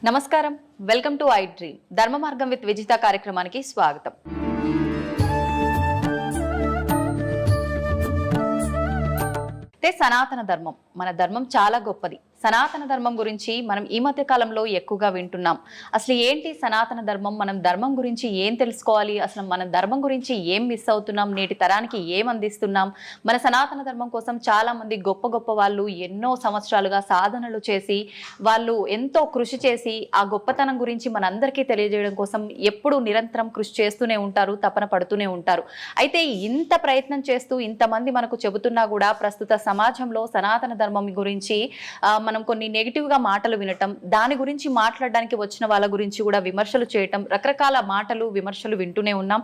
నమస్కారం, welcome to I dream ధర్మ మార్గం విత్ విజిత కార్యక్రమానికి స్వాగతం. సనాతన ధర్మం, మన ధర్మం చాలా గొప్పది. సనాతన ధర్మం గురించి మనం ఈ మధ్య కాలంలో ఎక్కువగా వింటున్నాం. అసలు ఏంటి సనాతన ధర్మం, మనం ధర్మం గురించి ఏం తెలుసుకోవాలి, అసలు మన ధర్మం గురించి ఏం మిస్ అవుతున్నాం, నేటి తరానికి ఏం అందిస్తున్నాం. మన సనాతన ధర్మం కోసం చాలా మంది గొప్ప గొప్ప వాళ్ళు ఎన్నో సంవత్సరాలుగా సాధనలు చేసి వాళ్ళు ఎంతో కృషి చేసి ఆ గొప్పతనం గురించి మనందరికీ తెలియజేయడం కోసం ఎప్పుడు నిరంతరం కృషి చేస్తూనే ఉంటారు, తపన పడుతూనే ఉంటారు. అయితే ఇంత ప్రయత్నం చేస్తూ ఇంతమంది మనకు చెబుతున్నా కూడా ప్రస్తుత సమాజంలో సనాతన ధర్మం గురించి మనం కొన్ని నెగిటివ్ గా మాటలు వినటం, దాని గురించి మాట్లాడడానికి వచ్చిన వాళ్ళ గురించి కూడా విమర్శలు చేయటం, రకరకాల మాటలు విమర్శలు వింటూనే ఉన్నాం.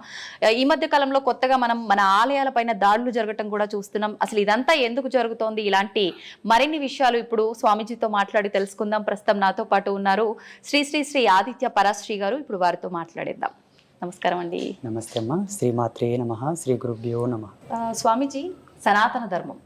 ఈ మధ్య కాలంలో కొత్తగా మనం మన ఆలయాల పైన దాడులు జరగటం కూడా చూస్తున్నాం. అసలు ఇదంతా ఎందుకు జరుగుతోంది, ఇలాంటి మరిన్ని విషయాలు ఇప్పుడు స్వామీజీతో మాట్లాడి తెలుసుకుందాం. ప్రస్తుతం నాతో పాటు ఉన్నారు శ్రీ శ్రీ శ్రీ ఆదిత్య పరాశ్రీ గారు. ఇప్పుడు వారితో మాట్లాడేద్దాం. నమస్కారం అండి. నమస్తే అమ్మా. శ్రీమాత్రే నమః. శ్రీ గురుభ్యో నమః. స్వామీజీ, సనాతన ధర్మం,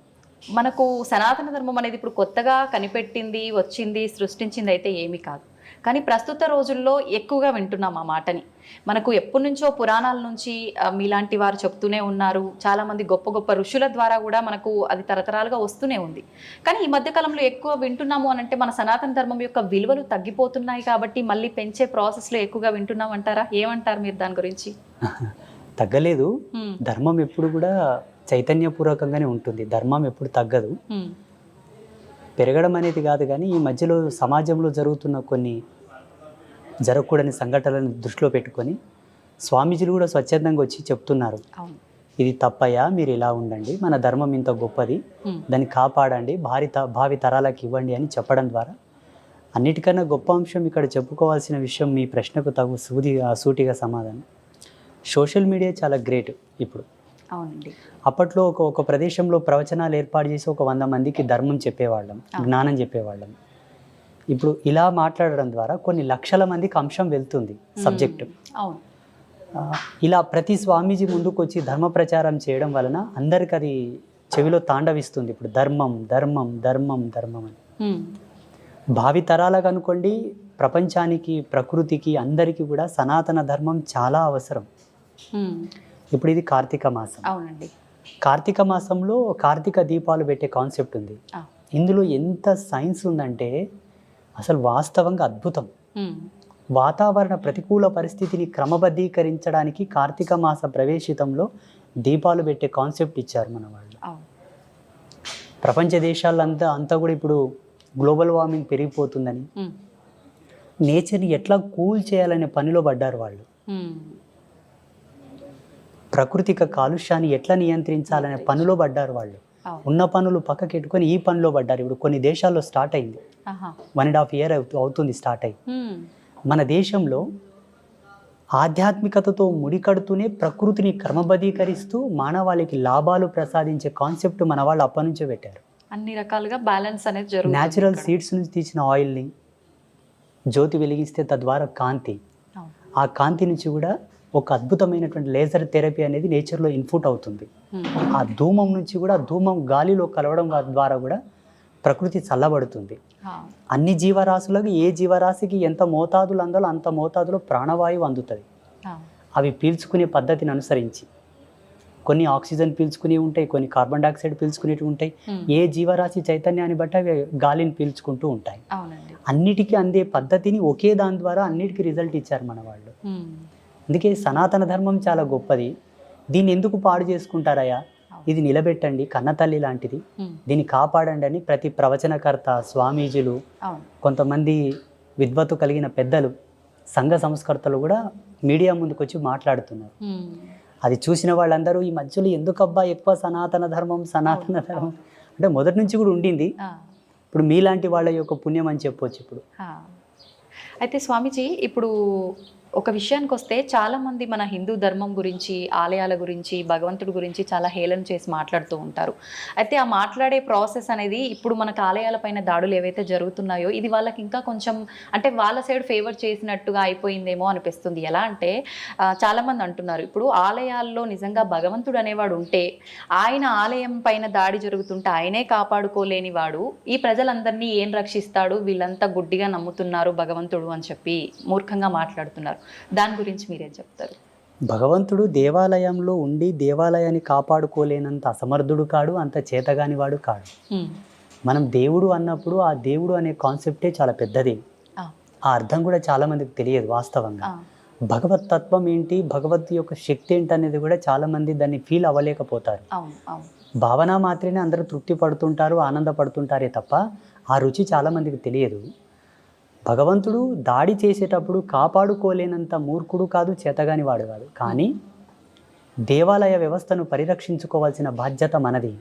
మనకు సనాతన ధర్మం అనేది ఇప్పుడు కొత్తగా కనిపెట్టింది, వచ్చింది, సృష్టించింది అయితే ఏమీ కాదు. కానీ ప్రస్తుత రోజుల్లో ఎక్కువగా వింటున్నాం ఆ మాటని. మనకు ఎప్పటి నుంచో పురాణాల నుంచి మీలాంటి వారు చెప్తూనే ఉన్నారు. చాలామంది గొప్ప గొప్ప ఋషుల ద్వారా కూడా మనకు అది తరతరాలుగా వస్తూనే ఉంది. కానీ ఈ మధ్యకాలంలో ఎక్కువ వింటున్నాము అని అంటే మన సనాతన ధర్మం యొక్క విలువలు తగ్గిపోతున్నాయి కాబట్టి మళ్ళీ పెంచే ప్రాసెస్లో ఎక్కువగా వింటున్నాం అంటారా? ఏమంటారు మీరు దాని గురించి? తగ్గలేదు. ధర్మం ఎప్పుడు కూడా చైతన్యపూర్వకంగానే ఉంటుంది. ధర్మం ఎప్పుడు తగ్గదు. పెరగడం అనేది కాదు. కానీ ఈ మధ్యలో సమాజంలో జరుగుతున్న కొన్ని జరగకూడని సంఘటనలను దృష్టిలో పెట్టుకొని స్వామీజీలు కూడా స్వచ్ఛందంగా వచ్చి చెప్తున్నారు, ఇది తప్పయ్యా, మీరు ఇలా ఉండండి, మన ధర్మం ఇంత గొప్పది, దాన్ని కాపాడండి, భావి తరాలకు ఇవ్వండి అని చెప్పడం ద్వారా అన్నిటికన్నా గొప్ప అంశం ఇక్కడ చెప్పుకోవాల్సిన విషయం, మీ ప్రశ్నకు తగు సూటిగా సమాధానం, సోషల్ మీడియా చాలా గ్రేట్ ఇప్పుడు. అవునండి. అప్పట్లో ఒక ప్రదేశంలో ప్రవచనాలు ఏర్పాటు చేసి 100 మందికి ధర్మం చెప్పేవాళ్ళం, జ్ఞానం చెప్పేవాళ్ళం. ఇప్పుడు ఇలా మాట్లాడడం ద్వారా కొన్ని లక్షల మందికి అంశం వెళ్తుంది, సబ్జెక్టు. ఇలా ప్రతి స్వామీజీ ముందుకు వచ్చి ధర్మ ప్రచారం చేయడం వలన అందరికి అది చెవిలో తాండవిస్తుంది. ఇప్పుడు ధర్మం ధర్మం ధర్మం ధర్మం అని. భావి తరాలకు అనుకోండి, ప్రపంచానికి, ప్రకృతికి, అందరికీ కూడా సనాతన ధర్మం చాలా అవసరం. ఇప్పుడు ఇది కార్తీక మాసం. అవునండి. కార్తీక మాసంలో కార్తీక దీపాలు పెట్టే కాన్సెప్ట్ ఉంది. ఇందులో ఎంత సైన్స్ ఉందంటే అసలు వాస్తవంగా అద్భుతం. వాతావరణ ప్రతికూల పరిస్థితిని క్రమబద్ధీకరించడానికి కార్తీక మాస ప్రవేశితంలో దీపాలు పెట్టే కాన్సెప్ట్ ఇచ్చారు మన వాళ్ళు. ప్రపంచ దేశాలంతా కూడా ఇప్పుడు గ్లోబల్ వార్మింగ్ పెరిగిపోతుందని, నేచర్ని ఎట్లా కూల్ చేయాలనే పనిలో పడ్డారు వాళ్ళు. ప్రకృతిక కాలుష్యాన్ని ఎట్లా నియంత్రించాలనే పనిలో పడ్డారు వాళ్ళు. ఉన్న పనులు పక్కకెట్టుకొని ఈ పనిలో పడ్డారు. ఇప్పుడు కొన్ని దేశాల్లో స్టార్ట్ అయింది, 1.5 year అవుతుంది స్టార్ట్ అయ్యి. మన దేశంలో ఆధ్యాత్మికతతో ముడికడుతూనే ప్రకృతిని క్రమబద్ధీకరిస్తూ మానవాళికి లాభాలు ప్రసాదించే కాన్సెప్ట్ మన వాళ్ళు అప్పటి నుంచే పెట్టారు. అన్ని రకాలుగా బ్యాలెన్స్ అనేది జరుగుతుంది. న్యాచురల్ సీడ్స్ నుంచి తీసిన ఆయిల్ని జ్యోతి వెలిగిస్తే తద్వారా కాంతి, ఆ కాంతి నుంచి కూడా ఒక అద్భుతమైనటువంటి లేజర్ థెరపీ అనేది నేచర్లో ఇన్పుట్ అవుతుంది. ఆ ధూమం నుంచి కూడా, ధూమం గాలిలో కలవడం ద్వారా కూడా ప్రకృతి చల్లబడుతుంది. అన్ని జీవరాశులకు, ఏ జీవరాశికి ఎంత మోతాదులు అందాలో అంత మోతాదులో ప్రాణవాయువు అందుతుంది. అవి పీల్చుకునే పద్ధతిని అనుసరించి కొన్ని ఆక్సిజన్ పీల్చుకునే ఉంటాయి, కొన్ని కార్బన్ డైఆక్సైడ్ పీల్చుకునేవి ఉంటాయి. ఏ జీవరాశి చైతన్యాన్ని బట్టి అవి గాలిని పీల్చుకుంటూ ఉంటాయి. అన్నిటికీ అందే పద్ధతిని ఒకే దాని ద్వారా అన్నిటికీ రిజల్ట్ ఇచ్చారు మన వాళ్ళు. అందుకే సనాతన ధర్మం చాలా గొప్పది. దీన్ని ఎందుకు పాడు చేసుకుంటారయ్యా, ఇది నిలబెట్టండి, కన్నతల్లి లాంటిది, దీన్ని కాపాడండి అని ప్రతి ప్రవచనకర్త, స్వామీజీలు, కొంతమంది విద్వత్తు కలిగిన పెద్దలు, సంఘ సంస్కర్తలు కూడా మీడియా ముందుకు వచ్చి మాట్లాడుతున్నారు. అది చూసిన వాళ్ళందరూ ఈ మధ్యలో ఎందుకబ్బా ఎక్కువ సనాతన ధర్మం అంటే మొదటి నుంచి కూడా ఉండింది. ఇప్పుడు మీలాంటి వాళ్ళ యొక్క పుణ్యం అని చెప్పొచ్చు. ఇప్పుడు అయితే స్వామీజీ, ఇప్పుడు ఒక విషయానికి వస్తే చాలా మంది మన హిందూ ధర్మం గురించి, ఆలయాల గురించి, భగవంతుడి గురించి చాలా హేళన చేసి మాట్లాడుతూ ఉంటారు. అయితే ఆ మాట్లాడే ప్రాసెస్ అనేది ఇప్పుడు మనకు ఆలయాలపైన దాడులు ఏవైతే జరుగుతున్నాయో ఇది వాళ్ళకి ఇంకా కొంచెం అంటే వాళ్ళ సైడ్ ఫేవర్ చేసినట్టుగా అయిపోయిందేమో అనిపిస్తుంది. ఎలా అంటే చాలా మంది అంటున్నారు ఇప్పుడు ఆలయాల్లో నిజంగా భగవంతుడు అనేవాడు ఉంటే ఆయన ఆలయం పైన దాడి జరుగుతుంటే ఆయనే కాపాడుకోలేని వాడు ఈ ప్రజలందరినీ ఏం రక్షిస్తాడు, వీళ్ళంతా గుడ్డిగా నమ్ముతున్నారు భగవంతుడు అని చెప్పి మూర్ఖంగా మాట్లాడుతున్నారు. దాని గురించి మీరేం చెప్తారు? భగవంతుడు దేవాలయంలో ఉండి దేవాలయాన్ని కాపాడుకోలేనంత అసమర్థుడు కాడు, అంత చేతగాని వాడు కాడు. మనం దేవుడు అన్నప్పుడు ఆ దేవుడు అనే కాన్సెప్టే చాలా పెద్దది. ఆ అర్థం కూడా చాలా మందికి తెలియదు వాస్తవంగా. భగవత్ తత్వం ఏంటి, భగవత్ యొక్క శక్తి ఏంటి అనేది కూడా చాలా మంది దాన్ని ఫీల్ అవ్వలేకపోతారు. భావన మాత్రమే అందరూ తృప్తి పడుతుంటారు, ఆనందపడుతుంటారే తప్ప ఆ రుచి చాలా మందికి తెలియదు. భగవంతుడు దాడి చేసేటప్పుడు కాపాడుకోలేనంత మూర్ఖుడు కాదు, చేతగాని వాడు కాదు. కానీ దేవాలయ వ్యవస్థను పరిరక్షించుకోవాల్సిన బాధ్యత మనది.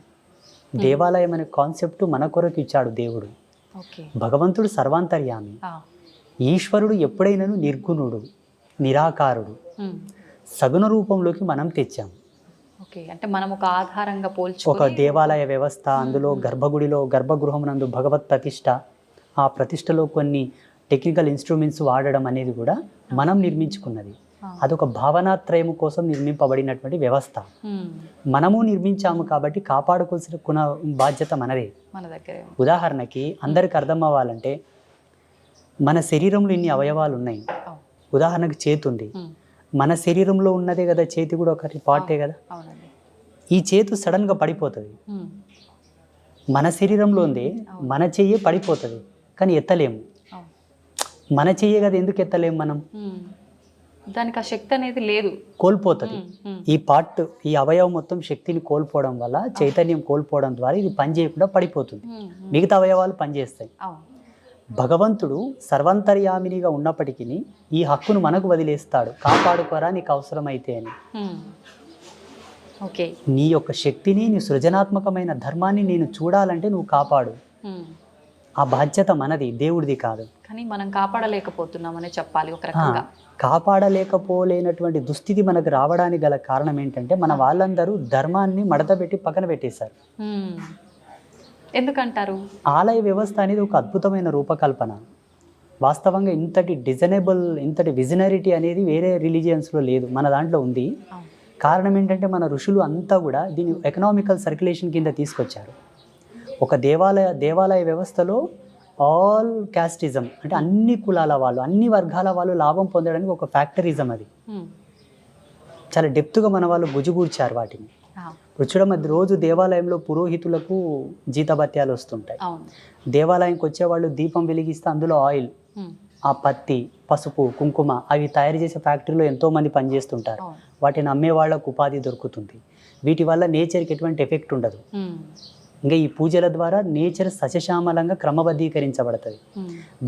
దేవాలయం అనే కాన్సెప్ట్ మన కొరకు ఇచ్చాడు దేవుడు. భగవంతుడు సర్వాంతర్యామి, ఈశ్వరుడు ఎప్పుడైనాను నిర్గుణుడు, నిరాకారుడు. సగుణ రూపంలోకి మనం తెచ్చాం. అంటే మనం ఒక ఆధారంగా ఒక దేవాలయ వ్యవస్థ, అందులో గర్భగృహం నందు భగవత్ ప్రతిష్ట, ఆ ప్రతిష్టలో కొన్ని టెక్నికల్ ఇన్స్ట్రుమెంట్స్ వాడడం అనేది కూడా మనం నిర్మించుకున్నది. అదొక భావనాత్రయం కోసం నిర్మింపబడినటువంటి వ్యవస్థ. మనము నిర్మించాము కాబట్టి కాపాడుకోవాల్సిన బాధ్యత మనదే. ఉదాహరణకి అందరికి అర్థం అవ్వాలంటే మన శరీరంలో ఇన్ని అవయవాలు ఉన్నాయి. ఉదాహరణకి చేతి ఉంది, మన శరీరంలో ఉన్నదే కదా చేతి కూడా ఒకటి పార్టే కదా. ఈ చేతు సడన్గా పడిపోతుంది, మన శరీరంలో ఉంది, మన చెయ్యి పడిపోతుంది కానీ ఎత్తలేము. మన చెయ్యి కదా, ఎందుకు ఎత్తలేము మనం? దానికి ఆ శక్తి అనేది లేదు, కోల్పోతుంది. ఈ పార్ట్, ఈ అవయవం మొత్తం శక్తిని కోల్పోవడం వల్ల, చైతన్యం కోల్పోవడం ద్వారా ఇది పని చేయకుండా పడిపోతుంది. మిగతా అవయవాలు పనిచేస్తాయి. భగవంతుడు సర్వంతర్యామినిగా ఉన్నప్పటికీ ఈ హక్కును మనకు వదిలేస్తాడు, కాపాడుకోరా నీకు అవసరమైతే అని. నీ యొక్క శక్తిని, నీ సృజనాత్మకమైన ధర్మాన్ని నేను చూడాలంటే నువ్వు కాపాడు. ఆ బాధ్యత మనది, దేవుడిది కాదు. కానీ మనం కాపాడలేకపోతున్నామనే చెప్పాలి ఒక రకంగా. కాపాడలేకపోలేనటువంటి దుస్థితి మనకు రావడానికి గల కారణం ఏంటంటే మన వాళ్ళందరూ ధర్మాన్ని మడత పెట్టి పక్కన పెట్టేశారు. ఎందుకంటారు? ఆలయ వ్యవస్థ అనేది ఒక అద్భుతమైన రూపకల్పన. వాస్తవంగా ఇంతటి డిజైనబుల్, ఇంతటి విజనరిటీ అనేది వేరే రిలీజియన్స్లో లేదు, మన దాంట్లో ఉంది. కారణం ఏంటంటే మన ఋషులు అంతా కూడా దీన్ని ఎకనామికల్ సర్క్యులేషన్ కింద తీసుకొచ్చారు. ఒక దేవాలయ వ్యవస్థలో ఆల్ క్యాస్టిజం అంటే అన్ని కులాల వాళ్ళు, అన్ని వర్గాల వాళ్ళు లాభం పొందడానికి ఒక ఫ్యాక్టరిజం అది. చాలా డెప్త్గా మన వాళ్ళు గుజుగూర్చారు వాటిని. చూడడం అది రోజు దేవాలయంలో పురోహితులకు జీతభత్యాలు వస్తుంటాయి. దేవాలయంకి వచ్చేవాళ్ళు దీపం వెలిగిస్తే అందులో ఆయిల్, ఆ పత్తి, పసుపు, కుంకుమ అవి తయారు చేసే ఫ్యాక్టరీలో ఎంతోమంది పనిచేస్తుంటారు. వాటిని అమ్మే వాళ్ళకు ఉపాధి దొరుకుతుంది. వీటి వల్ల నేచర్కి ఎటువంటి ఎఫెక్ట్ ఉండదు. ఇంకా ఈ పూజల ద్వారా నేచర్ సస్యశ్యామలంగా క్రమబద్ధీకరించబడుతుంది.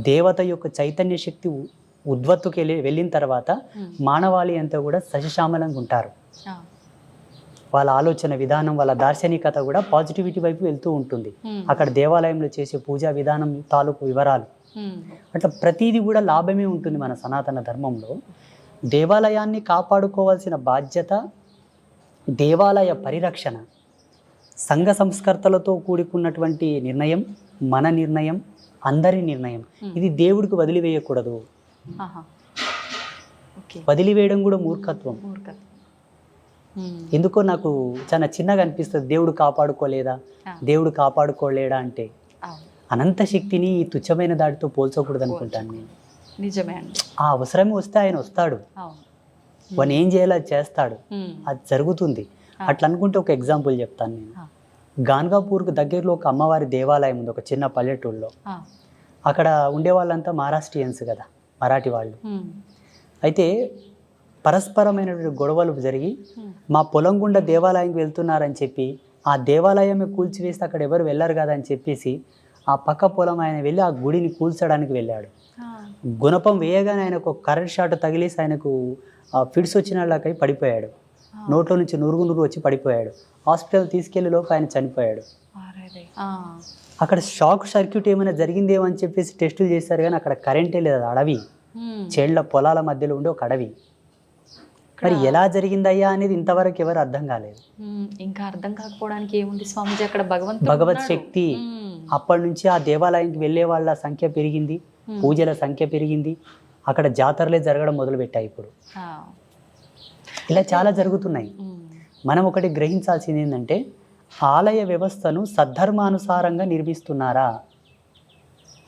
దేవత యొక్క చైతన్య శక్తి ఉద్వత్తుకి వెళ్ళిన తర్వాత మానవాళి అంతా కూడా సస్యశ్యామలంగా ఉంటారు. వాళ్ళ ఆలోచన విధానం, వాళ్ళ దార్శనికత కూడా పాజిటివిటీ వైపు వెళ్తూ ఉంటుంది. అక్కడ దేవాలయంలో చేసే పూజా విధానం తాలూకు వివరాలు, అట్లా ప్రతిదీ కూడా లాభమే ఉంటుంది. మన సనాతన ధర్మంలో దేవాలయాన్ని కాపాడుకోవాల్సిన బాధ్యత, దేవాలయ పరిరక్షణ, సంఘ సంస్కర్తలతో కూడుకున్నటువంటి నిర్ణయం, మన నిర్ణయం, అందరి నిర్ణయం. ఇది దేవుడికి వదిలివేయకూడదు. వదిలివేయడం కూడా మూర్ఖత్వం. ఎందుకో నాకు చాలా చిన్నగా అనిపిస్తుంది, దేవుడు కాపాడుకోలేదా, దేవుడు కాపాడుకోలేడా అంటే. అనంత శక్తిని ఈ తుచ్చమైన దాడితో పోల్చకూడదు అనుకుంటాను నేను. నిజమే అండి. ఆ అవసరమే వస్తే ఆయన వస్తాడు, వాడిని ఏం చేయాలో అది చేస్తాడు, అది జరుగుతుంది. అట్లా అనుకుంటే ఒక ఎగ్జాంపుల్ చెప్తాను నేను. గాన్గాపూర్కు దగ్గరలో ఒక అమ్మవారి దేవాలయం ఉంది, ఒక చిన్న పల్లెటూరులో. అక్కడ ఉండే వాళ్ళంతా మహారాష్ట్రియన్స్ కదా, మరాఠీ వాళ్ళు. అయితే పరస్పరమైనటువంటి గొడవలు జరిగి మా పొలం గుండా దేవాలయంకి వెళ్తున్నారని చెప్పి ఆ దేవాలయమే కూల్చివేస్తే అక్కడ ఎవరు వెళ్ళరు కదా అని చెప్పేసి ఆ పక్క పొలం ఆయన వెళ్ళి ఆ గుడిని కూల్చడానికి వెళ్ళాడు. గుణపం వేయగానే ఆయనకు ఒక కరెంట్ షాట్ తగిలేసి ఆయనకు ఫిట్స్ వచ్చినలాకై పడిపోయాడు. నోట్లో నుంచి నురుగు వచ్చి పడిపోయాడు. హాస్పిటల్ తీసుకెళ్లే లోపు ఆయన చనిపోయాడు. అక్కడ షాక్ సర్క్యూట్ ఏమైనా జరిగిందేమో అని చెప్పేసి టెస్టులు చేశారు, కానీ అక్కడ కరెంటే లేదు, అడవి. చేళ్ల పొలాల మధ్యలో ఉండే ఒక అడవి. మరి ఎలా జరిగిందయ్యా అనేది ఇంతవరకు ఎవరు అర్థం కాలేదు. ఇంకా అర్థం కాకపోవడానికి ఏముంది స్వామిజీ, అక్కడ భగవత్ శక్తి. అప్పటి నుంచి ఆ దేవాలయానికి వెళ్ళే వాళ్ళ సంఖ్య పెరిగింది, పూజల సంఖ్య పెరిగింది, అక్కడ జాతరలే జరగడం మొదలుపెట్టాయి. ఇప్పుడు ఇలా చాలా జరుగుతున్నాయి. మనం ఒకటి గ్రహించాల్సింది ఏంటంటే, ఆలయ వ్యవస్థను సద్ధర్మానుసారంగా నిర్మిస్తున్నారా?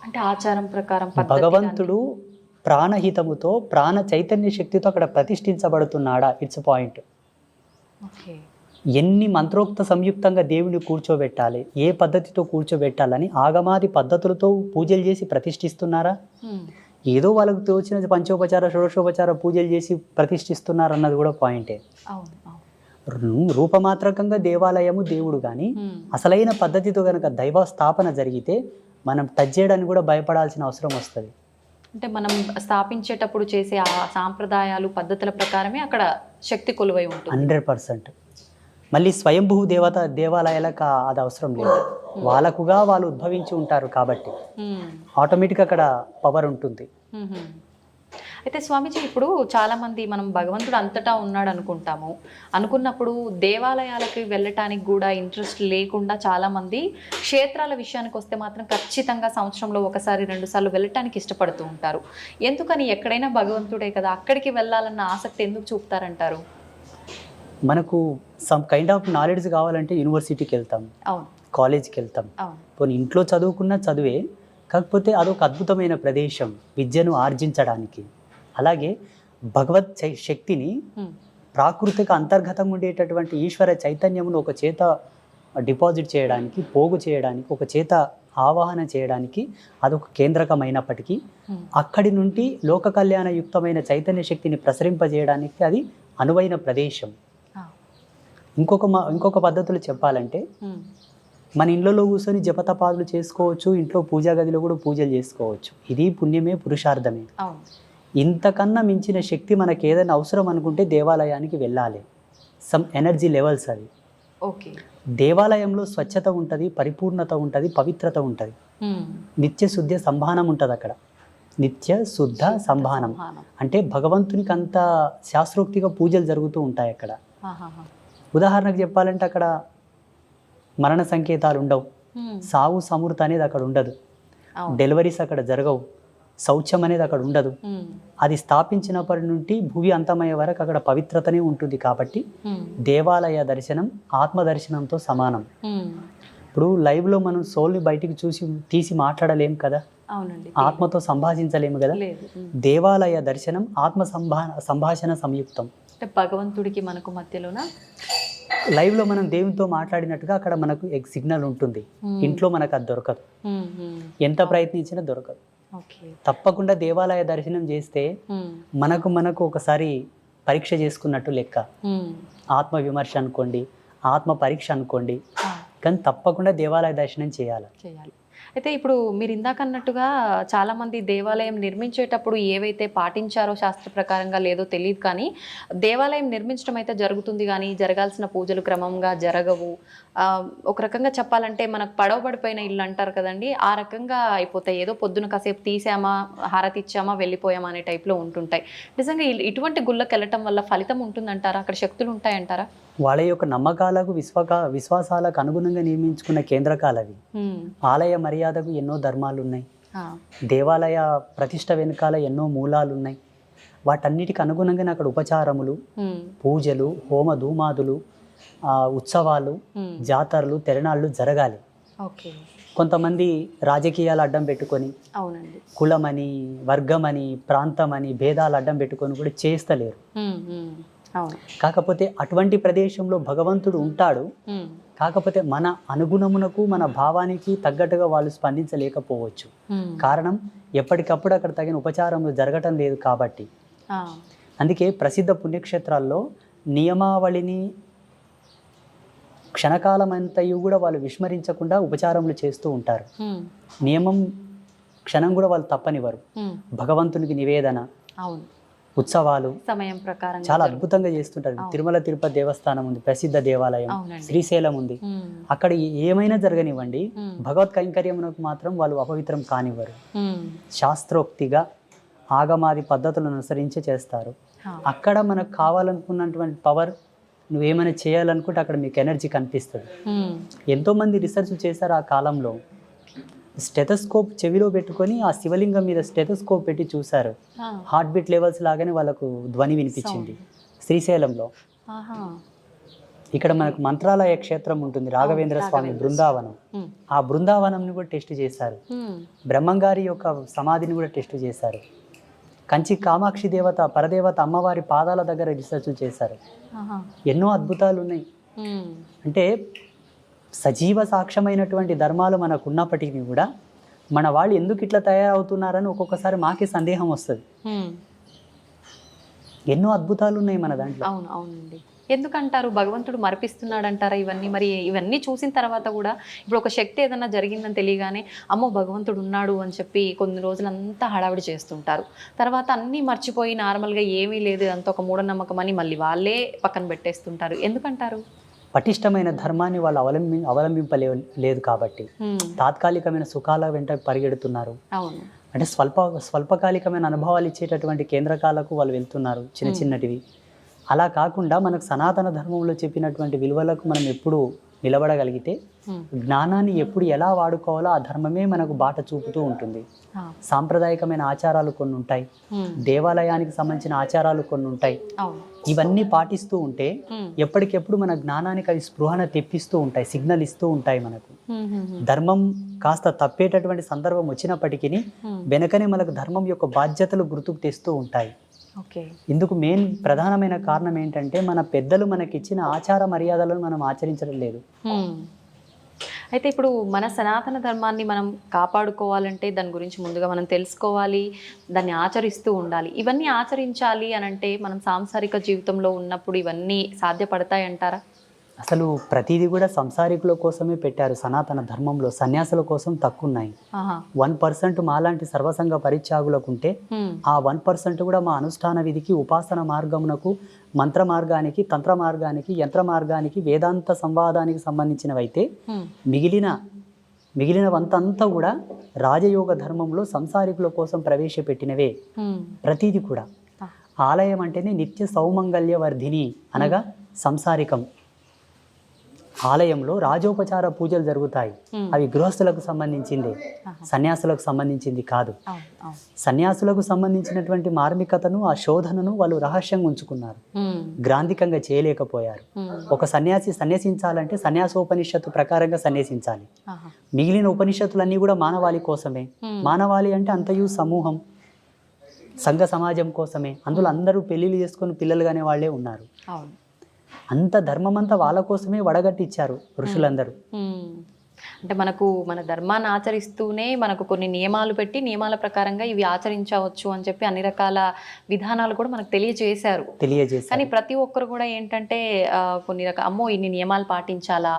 అంటే ఆచారం ప్రకారం భగవంతుడు ప్రాణహితముతో ప్రాణ చైతన్య శక్తితో అక్కడ ప్రతిష్ఠించబడుతున్నాడా? It's point. ఎన్ని మంత్రోక్త సంయుక్తంగా దేవుని కూర్చోబెట్టాలి, ఏ పద్ధతితో కూర్చోబెట్టాలని ఆగమాది పద్ధతులతో పూజలు చేసి ప్రతిష్ఠిస్తున్నారా? ఏదో వాళ్ళకు తోచిన పంచోపచార షోడశోపచార పూజలు చేసి ప్రతిష్ఠిస్తున్నారు అన్నది కూడా పాయింటే. రూపమాత్రకంగా దేవాలయము దేవుడు, కానీ అసలైన పద్ధతితో కనుక దైవ స్థాపన జరిగితే మనం టచ్ చేయడానికి కూడా భయపడాల్సిన అవసరం వస్తుంది. అంటే మనం స్థాపించేటప్పుడు చేసే ఆ సాంప్రదాయాలు పద్ధతుల ప్రకారమే అక్కడ శక్తి కొలువై ఉంటుంది. 100%. మళ్ళీ స్వయంభూ దేవాలయాలకు అది అవసరం లేదు. వాళ్ళకుగా వాళ్ళు ఉద్భవించి ఉంటారు కాబట్టి ఆటోమేటిక్గా అక్కడ పవర్ ఉంటుంది. అయితే స్వామీజీ, ఇప్పుడు చాలా మంది మనం భగవంతుడు అంతటా ఉన్నాడు అనుకున్నప్పుడు దేవాలయాలకి వెళ్ళటానికి కూడా ఇంట్రెస్ట్ లేకుండా చాలా మంది క్షేత్రాల విషయానికి వస్తే మాత్రం ఖచ్చితంగా సంవత్సరంలో ఒకసారి 2 సార్లు వెళ్ళటానికి ఇష్టపడుతూ ఉంటారు. ఎందుకని? ఎక్కడైనా భగవంతుడే కదా, అక్కడికి వెళ్ళాలన్న ఆసక్తి ఎందుకు చూపుతారంటారు? మనకు సమ్ కైండ్ ఆఫ్ నాలెడ్జ్ కావాలంటే యూనివర్సిటీకి వెళ్తాం, కాలేజ్కి వెళ్తాం. పోనీ ఇంట్లో చదువుకున్న చదువే, కాకపోతే అదొక అద్భుతమైన ప్రదేశం విద్యను ఆర్జించడానికి. అలాగే భగవత్ శక్తిని, ప్రాకృతిక అంతర్గతంగా ఉండేటటువంటి ఈశ్వర చైతన్యమును ఒక చేత డిపాజిట్ చేయడానికి, పోగు చేయడానికి, ఒక చేత ఆవాహన చేయడానికి అదొక కేంద్రకమైనప్పటికీ అక్కడి నుండి లోక కళ్యాణయుక్తమైన చైతన్య శక్తిని ప్రసరింపజేయడానికి అది అనువైన ప్రదేశం. ఇంకొక పద్ధతులు చెప్పాలంటే, మన ఇళ్ళలో కూర్చొని జపతపాదులు చేసుకోవచ్చు, ఇంట్లో పూజా గదిలో కూడా పూజలు చేసుకోవచ్చు. ఇది పుణ్యమే, పురుషార్థమే. ఇంతకన్నా మించిన శక్తి మనకి ఏదైనా అవసరం అనుకుంటే దేవాలయానికి వెళ్ళాలి. సమ్ ఎనర్జీ లెవెల్స్ అవి. దేవాలయంలో స్వచ్ఛత ఉంటుంది, పరిపూర్ణత ఉంటుంది, పవిత్రత ఉంటుంది, నిత్య శుద్ధ సంభానం ఉంటుంది. అక్కడ నిత్య శుద్ధ సంభానం అంటే భగవంతునికి అంత శాస్త్రోక్తిగా పూజలు జరుగుతూ ఉంటాయి అక్కడ. ఉదాహరణకు చెప్పాలంటే అక్కడ మరణ సంకేతాలు ఉండవు, సావు సమృద్ధి అనేది అక్కడ ఉండదు, డెలివరీస్ అక్కడ జరగవు, శౌచం అనేది అక్కడ ఉండదు. అది స్థాపించినప్పటి నుండి భూమి అంతమయ్యే వరకు అక్కడ పవిత్రతనే ఉంటుంది. కాబట్టి దేవాలయ దర్శనం ఆత్మ దర్శనంతో సమానం. ఇప్పుడు లైవ్లో మనం సోల్ని బయటికి తీసి మాట్లాడలేము కదా, ఆత్మతో సంభాషించలేము కదా. దేవాలయ దర్శనం ఆత్మ సంభాషణ సంయుక్తం. భగవంతుడికి మనకు మధ్యలోన లైవ్లో మనం దేవునితో మాట్లాడినట్టుగా అక్కడ మనకు సిగ్నల్ ఉంటుంది. ఇంట్లో మనకు అది దొరకదు, ఎంత ప్రయత్నించినా దొరకదు. తప్పకుండా దేవాలయ దర్శనం చేస్తే మనకు ఒకసారి పరీక్ష చేసుకున్నట్టు లెక్క. ఆత్మ విమర్శ అనుకోండి, ఆత్మ పరీక్ష అనుకోండి, కానీ తప్పకుండా దేవాలయ దర్శనం చేయాలి. అయితే ఇప్పుడు మీరు ఇందాక అన్నట్టుగా చాలామంది దేవాలయం నిర్మించేటప్పుడు ఏవైతే పాటించారో శాస్త్ర ప్రకారంగా లేదో తెలియదు, కానీ దేవాలయం నిర్మించడం అయితే జరుగుతుంది, కానీ జరగాల్సిన పూజలు క్రమంగా జరగవు. ఒక రకంగా చెప్పాలంటే మనకు పడవబడిపోయిన ఇల్లు అంటారు కదండి, ఆ రకంగా అయిపోతాయి. ఏదో పొద్దున కాసేపు తీసామా, హారతి ఇచ్చామా, వెళ్ళిపోయామా అనే టైప్లో ఉంటుంటాయి. నిజంగా ఇటువంటి గుళ్ళకి వెళ్ళటం వల్ల ఫలితం ఉంటుందంటారా? అక్కడ శక్తులు ఉంటాయంటారా? వాళ్ళ యొక్క నమ్మకాలకు విశ్వాసాలకు అనుగుణంగా నియమించుకున్న కేంద్రకాలు అవి. ఆలయ మర్యాదకు ఎన్నో ధర్మాలు ఉన్నాయి, దేవాలయ ప్రతిష్ట వెనుకాల ఎన్నో మూలాలు ఉన్నాయి. వాటన్నిటికి అనుగుణంగానే అక్కడ ఉపచారములు, పూజలు, హోమ ధూమాదులు, ఉత్సవాలు, జాతరలు, తిరణాళ్ళు జరగాలి. కొంతమంది రాజకీయాలు అడ్డం పెట్టుకొని, కులమని, వర్గమని, ప్రాంతమని భేదాలు అడ్డం పెట్టుకొని కూడా చేస్తలేరు. కాకపోతే అటువంటి ప్రదేశంలో భగవంతుడు ఉంటాడు, కాకపోతే మన అనుగుణమునకు, మన భావానికి తగ్గట్టుగా వాళ్ళు స్పందించలేకపోవచ్చు. కారణం ఎప్పటికప్పుడు అక్కడ తగిన ఉపచారములు జరగటం లేదు కాబట్టి. అందుకే ప్రసిద్ధ పుణ్యక్షేత్రాల్లో నియమావళిని క్షణకాలమంతయు కూడా వాళ్ళు విస్మరించకుండా ఉపచారములు చేస్తూ ఉంటారు. నియమం క్షణం కూడా వాళ్ళు తప్పనివ్వరు. భగవంతునికి నివేదన, ఉత్సవాలు సమయం ప్రకారం చాలా అద్భుతంగా చేస్తుంటారు. తిరుమల తిరుపతి దేవస్థానం ఉంది, ప్రసిద్ధ దేవాలయం, శ్రీశైలం ఉంది. అక్కడ ఏమైనా జరగనివ్వండి, భగవత్ కైంకర్యమునకు మాత్రం వాళ్ళు అపవిత్రం కానివ్వరు. శాస్త్రోక్తిగా ఆగమాది పద్ధతులను అనుసరించి చేస్తారు. అక్కడ మనకు కావాలనుకున్నటువంటి పవర్ నువ్వేమైనా చేయాలనుకుంటే అక్కడ మీకు ఎనర్జీ కనిపిస్తుంది. ఎంతోమంది రీసెర్చ్ చేశారు ఆ కాలంలో. స్టెథోస్కోప్ చెవిలో పెట్టుకొని ఆ శివలింగం మీద స్టెథోస్కోప్ పెట్టి చూశారు. హార్ట్ బీట్ లెవెల్స్ లాగానే వాళ్ళకు ధ్వని వినిపించింది. శ్రీశైలంలో ఇక్కడ మనకు మంత్రాలయ క్షేత్రం ఉంటుంది, రాఘవేంద్ర స్వామి బృందావనం. ఆ బృందావనంని కూడా టెస్ట్ చేశారు. బ్రహ్మంగారి యొక్క సమాధిని కూడా టెస్ట్ చేశారు. కంచి కామాక్షి దేవత పరదేవత అమ్మవారి పాదాల దగ్గర రీసెర్చ్ చేశారు. ఎన్నో అద్భుతాలు ఉన్నాయి. అంటే సజీవ సాక్ష్యమైనటువంటి ధర్మాలు మనకు ఉన్నప్పటికీ కూడా మన వాళ్ళు ఎందుకు ఇట్లా తయారవుతున్నారని ఒక్కొక్కసారి మాకే సందేహం వస్తుంది. ఎన్నో అద్భుతాలు ఉన్నాయి మన దాంట్లో. అవును, అవునండి. ఎందుకంటారు భగవంతుడు మరిపిస్తున్నాడు అంటారా ఇవన్నీ? మరి ఇవన్నీ చూసిన తర్వాత కూడా ఇప్పుడు ఒక శక్తి ఏదైనా జరిగిందని తెలియగానే అమ్మో భగవంతుడు ఉన్నాడు అని చెప్పి కొన్ని రోజులంతా హడావిడి చేస్తుంటారు. తర్వాత అన్నీ మర్చిపోయి నార్మల్గా ఏమీ లేదు అంత ఒక మూఢనమ్మకం అని మళ్ళీ వాళ్ళే పక్కన పెట్టేస్తుంటారు. ఎందుకంటారు? పటిష్టమైన ధర్మాన్ని వాళ్ళు అవలంబింపలేదు కాబట్టి తాత్కాలికమైన సుఖాల వెంట పరిగెడుతున్నారు. అవును. అంటే స్వల్పకాలికమైన అనుభవాలు ఇచ్చేటటువంటి కేంద్రకాలకు వాళ్ళు వెళ్తున్నారు, చిన్న చిన్నటివి. అలా కాకుండా మనకు సనాతన ధర్మంలో చెప్పినటువంటి విలువలకు మనం ఎప్పుడు నిలబడగలిగితే జ్ఞానాన్ని ఎప్పుడు ఎలా వాడుకోవాలో ఆ ధర్మమే మనకు బాట చూపుతూ ఉంటుంది. సాంప్రదాయకమైన ఆచారాలు కొన్ని ఉంటాయి, దేవాలయానికి సంబంధించిన ఆచారాలు కొన్ని ఉంటాయి. ఇవన్నీ పాటిస్తూ ఉంటే ఎప్పటికెప్పుడు మన జ్ఞానానికి అవి స్పృహణ తెప్పిస్తూ ఉంటాయి, సిగ్నల్ ఇస్తూ ఉంటాయి. మనకు ధర్మం కాస్త తప్పేటటువంటి సందర్భం వచ్చినప్పటికీ వెనకనే మనకు ధర్మం యొక్క బాధ్యతలు గుర్తుకు తెస్తూ ఉంటాయి. ఇందుకు ప్రధానమైన కారణం ఏంటంటే మన పెద్దలు మనకిచ్చిన ఆచార మర్యాదలను మనం ఆచరించడం లేదు. అయితే ఇప్పుడు మన సనాతన ధర్మాన్ని మనం కాపాడుకోవాలంటే దాని గురించి ముందుగా మనం తెలుసుకోవాలి, దాన్ని ఆచరిస్తూ ఉండాలి. ఇవన్నీ ఆచరించాలి అని అంటే మనం సాంసారిక జీవితంలో ఉన్నప్పుడు ఇవన్నీ సాధ్యపడతాయి అంటారా? అసలు ప్రతిదీ కూడా సంసారికుల కోసమే పెట్టారు. సనాతన ధర్మంలో సన్యాసుల కోసం తక్కువ ఉన్నాయి. 1% మాలాంటి సర్వసంగ పరిత్యాగులకుంటే ఆ 1% కూడా మా అనుష్ఠాన విధికి, ఉపాసన మార్గమునకు, మంత్ర మార్గానికి, తంత్ర మార్గానికి, యంత్ర మార్గానికి, వేదాంత సంవాదానికి సంబంధించినవైతే మిగిలినవంతంతా కూడా రాజయోగ ధర్మంలో సంసారికుల కోసం ప్రవేశపెట్టినవే. ప్రతిదీ కూడా ఆలయం అంటేనే నిత్య సౌమంగళ్య వర్ధిని అనగా సంసారికం. ఆలయంలో రాజోపచార పూజలు జరుగుతాయి. అవి గృహస్థులకు సంబంధించింది, సన్యాసులకు సంబంధించింది కాదు. సన్యాసులకు సంబంధించినటువంటి మార్మికతను, ఆ శోధనను వాళ్ళు రహస్యంగా ఉంచుకున్నారు, గ్రాంధికంగా చేయలేకపోయారు. ఒక సన్యాసి సన్యసించాలంటే సన్యాసోపనిషత్తు ప్రకారంగా సన్యసించాలి. మిగిలిన ఉపనిషత్తులన్నీ కూడా మానవాళి కోసమే. మానవాళి అంటే అంతయు సమూహం, సంఘ సమాజం కోసమే. అందులో అందరూ పెళ్లిళ్ళు చేసుకుని పిల్లలుగానే వాళ్ళే ఉన్నారు. అంత ధర్మమంతా వాళ్ళ కోసమే వడగట్టిచ్చారు ఋషులందరూ. అంటే మనకు మన ధర్మాన్ని ఆచరిస్తూనే మనకు కొన్ని నియమాలు పెట్టి నియమాల ప్రకారంగా ఇవి ఆచరించవచ్చు అని చెప్పి అన్ని రకాల విధానాలు కూడా మనకు తెలియజేశారు. కానీ ప్రతి ఒక్కరు కూడా ఏంటంటే కొన్ని రకాల అమ్మో ఇన్ని నియమాలు పాటించాలా,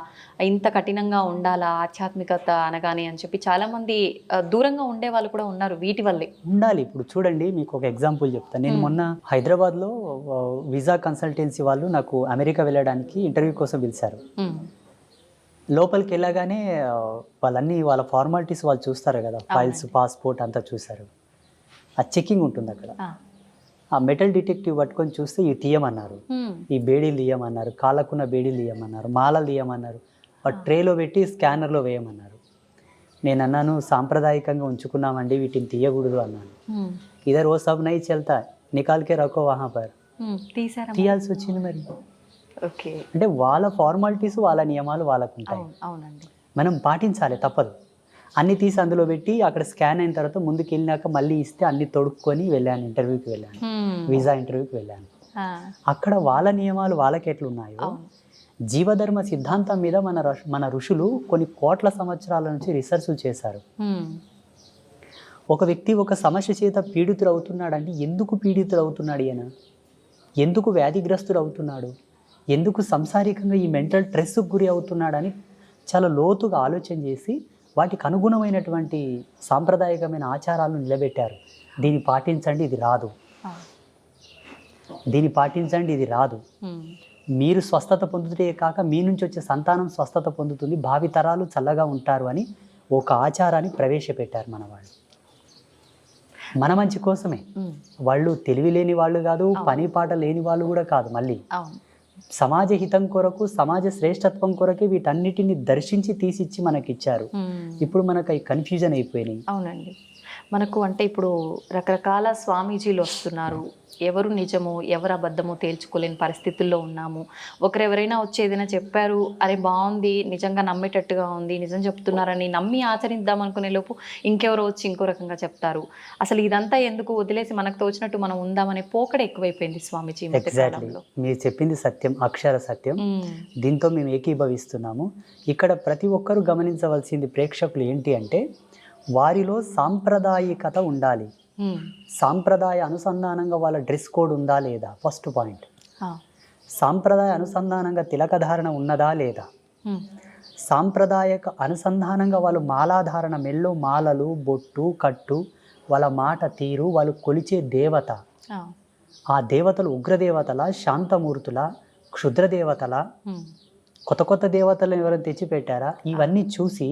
ఇంత కఠినంగా ఉండాలా ఆధ్యాత్మికత అనగానే అని చెప్పి చాలా మంది దూరంగా ఉండే వాళ్ళు కూడా ఉన్నారు. వీటి వల్లే ఉండాలి. ఇప్పుడు చూడండి, మీకు ఒక ఎగ్జాంపుల్ చెప్తాను. నేను మొన్న హైదరాబాద్లో వీసా కన్సల్టెన్సీ వాళ్ళు నాకు అమెరికా వెళ్ళడానికి ఇంటర్వ్యూ కోసం పిలిచారు. లోపలికి వెళ్ళగానే వాళ్ళ ఫార్మాలిటీస్ వాళ్ళు చూస్తారు కదా, ఫైల్స్, పాస్పోర్ట్ అంతా చూసారు. ఆ చెకింగ్ ఉంటుంది అక్కడ. ఆ మెటల్ డిటెక్టివ్ పట్టుకొని చూస్తే ఇవి తీయమన్నారు, ఈ బేడీలు తీయమన్నారు, కాళ్ళకున్న బేడీలు తీయమన్నారు, మాలలు తీయమన్నారు, ట్రేలో పెట్టి స్కానర్లో వేయమన్నారు. నేను అన్నాను, సాంప్రదాయకంగా ఉంచుకున్నామండి, వీటిని తీయకూడదు అన్నాను. ఇదర్ ఓ సబ్ నై చల్తా, నికాల్కే రఖో వహా పర్. తీయాల్సి వచ్చింది. మరి అంటే వాళ్ళ ఫార్మాలిటీస్, వాళ్ళ నియమాలు వాళ్ళకు ఉంటాయి. మనం పాటించాలి, తప్పదు. అన్ని తీసి అందులో పెట్టి అక్కడ స్కాన్ అయిన తర్వాత ముందుకు వెళ్ళినాక మళ్ళీ ఇస్తే అన్ని తొడుక్కొని వెళ్ళాను, ఇంటర్వ్యూకి వెళ్ళాను, వీసా ఇంటర్వ్యూకి వెళ్ళాను. అక్కడ వాళ్ళ నియమాలు వాళ్ళకి ఎట్లున్నాయో, జీవధర్మ సిద్ధాంతం మీద మన ఋషులు కొన్ని కోట్ల సంవత్సరాల నుంచి రీసెర్చ్ చేశారు. ఒక వ్యక్తి ఒక సమస్య చేత పీడితుడు అవుతున్నాడంటే ఎందుకు పీడితుడు అవుతున్నాడు ఈయన, ఎందుకు వ్యాధిగ్రస్తుడు అవుతున్నాడు, ఎందుకు సంసారికంగా ఈ మెంటల్ స్ట్రెస్కు గురి అవుతున్నాడని చాలా లోతుగా ఆలోచన చేసి వాటికి అనుగుణమైనటువంటి సాంప్రదాయకమైన ఆచారాలను నిలబెట్టారు. దీన్ని పాటించండి, ఇది రాదు, దీన్ని పాటించండి, ఇది రాదు. మీరు స్వస్థత పొందుతే కాక మీ నుంచి వచ్చే సంతానం స్వస్థత పొందుతుంది, భావితరాలు చల్లగా ఉంటారు అని ఒక ఆచారాన్ని ప్రవేశపెట్టారు మన వాళ్ళు. మన మంచి కోసమే. వాళ్ళు తెలివి లేని వాళ్ళు కాదు, పని పాట లేని వాళ్ళు కూడా కాదు. మళ్ళీ అవును. సమాజ హితం కొరకు, సమాజ శ్రేష్టత్వం కొరకే వీటన్నిటిని దర్శించి తీసిచ్చి మనకిచ్చారు. ఇప్పుడు మనకు అవి కన్ఫ్యూజన్ అయిపోయినాయి. అవునండి. మనకు అంటే ఇప్పుడు రకరకాల స్వామీజీలు వస్తున్నారు. ఎవరు నిజమో ఎవరు అబద్ధమో తేల్చుకోలేని పరిస్థితుల్లో ఉన్నాము. ఒకరెవరైనా వచ్చి ఏదైనా చెప్పారు, అరే బాగుంది, నిజంగా నమ్మేటట్టుగా ఉంది, నిజం చెప్తున్నారని నమ్మి ఆచరిద్దాం అనుకునే లోపు ఇంకెవరో వచ్చి ఇంకో రకంగా చెప్తారు. అసలు ఇదంతా ఎందుకు, వదిలేసి మనకు తోచినట్టు మనం ఉందామనే పోకడ ఎక్కువైపోయింది స్వామీజీ ఈ మధ్య ఎగ్జాక్ట్లీ, కాలంలో. మీరు చెప్పింది సత్యం, అక్షర సత్యం. దీంతో మేము ఏకీభవిస్తున్నాము. ఇక్కడ ప్రతి ఒక్కరూ గమనించవలసింది ప్రేక్షకులు ఏంటి అంటే, వారిలో సాంప్రదాయికత ఉండాలి. సాంప్రదాయ అనుసంధానంగా వాళ్ళ డ్రెస్ కోడ్ ఉందా లేదా, ఫస్ట్ పాయింట్. సాంప్రదాయ అనుసంధానంగా తిలకధారణ ఉన్నదా లేదా, సాంప్రదాయక అనుసంధానంగా వాళ్ళు మాలాధారణ, మెల్లో మాలలు, బొట్టు, కట్టు, వాళ్ళ మాట తీరు, వాళ్ళు కొలిచే దేవత, ఆ దేవతలు ఉగ్రదేవతల, శాంతమూర్తుల, క్షుద్రదేవతల, కొత్త కొత్త దేవతలను ఎవరైనా తెచ్చిపెట్టారా, ఇవన్నీ చూసి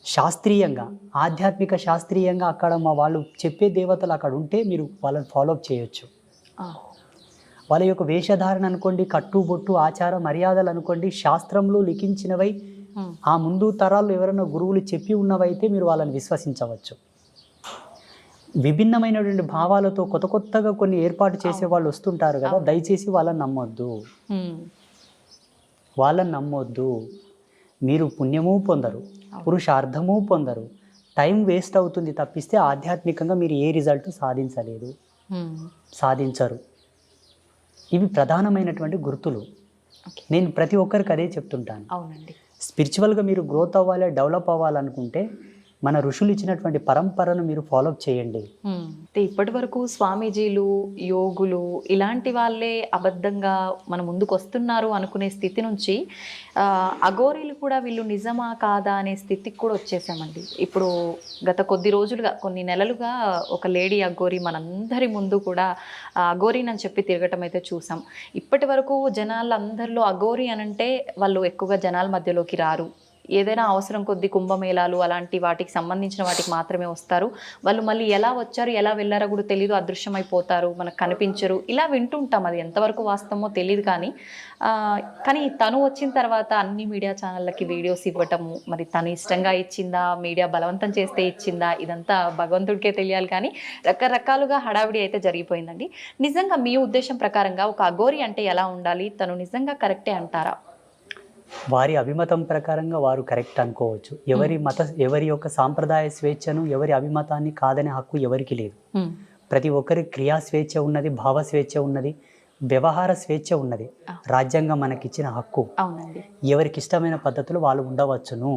శాస్త్రీయంగా, ఆధ్యాత్మిక శాస్త్రీయంగా అక్కడ మా వాళ్ళు చెప్పే దేవతలు అక్కడ ఉంటే మీరు వాళ్ళని ఫాలో అప్ చేయొచ్చు. వాళ్ళ యొక్క వేషధారణ అనుకోండి, కట్టు బొట్టు, ఆచార మర్యాదలు అనుకోండి, శాస్త్రంలో లిఖించినవై ఆ ముందు తరాల్లో ఎవరైనా గురువులు చెప్పి ఉన్నవైతే మీరు వాళ్ళని విశ్వసించవచ్చు. విభిన్నమైనటువంటి భావాలతో కొత్త కొత్తగా కొన్ని ఏర్పాటు చేసే వాళ్ళు వస్తుంటారు కదా, దయచేసి వాళ్ళని నమ్మొద్దు. వాళ్ళని నమ్మొద్దు. మీరు పుణ్యము పొందరు, పురుషార్థము పొందరు, టైం వేస్ట్ అవుతుంది తప్పిస్తే ఆధ్యాత్మికంగా మీరు ఏ రిజల్ట్ సాధించలేదు, సాధించరు. ఇవి ప్రధానమైనటువంటి గుర్తులు. నేను ప్రతి ఒక్కరికి అదే చెప్తుంటాను. అవునండి. స్పిరిచువల్గా మీరు గ్రోత్ అవ్వాలి, డెవలప్ అవ్వాలనుకుంటే మన ఋషులు ఇచ్చినటువంటి పరంపరను మీరు ఫాలో చేయండి. ఇప్పటి వరకు స్వామీజీలు, యోగులు ఇలాంటి వాళ్ళే అబద్ధంగా మన ముందుకు వస్తున్నారు అనుకునే స్థితి నుంచి అఘోరీలు కూడా వీళ్ళు నిజమా కాదా అనే స్థితికి కూడా వచ్చేసామండి. ఇప్పుడు గత కొద్ది రోజులుగా, కొన్ని నెలలుగా ఒక లేడీ అఘోరి మనందరి ముందు కూడా అఘోరీని అని చెప్పి తిరగటం అయితే చూసాం. ఇప్పటి వరకు జనాలందరిలో అఘోరి అనంటే వాళ్ళు ఎక్కువగా జనాల మధ్యలోకి రారు. ఏదైనా అవసరం కొద్ది కుంభమేళాలు అలాంటి వాటికి సంబంధించిన వాటికి మాత్రమే వస్తారు. వాళ్ళు మళ్ళీ ఎలా వచ్చారు, ఎలా వెళ్ళారో కూడా తెలియదు, అదృశ్యమైపోతారు, మనకు కనిపించరు, ఇలా వింటుంటాం. అది ఎంతవరకు వాస్తవమో తెలియదు. కానీ తను వచ్చిన తర్వాత అన్ని మీడియా ఛానళ్ళకి వీడియోస్ ఇవ్వటము, మరి తను ఇష్టంగా ఇచ్చిందా, మీడియా బలవంతం చేస్తే ఇచ్చిందా, ఇదంతా భగవంతుడికే తెలియాలి. కానీ రకరకాలుగా హడావిడి అయితే జరిగిపోయిందండి. నిజంగా మీ ఉద్దేశం ప్రకారంగా ఒక అఘోరి అంటే ఎలా ఉండాలి, తను నిజంగా కరెక్టే అంటారా? వారి అభిమతం ప్రకారంగా వారు కరెక్ట్ అనుకోవచ్చు. ఎవరి యొక్క సాంప్రదాయ స్వేచ్ఛను, ఎవరి అభిమతాన్ని కాదనే హక్కు ఎవరికి లేదు. ప్రతి ఒక్కరి క్రియా స్వేచ్ఛ ఉన్నది, భావ స్వేచ్ఛ ఉన్నది, వ్యవహార స్వేచ్ఛ ఉన్నది. రాజ్యాంగం మనకిచ్చిన హక్కు. ఎవరికి ఇష్టమైన పద్ధతులు వాళ్ళు ఉండవచ్చును.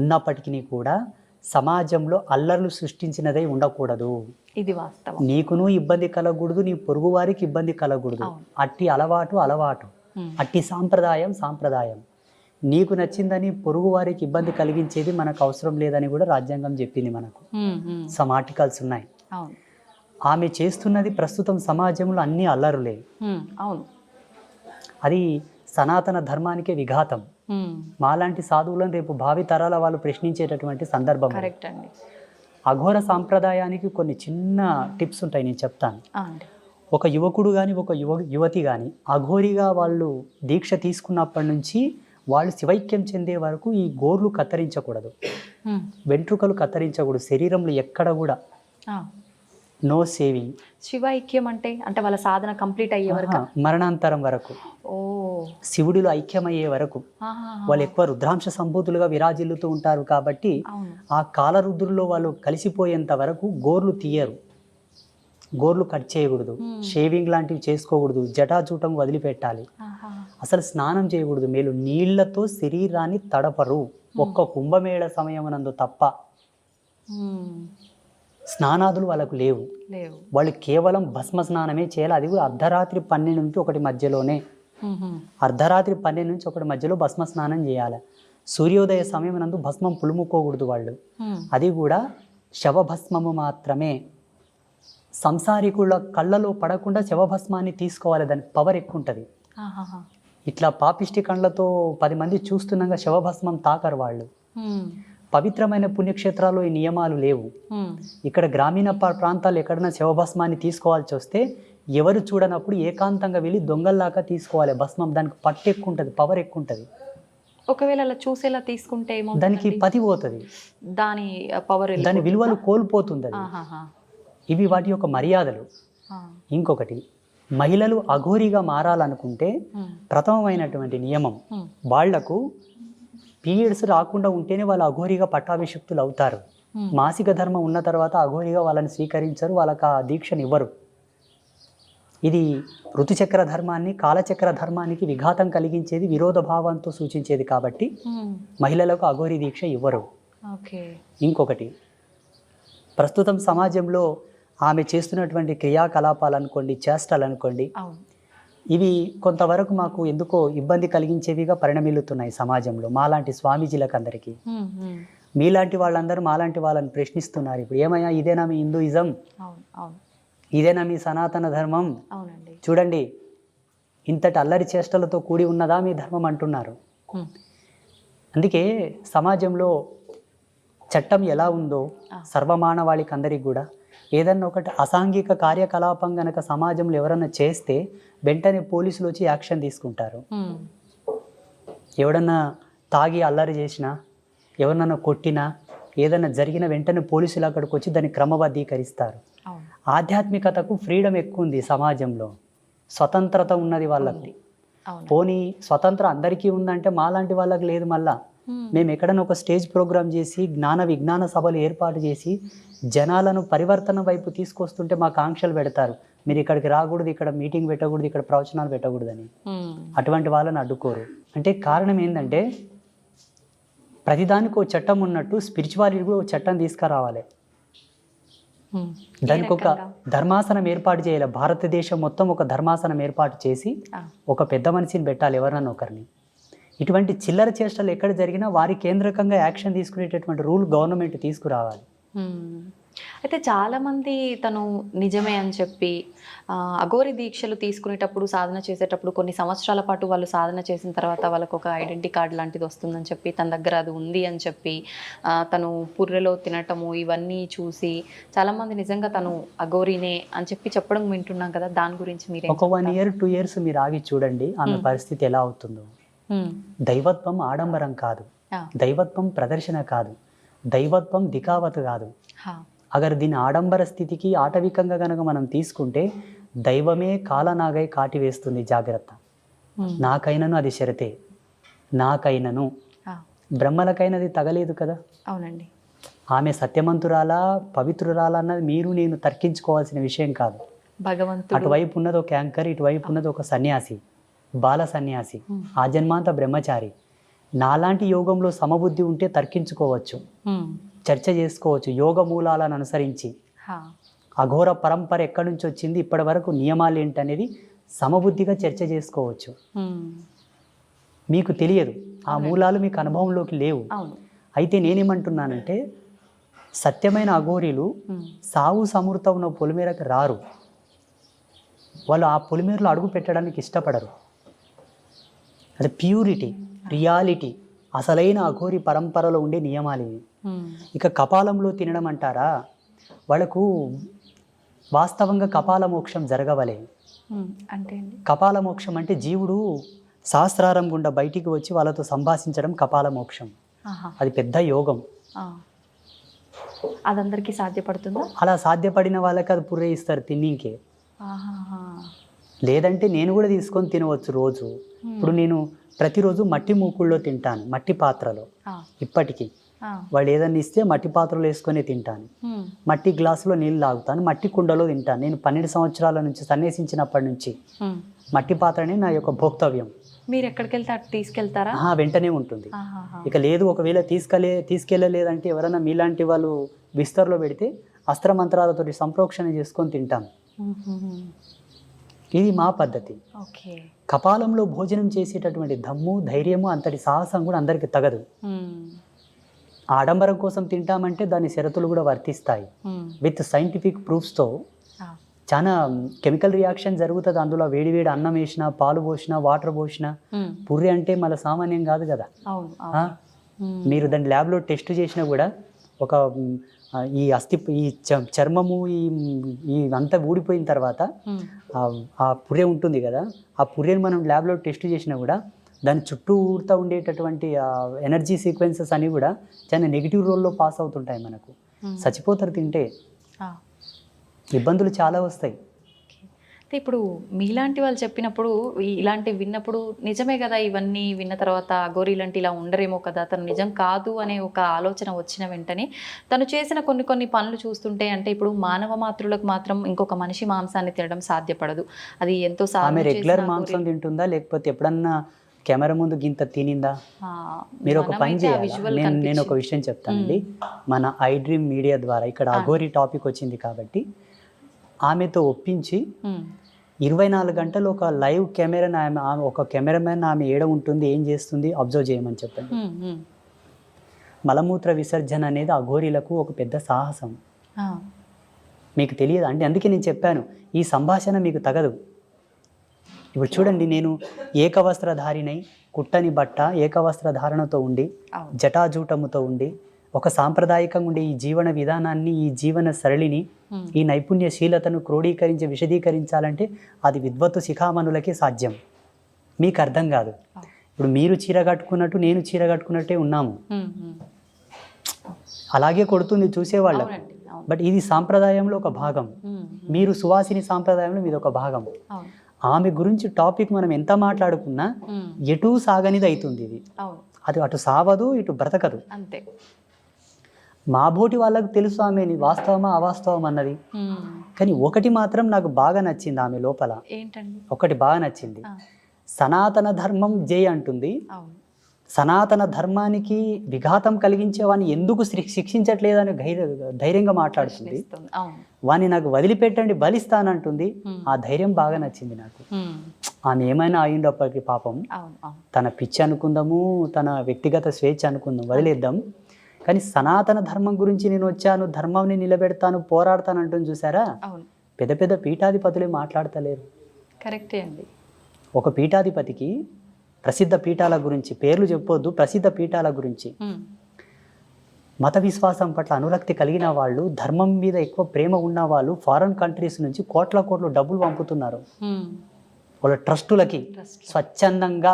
ఉన్నప్పటికీ కూడా సమాజంలో అల్లర్లు సృష్టించినదై ఉండకూడదు. ఇది వాస్తవం. నీకును ఇబ్బంది కలగకూడదు, నీ పొరుగు వారికి ఇబ్బంది కలగకూడదు. అట్టి అలవాటు, అట్టి సాంప్రదాయం. నీకు నచ్చిందని పొరుగు వారికి ఇబ్బంది కలిగించేది మనకు అవసరం లేదని కూడా రాజ్యాంగం చెప్పింది మనకు. సమ్ ఆర్టికల్స్ ఉన్నాయి. ఆమె చేస్తున్నది ప్రస్తుతం సమాజంలో అన్ని అల్లరులే. అది సనాతన ధర్మానికే విఘాతం. మాలాంటి సాధువులను రేపు భావి తరాల వాళ్ళు ప్రశ్నించేటటువంటి సందర్భం. అఘోర సాంప్రదాయానికి కొన్ని చిన్న టిప్స్ ఉంటాయి, నేను చెప్తాను. ఒక యువకుడు కానీ, ఒక యువతి కానీ అఘోరిగా వాళ్ళు దీక్ష తీసుకున్నప్పటి నుంచి వాళ్ళు శివైక్యం చెందే వరకు ఈ గోర్లు కత్తిరించకూడదు, వెంట్రుకలు కత్తిరించకూడదు, శరీరంలో ఎక్కడ కూడా నో సేవింగ్. శివైక్యం అంటే వాళ్ళ సాధన కంప్లీట్ అయ్యే వరకు, మరణాంతరం వరకు, శివుడిలో ఐక్యమయ్యే వరకు. వాళ్ళు ఎక్కువ రుద్రాంశ సంభూతులుగా విరాజిల్లుతూ ఉంటారు కాబట్టి ఆ కాలరుద్రుల్లో వాళ్ళు కలిసిపోయేంత వరకు గోర్లు తీయరు, గోర్లు కట్ చేయకూడదు, షేవింగ్ లాంటివి చేసుకోకూడదు, జటాజూటం వదిలిపెట్టాలి, అసలు స్నానం చేయకూడదు, మేలు నీళ్లతో శరీరాన్ని తడపరు ఒక్క కుంభమేళ సమయమునందు తప్ప. స్నానాదులు వాళ్ళకు లేవు. వాళ్ళు కేవలం భస్మ స్నానమే చేయాలి. అది కూడా అర్ధరాత్రి 12 నుంచి 1 మధ్యలోనే. అర్ధరాత్రి 12 నుంచి 1 మధ్యలో భస్మ స్నానం చేయాలి. సూర్యోదయ సమయం నందు భస్మం పులుముకోకూడదు వాళ్ళు. అది కూడా శవభస్మము మాత్రమే. సంసారికుల కళ్ళలో పడకుండా శవభస్మాన్ని తీసుకోవాలి, దాని పవర్ ఎక్కువ ఉంటుంది. ఇట్లా పాపిష్టి కళ్ళతో 10 మంది చూస్తున్నాగా శవభస్మం తాకరు వాళ్ళు. పవిత్రమైన పుణ్యక్షేత్రాల్లో ఈ నియమాలు లేవు. ఇక్కడ గ్రామీణ ప్రాంతాలు ఎక్కడైనా శవభస్మాన్ని తీసుకోవాల్సి వస్తే ఎవరు చూడనప్పుడు ఏకాంతంగా వెళ్ళి దొంగల్లాగా తీసుకోవాలి భస్మం. దానికి పట్టు ఎక్కువ ఉంటుంది, పవర్ ఎక్కువ ఉంటుంది. ఒకవేళ అలా చూసేలా తీసుకుంటే దానికి పతి పోతుంది, దాని పవర్, దాని విలువలు కోల్పోతుంది అది. ఇవి వాటి యొక్క మర్యాదలు. ఇంకొకటి, మహిళలు అఘోరిగా మారాలనుకుంటే ప్రథమమైనటువంటి నియమం, వాళ్లకు పీరియడ్స్ రాకుండా ఉంటేనే వాళ్ళు అఘోరిగా పట్టాభిషిక్తులు అవుతారు. మాసిక ధర్మం ఉన్న తర్వాత అఘోరిగా వాళ్ళని స్వీకరించరు, వాళ్ళకి ఆ దీక్షను ఇవ్వరు. ఇది ఋతుచక్ర ధర్మాన్ని కాలచక్ర ధర్మానికి విఘాతం కలిగించేది, విరోధ భావంతో సూచించేది కాబట్టి మహిళలకు అఘోరి దీక్ష ఇవ్వరు. ఇంకొకటి, ప్రస్తుతం సమాజంలో ఆమె చేస్తున్నటువంటి క్రియాకలాపాలు అనుకోండి, చేష్టలు అనుకోండి, ఇవి కొంతవరకు మాకు ఎందుకో ఇబ్బంది కలిగించేవిగా పరిణమిల్లుతున్నాయి సమాజంలో. మాలాంటి స్వామీజీలకు అందరికీ, మీలాంటి వాళ్ళందరూ మాలాంటి వాళ్ళని ప్రశ్నిస్తున్నారు. ఇప్పుడు ఏమయ్యా, ఇదేనా మీ హిందూయిజం? ఇదేనా మీ సనాతన ధర్మం? చూడండి, ఇంతటి అల్లరి చేష్టలతో కూడి ఉన్నదా మీ ధర్మం అంటున్నారు. అందుకే సమాజంలో చట్టం ఎలా ఉందో సర్వమానవాళికి అందరికి కూడా ఏదన్నా ఒకటి అసాంఘిక కార్యకలాపం గనక సమాజంలో ఎవరన్నా చేస్తే వెంటనే పోలీసులు వచ్చి యాక్షన్ తీసుకుంటారు. ఎవడన్నా తాగి అల్లరి చేసినా, ఎవరినన్నా కొట్టినా, ఏదన్నా జరిగిన వెంటనే పోలీసులు అక్కడికి వచ్చి దాన్ని క్రమబద్ధీకరిస్తారు. ఆధ్యాత్మికతకు ఫ్రీడమ్ ఎక్కువ ఉంది సమాజంలో, స్వతంత్రత ఉన్నది వాళ్ళకి. పోనీ స్వతంత్రం అందరికీ ఉందంటే మాలాంటి వాళ్ళకి లేదు. మళ్ళా మేము ఎక్కడైనా ఒక స్టేజ్ ప్రోగ్రామ్ చేసి జ్ఞాన విజ్ఞాన సభలు ఏర్పాటు చేసి జనాలను పరివర్తన వైపు తీసుకొస్తుంటే మాకు ఆంక్షలు పెడతారు. మీరు ఇక్కడికి రాకూడదు, ఇక్కడ మీటింగ్ పెట్టకూడదు, ఇక్కడ ప్రవచనాలు పెట్టకూడదని. అటువంటి వాళ్ళని అడ్డుకోరు. అంటే కారణం ఏంటంటే ప్రతిదానికి ఒక చట్టం ఉన్నట్టు స్పిరిచువాలిటీ కూడా ఒక చట్టం తీసుకురావాలి. దానికి ఒక ధర్మాసనం ఏర్పాటు చేయాలి. భారతదేశం మొత్తం ఒక ధర్మాసనం ఏర్పాటు చేసి ఒక పెద్ద మనిషిని పెట్టాలి, ఎవరన్నా ఒకరిని. ఇటువంటి చిల్లర చేష్టలు ఎక్కడ జరిగినా వారి కేంద్రకంగా యాక్షన్ తీసుకునేటటువంటి రూల్ గవర్నమెంట్ తీసుకురావాలి. అయితే చాలామంది తను నిజమే అని చెప్పి అఘోరి దీక్షలు తీసుకునేటప్పుడు, సాధన చేసేటప్పుడు కొన్ని సంవత్సరాల పాటు వాళ్ళు సాధన చేసిన తర్వాత వాళ్ళకు ఒక ఐడెంటిటీ కార్డు లాంటిది వస్తుందని చెప్పి, తన దగ్గర అది ఉంది అని చెప్పి తను పుర్రెలో తినటము ఇవన్నీ చూసి చాలామంది నిజంగా తను అఘోరినే అని చెప్పి చెప్పడం వింటున్నాం కదా, దాని గురించి మీరు ఒక 1 year 2 years మీరు ఆగి చూడండి ఆమె పరిస్థితి ఎలా అవుతుందో. దైవత్వం ఆడంబరం కాదు, దైవత్వం ప్రదర్శన కాదు, దైవత్వం దికావత్ కాదు. అగర్ దీని ఆడంబర స్థితికి ఆటవికంగా కనుక మనం తీసుకుంటే దైవమే కాలనాగై కాటివేస్తుంది. జాగ్రత్త. నాకైనను అది శరతే, నాకైనను. బ్రహ్మలకైనది తగలేదు కదా. అవునండి. ఆమె సత్యమంతురాలా పవిత్రురాలా అన్నది మీరు నేను తర్కించుకోవాల్సిన విషయం కాదు. భగవంతుడు అటువైపు ఉన్నది ఒక యాంకర్, ఇటువైపు ఉన్నది ఒక సన్యాసి, బాల సన్యాసి, ఆ జన్మాంత బ్రహ్మచారి. నాలాంటి యోగంలో సమబుద్ధి ఉంటే తర్కించుకోవచ్చు, చర్చ చేసుకోవచ్చు. యోగ మూలాలను అనుసరించి అఘోర పరంపర ఎక్కడి నుంచి వచ్చింది, ఇప్పటి వరకు నియమాలు ఏంటనేది సమబుద్ధిగా చర్చ చేసుకోవచ్చు. మీకు తెలియదు, ఆ మూలాలు మీకు అనుభవంలోకి లేవు. అయితే నేనేమంటున్నానంటే సత్యమైన అఘోరీలు సావు సమృత ఉన్న పొలిమేరకు రారు. వాళ్ళు ఆ పొలిమేరలో అడుగు పెట్టడానికి ఇష్టపడరు. అది ప్యూరిటీ, రియాలిటీ, అసలైన అఘోరి పరంపరలో ఉండే నియమాలు ఇవి. ఇక కపాలంలో తినడం అంటారా, వాళ్ళకు వాస్తవంగా కపాల మోక్షం జరగవలే. అంటే కపాల మోక్షం అంటే జీవుడు సహస్రారం గుండా బయటికి వచ్చి వాళ్ళతో సంభాషించడం కపాల మోక్షం. అది పెద్ద యోగం. అదందరికీ సాధ్యపడుతుందా? అలా సాధ్యపడిన వాళ్ళకి అది పుర్రే ఇస్తారు తిన్నింకే. లేదంటే నేను కూడా తీసుకొని తినవచ్చు రోజు. ఇప్పుడు నేను ప్రతిరోజు మట్టి మూకుళ్ళలో తింటాను, మట్టి పాత్రలో. ఇప్పటికీ వాళ్ళు ఏదన్నా ఇస్తే మట్టి పాత్రలో వేసుకొని తింటాను, మట్టి గ్లాసులో నీళ్ళు తాగుతాను, మట్టి కుండలో తింటాను. నేను 12 సంవత్సరాల నుంచి సన్యాసించినప్పటి నుంచి మట్టి పాత్రనే నా యొక్క భోక్తవ్యం. మీరు ఎక్కడికి వెళ్తే అటు తీసుకెళ్తారా? వెంటనే ఉంటుంది. ఇక లేదు, ఒకవేళ తీసుకెళ్ళలేదంటే ఎవరైనా మీలాంటి వాళ్ళు విస్తర్లో పెడితే అస్త్రమంత్రాలతో సంప్రోక్షణ చేసుకొని తింటాను. ఇది మా పద్ధతి. కపాలంలో భోజనం చేసేటటువంటి దమ్ము, ధైర్యము, అంతటి సాహసం కూడా అందరికి తగదు. ఆడంబరం కోసం తింటామంటే దాని షరతులు కూడా వర్తిస్తాయి. విత్ సైంటిఫిక్ ప్రూఫ్స్తో చాలా కెమికల్ రియాక్షన్ జరుగుతుంది. అందులో వేడివేడి అన్నం వేసినా, పాలు పోసినా, వాటర్ పోసినా. పుర్రి అంటే మళ్ళీ సామాన్యం కాదు కదా. మీరు దాన్ని ల్యాబ్లో టెస్ట్ చేసినా కూడా ఒక ఈ చర్మము ఈ అంతా ఊడిపోయిన తర్వాత ఆ పుర్రె ఉంటుంది కదా, ఆ పుర్రెని మనం ల్యాబ్లో టెస్ట్ చేసినా కూడా దాని చుట్టూ ఊరుతూ ఉండేటటువంటి ఎనర్జీ సీక్వెన్సెస్ అన్నీ కూడా చాలా నెగిటివ్ రోల్లో పాస్ అవుతుంటాయి. మనకు చచ్చిపోతారు తింటే, ఇబ్బందులు చాలా వస్తాయి. ఇప్పుడు మీలాంటి వాళ్ళు చెప్పినప్పుడు ఇలాంటివి విన్నప్పుడు నిజమే కదా, ఇవన్నీ విన్న తర్వాత అఘోరి లాంటి ఇలా ఉండరేమో కదా, తను నిజం కాదు అనే ఒక ఆలోచన వచ్చిన వెంటనే తను చేసిన కొన్ని పనులు చూస్తుంటే, అంటే ఇప్పుడు మానవ మాతృలకు మాత్రం ఇంకొక మనిషి మాంసాన్ని తినడం సాధ్యపడదు. అది ఎంతో ఆమె రెగ్యులర్ మాంసం తింటుందా లేకపోతే ఎప్పుడన్నా కెమెరా ముందు గింత తినిందా? మీరు ఒక పని చేయాలి. నేను ఒక విషయం చెప్తానండి. మన ఐ డ్రీమ్ మీడియా ద్వారా ఇక్కడ అఘోరి టాపిక్ వచ్చింది కాబట్టి ఆమెతో ఒప్పించి 24 గంటలు ఒక లైవ్ కెమెరా, ఒక కెమెరామెన్ ఆమె ఏడ ఉంటుంది, ఏం చేస్తుంది అబ్జర్వ్ చేయమని చెప్పండి. మలమూత్ర విసర్జన అనేది అఘోరీలకు ఒక పెద్ద సాహసం. మీకు తెలియదు అంటే, అందుకే నేను చెప్పాను ఈ సంభాషణ మీకు తగదు. ఇప్పుడు చూడండి, నేను ఏకవస్త్రధారినై, కుట్టని బట్ట, ఏకవస్త్రధారణతో ఉండి, జటాజూటముతో ఉండి, ఒక సాంప్రదాయకంగా ఉండే ఈ జీవన విధానాన్ని, ఈ జీవన సరళిని, ఈ నైపుణ్యశీలతను క్రోడీకరించి విశదీకరించాలంటే అది విద్వత్తు శిఖామణులకే సాధ్యం. మీకు అర్థం కాదు. ఇప్పుడు మీరు చీర కట్టుకున్నట్టు నేను చీర కట్టుకున్నట్టే ఉన్నాము, అలాగే కొడుతుంది చూసేవాళ్ళం. బట్ ఇది సాంప్రదాయంలో ఒక భాగం. మీరు సువాసిని సాంప్రదాయంలో మీది ఒక భాగం. ఆమె గురించి టాపిక్ మనం ఎంత మాట్లాడుకున్నా ఎటు సాగనిది అవుతుంది. ఇది అది అటు సావదు, ఇటు బ్రతకదు. అంతే. మా బోటి వాళ్ళకు తెలుసు ఆమెని వాస్తవమా అవాస్తవం అన్నది. కానీ ఒకటి మాత్రం నాకు బాగా నచ్చింది ఆమె లోపల. ఒకటి బాగా నచ్చింది. సనాతన ధర్మం జై అంటుంది. సనాతన ధర్మానికి విఘాతం కలిగించే వాడిని ఎందుకు శిక్షించట్లేదని ధైర్యంగా మాట్లాడుతుంది. వాని నాకు వదిలిపెట్టండి బలిస్తానంటుంది. ఆ ధైర్యం బాగా నచ్చింది నాకు. ఆమె ఏమైనా అయ్యిండప్పటికి పాపం, తన పిచ్చి అనుకుందాము, తన వ్యక్తిగత స్వేచ్ఛ అనుకుందాం, వదిలేద్దాం. కానీ సనాతన ధర్మం గురించి నేను వచ్చాను, ధర్మాన్ని నిలబెడతాను, పోరాడతాను అంటుంది చూసారా. పెద్ద పెద్ద పీఠాధిపతులే మాట్లాడతలేరు. కరెక్టే అండి. ఒక పీఠాధిపతికి ప్రసిద్ధ పీఠాల గురించి, పేర్లు చెప్పొద్దు, ప్రసిద్ధ పీఠాల గురించి, మత విశ్వాసం పట్ల అనురక్తి కలిగిన వాళ్ళు, ధర్మం మీద ఎక్కువ ప్రేమ ఉన్న వాళ్ళు ఫారెన్ కంట్రీస్ నుంచి కోట్ల డబ్బులు పంపుతున్నారు వాళ్ళ ట్రస్టులకి. స్వచ్ఛందంగా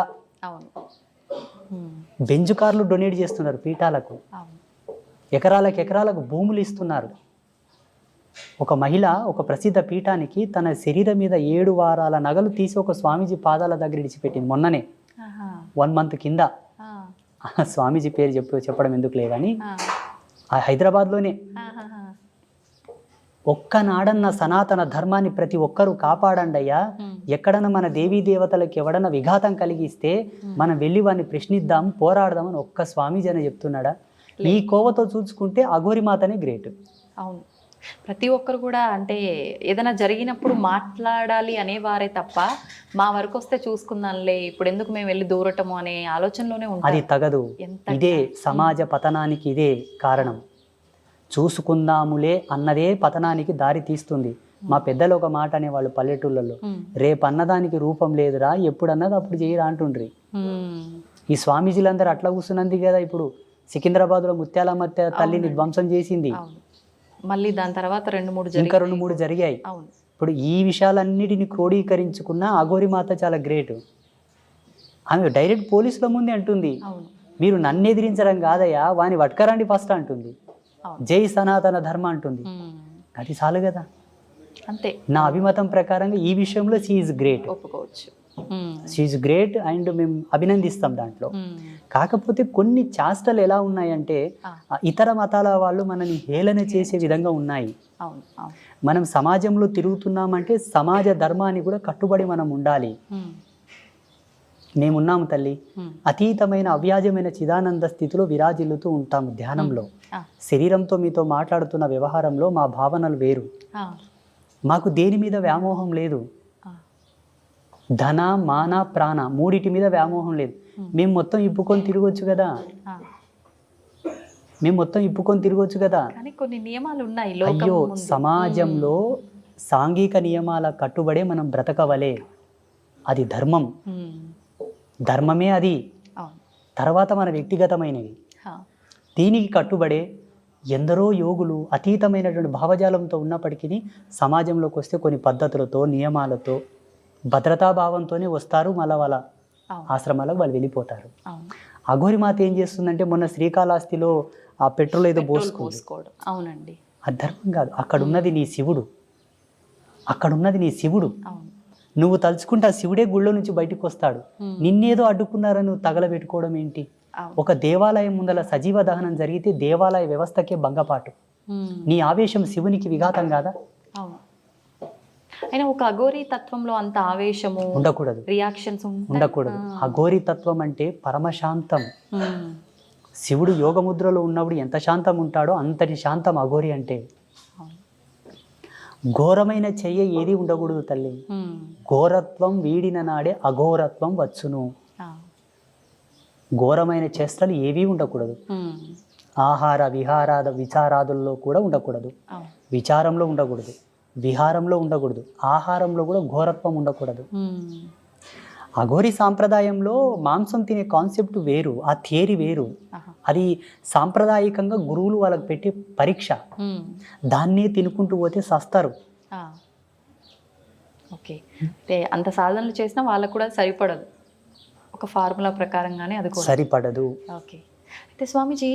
బెంజ్ కార్లు డొనేట్ చేస్తున్నారు పీఠాలకు. ఎకరాలకు భూములు ఇస్తున్నారు. ఒక మహిళ ఒక ప్రసిద్ధ పీఠానికి తన శరీరం మీద 7 వారాల నగలు తీసి ఒక స్వామీజీ పాదాల దగ్గర ఇడిచిపెట్టింది మొన్ననే, 1 మంత్ కింద. స్వామీజీ పేరు చెప్పడం ఎందుకు లేదని, హైదరాబాద్లోనే. ఒక్కనాడన్న సనాతన ధర్మాన్ని ప్రతి ఒక్కరూ కాపాడండి అయ్యా. ఎక్కడన్నా మన దేవీ దేవతలకు ఎవడన్నా విఘాతం కలిగిస్తే మనం వెళ్ళి వాడిని ప్రశ్నిద్దాం, పోరాడదామని ఒక్క స్వామీజీ అని చెప్తున్నాడా? ఈ కోవతో చూసుకుంటే అఘోరి మాతనే గ్రేట్. అవును, ప్రతి ఒక్కరు కూడా అంటే ఏదైనా జరిగినప్పుడు మాట్లాడాలి అనేవారే తప్ప మా వరకు వస్తే చూసుకుందాంలే, ఇప్పుడు ఎందుకు మేము వెళ్ళి దూరటము అనే ఆలోచనలోనే ఉంటాం. అది తగదు. ఇదే సమాజ పతనానికి ఇదే కారణం. చూసుకుందాములే అన్నదే పతనానికి దారి తీస్తుంది. మా పెద్దలు ఒక మాట అనేవాళ్ళు పల్లెటూళ్ళలో, రేపు అన్నదానికి రూపం లేదురా, ఎప్పుడు అన్నది అప్పుడు చేయరా అంటుండ్రి. ఈ స్వామీజీలందరూ అట్లా కూర్చున్నది కదా. ఇప్పుడు సికింద్రాబాద్లో ముత్యాలమ్మ తల్లిని ధ్వంసం చేసింది, మళ్ళీ దాని తర్వాత ఇంకా 2-3 జరిగాయి. ఇప్పుడు ఈ విషయాలన్నిటిని క్రోడీకరించుకున్న అఘోరి మాత చాలా గ్రేట్. ఆమె డైరెక్ట్ పోలీసుల ముందే అంటుంది, మీరు నన్ను ఎదిరించడం కాదయ్యా, వాని వట్కరండి ఫస్ట్ అంటుంది. జై సనాతన ధర్మ అంటుంది. అది చాలు కదా. అంతే. నా అభిమతం ప్రకారంగా ఈ విషయంలో షీ ఈజ్ గ్రేట్, ఒప్పుకోవచ్చు. షీ ఈజ్ గ్రేట్ అండ్ మేము అభినందిస్తాం దాంట్లో. కాకపోతే కొన్ని చేష్టలు ఎలా ఉన్నాయంటే ఇతర మతాల వాళ్ళు మనని హేళన చేసే విధంగా ఉన్నాయి. మనం సమాజంలో తిరుగుతున్నామంటే సమాజ ధర్మాన్ని కూడా కట్టుబడి మనం ఉండాలి. మేమున్నాము తల్లి, అతీతమైన అవ్యాజమైన చిదానంద స్థితిలో విరాజిల్లుతూ ఉంటాము ధ్యానంలో. శరీరంతో మీతో మాట్లాడుతున్న వ్యవహారంలో మా భావనలు వేరు. మాకు దేని మీద వ్యామోహం లేదు. ధన మాన ప్రాణ మూడిటి మీద వ్యామోహం లేదు. మేము మొత్తం ఇప్పుకొని తిరగొచ్చు కదా, కొన్ని నియమాలు ఉన్నాయి. అయ్యో, సమాజంలో సాంఘిక నియమాల కట్టుబడే మనం బ్రతకవలే. అది ధర్మమే అది. తర్వాత మన వ్యక్తిగతమైనవి. దీనికి కట్టుబడే ఎందరో యోగులు అతీతమైనటువంటి భావజాలంతో ఉన్నప్పటికీ సమాజంలోకి వస్తే కొన్ని పద్ధతులతో నియమాలతో భద్రతాభావంతోనే వస్తారు, మళ్ళీ వాళ్ళ ఆశ్రమాలకు వాళ్ళు వెళ్ళిపోతారు. అఘోరి మాత ఏం చేస్తుందంటే మొన్న శ్రీకాళహస్తిలో ఆ పెట్రోల్ ఏదో పోసుకోవడం, అవునండి, అది ధర్మం కాదు. అక్కడున్నది నీ శివుడు, అక్కడున్నది నీ శివుడు. నువ్వు తలుచుకుంటే ఆ శివుడే గుళ్ళో నుంచి బయటకు వస్తాడు. నిన్నేదో అడ్డుకున్నారని నువ్వు తగలబెట్టుకోవడం ఏంటి? ఒక దేవాలయం ముందల సజీవ దహనం జరిగితే దేవాలయ వ్యవస్థకే భంగపాటు. నీ ఆవేశం శివునికి విఘాతం కాదా? అయినా ఒక అఘోరీ తత్వంలో అంత ఆవేశము ఉండకూడదు, రియాక్షన్స్ ఉండకూడదు. అఘోరీ తత్వం అంటే పరమశాంతం. శివుడు యోగముద్రలో ఉన్నప్పుడు ఎంత శాంతం ఉంటాడో అంతటి శాంతం అఘోరి అంటే. ఘోరమైన చెయ్య ఏది ఉండకూడదు తల్లి. ఘోరత్వం వీడిన నాడే అఘోరత్వం వచ్చును. ఘోరమైన చేష్టలు ఏవీ ఉండకూడదు. ఆహార విచారాదుల్లో కూడా ఉండకూడదు, విచారంలో ఉండకూడదు, విహారంలో ఉండకూడదు, ఆహారంలో కూడా ఘోరత్వం ఉండకూడదు. అఘోరి సాంప్రదాయంలో మాంసం తినే కాన్సెప్ట్ వేరు, ఆ థియరీ వేరు. అది సాంప్రదాయకంగా గురువులు వాళ్ళకి పెట్టే పరీక్ష. దాన్నే తినుకుంటూ పోతే సస్తారు. ఓకే, అంటే అంత సాధనలు చేసినా వాళ్ళకు కూడా సరిపడదు, ఒక ఫార్ములా ప్రకారంగానే అది కూడా సరిపడదు. ఓకే, అయితే స్వామీజీ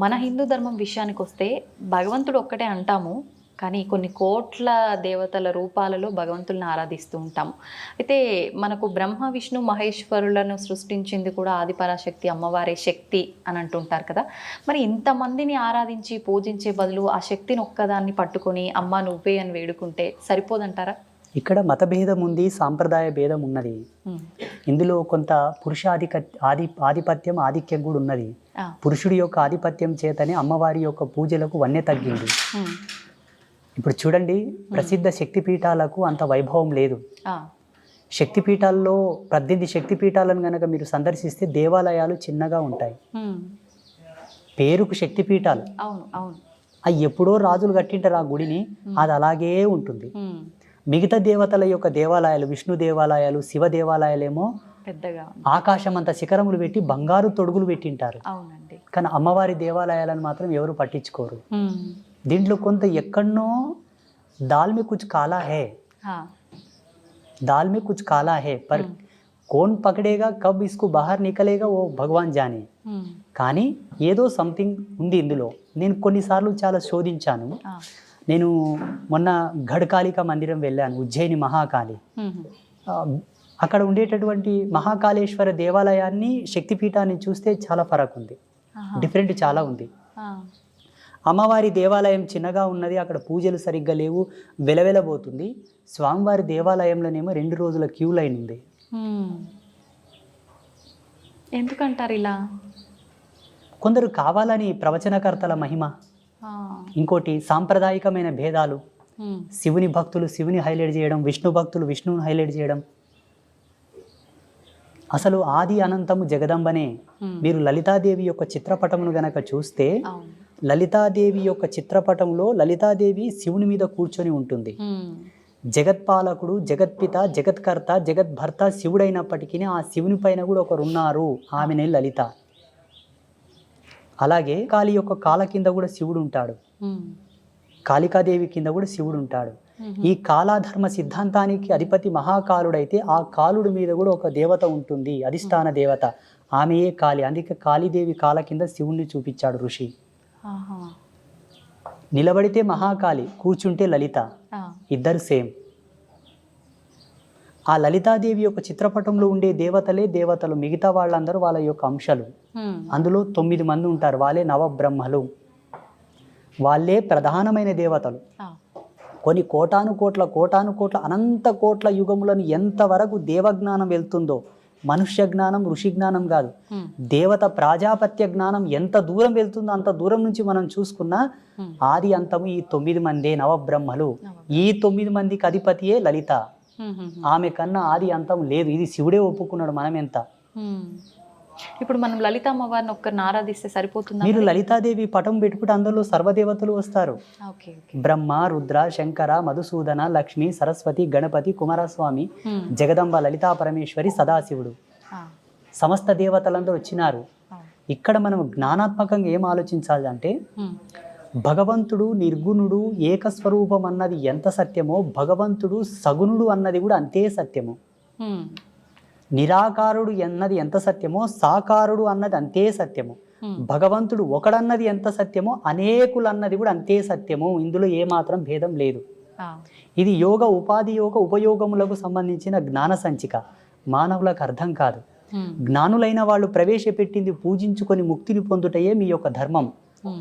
మన హిందూ ధర్మం విషయానికి వస్తే భగవంతుడు ఒక్కటే అంటాము, కానీ కొన్ని కోట్ల దేవతల రూపాలలో భగవంతుల్ని ఆరాధిస్తూ ఉంటాము. అయితే మనకు బ్రహ్మ విష్ణు మహేశ్వరులను సృష్టించింది కూడా ఆదిపరాశక్తి అమ్మవారే శక్తి అని అంటుంటారు కదా. మరి ఇంతమందిని ఆరాధించి పూజించే బదులు ఆ శక్తిని ఒక్కదాన్ని పట్టుకొని అమ్మ నువ్వే అని వేడుకుంటే సరిపోదంటారా? ఇక్కడ మత భేదం ఉంది, సాంప్రదాయ భేదం ఉన్నది. ఇందులో కొంత ఆధిపత్యం ఆధిక్యం కూడా ఉన్నది. పురుషుడి యొక్క ఆధిపత్యం చేతనే అమ్మవారి యొక్క పూజలకు వన్నె తగ్గింది. ఇప్పుడు చూడండి, ప్రసిద్ధ శక్తిపీఠాలకు అంత వైభవం లేదు. శక్తిపీఠాల్లో 18 శక్తిపీఠాలను కనుక మీరు సందర్శిస్తే దేవాలయాలు చిన్నగా ఉంటాయి. పేరుకు శక్తిపీఠాలు, అవి ఎప్పుడో రాజులు కట్టింటారు ఆ గుడిని, అది అలాగే ఉంటుంది. మిగతా దేవతల యొక్క దేవాలయాలు, విష్ణు దేవాలయాలు, శివ దేవాలయాలేమో పెద్దగా ఆకాశం అంత శిఖరములు పెట్టి బంగారు తొడుగులు పెట్టింటారు. కానీ అమ్మవారి దేవాలయాలను మాత్రం ఎవరు పట్టించుకోరు. దీంట్లో కొంత ఎక్కడనో దాల్ మే కుచ్ కాలా హే, దాల్ మే కుచ్ కాలా హే, పర్ కోన్ పకడేగా కబ్ ఇస్కు బాహర్ నికలేగా ఓ భగవాన్ జానే. కానీ ఏదో సంథింగ్ ఉంది ఇందులో. నేను కొన్నిసార్లు చాలా శోధించాను. నేను మొన్న గఢకాళిక మందిరం వెళ్ళాను, ఉజ్జయిని మహాకాళి. అక్కడ ఉండేటటువంటి మహాకాళేశ్వర దేవాలయాన్ని శక్తిపీఠాన్ని చూస్తే చాలా ఫరక్ ఉంది, డిఫరెంట్ చాలా ఉంది. అమ్మవారి దేవాలయం చిన్నగా ఉన్నది, అక్కడ పూజలు సరిగ్గా లేవు, వెలవెలబోతుంది. స్వామివారి దేవాలయంలోనేమో 2 రోజుల క్యూ లైన్ ఉంది. ఎందుకంటారు ఇలా? కొందరు కావాలని ప్రవచనకర్తల మహిమ, ఇంకోటి సాంప్రదాయకమైన భేదాలు. శివుని భక్తులు శివుని హైలైట్ చేయడం, విష్ణు భక్తులు విష్ణువుని హైలైట్ చేయడం. అసలు ఆది అనంతము జగదంబనే. మీరు లలితాదేవి యొక్క చిత్రపటమును గనక చూస్తే లలితాదేవి యొక్క చిత్రపటంలో లలితాదేవి శివుని మీద కూర్చొని ఉంటుంది. జగత్పాలకుడు, జగత్పిత, జగత్కర్త, జగద్భర్త శివుడైనప్పటికీ ఆ శివుని పైన కూడా ఒకరు ఉన్నారు, ఆమెనే లలిత. అలాగే కాళీ యొక్క కాల కింద కూడా శివుడు ఉంటాడు, కాళికాదేవి కింద కూడా శివుడు ఉంటాడు. ఈ కాలాధర్మ సిద్ధాంతానికి అధిపతి మహాకాలుడైతే ఆ కాలుడి మీద కూడా ఒక దేవత ఉంటుంది, అధిష్టాన దేవత, ఆమెయే కాళి. అందుకే కాళీదేవి కాల కింద శివుణ్ణి చూపించాడు ఋషి. నిలబడితే మహాకాళి, కూర్చుంటే లలిత, ఇద్దరు సేమ్. ఆ లలితాదేవి యొక్క చిత్రపటంలో ఉండే దేవతలే దేవతలు, మిగతా వాళ్ళందరూ వాళ్ళ యొక్క అంశాలు. అందులో 9 మంది ఉంటారు, వాళ్ళే నవబ్రహ్మలు, వాళ్ళే ప్రధానమైన దేవతలు. కొన్ని కోటాను కోట్ల అనంత కోట్ల యుగములను ఎంతవరకు దేవజ్ఞానం వెళ్తుందో, మనుష్య జ్ఞానం ఋషి జ్ఞానం కాదు, దేవత ప్రాజాపత్య జ్ఞానం ఎంత దూరం వెళ్తుందో అంత దూరం నుంచి మనం చూసుకున్నా ఆది అంతము ఈ 9 మందే నవబ్రహ్మలు. ఈ 9 మందికి అధిపతియే లలిత. ఆమె కన్నా ఆది అంతం లేదు, ఇది శివుడే ఒప్పుకున్నాడు. మనం ఎంత? ఇప్పుడు మనం లలిత అమ్మవారిని ఒక్కరిని ఆరాధిస్తే సరిపోతుంది? మీరు లలితాదేవి పటం పెట్టుకుంటే అందులో సర్వదేవతలు వస్తారు. బ్రహ్మ, రుద్ర, శంకర, మధుసూదన, లక్ష్మి, సరస్వతి, గణపతి, కుమారస్వామి, జగదంబ, లలితా పరమేశ్వరి, సదాశివుడు, సమస్త దేవతలందరూ వచ్చినారు. ఇక్కడ మనం జ్ఞానాత్మకంగా ఏం ఆలోచించాలి అంటే భగవంతుడు నిర్గుణుడు ఏకస్వరూపం అన్నది ఎంత సత్యమో భగవంతుడు సగుణుడు అన్నది కూడా అంతే సత్యము. నిరాకారుడు అన్నది ఎంత సత్యమో సాకారుడు అన్నది అంతే సత్యము. భగవంతుడు ఒకడన్నది ఎంత సత్యమో అనేకులు అన్నది కూడా అంతే సత్యము. ఇందులో ఏమాత్రం భేదం లేదు. ఇది యోగ ఉపాధి యోగ ఉపయోగములకు సంబంధించిన జ్ఞాన సంచిక. మానవులకు అర్థం కాదు. జ్ఞానులైన వాళ్ళు ప్రవేశపెట్టింది పూజించుకొని ముక్తిని పొందుటయే మీ యొక్క ధర్మం.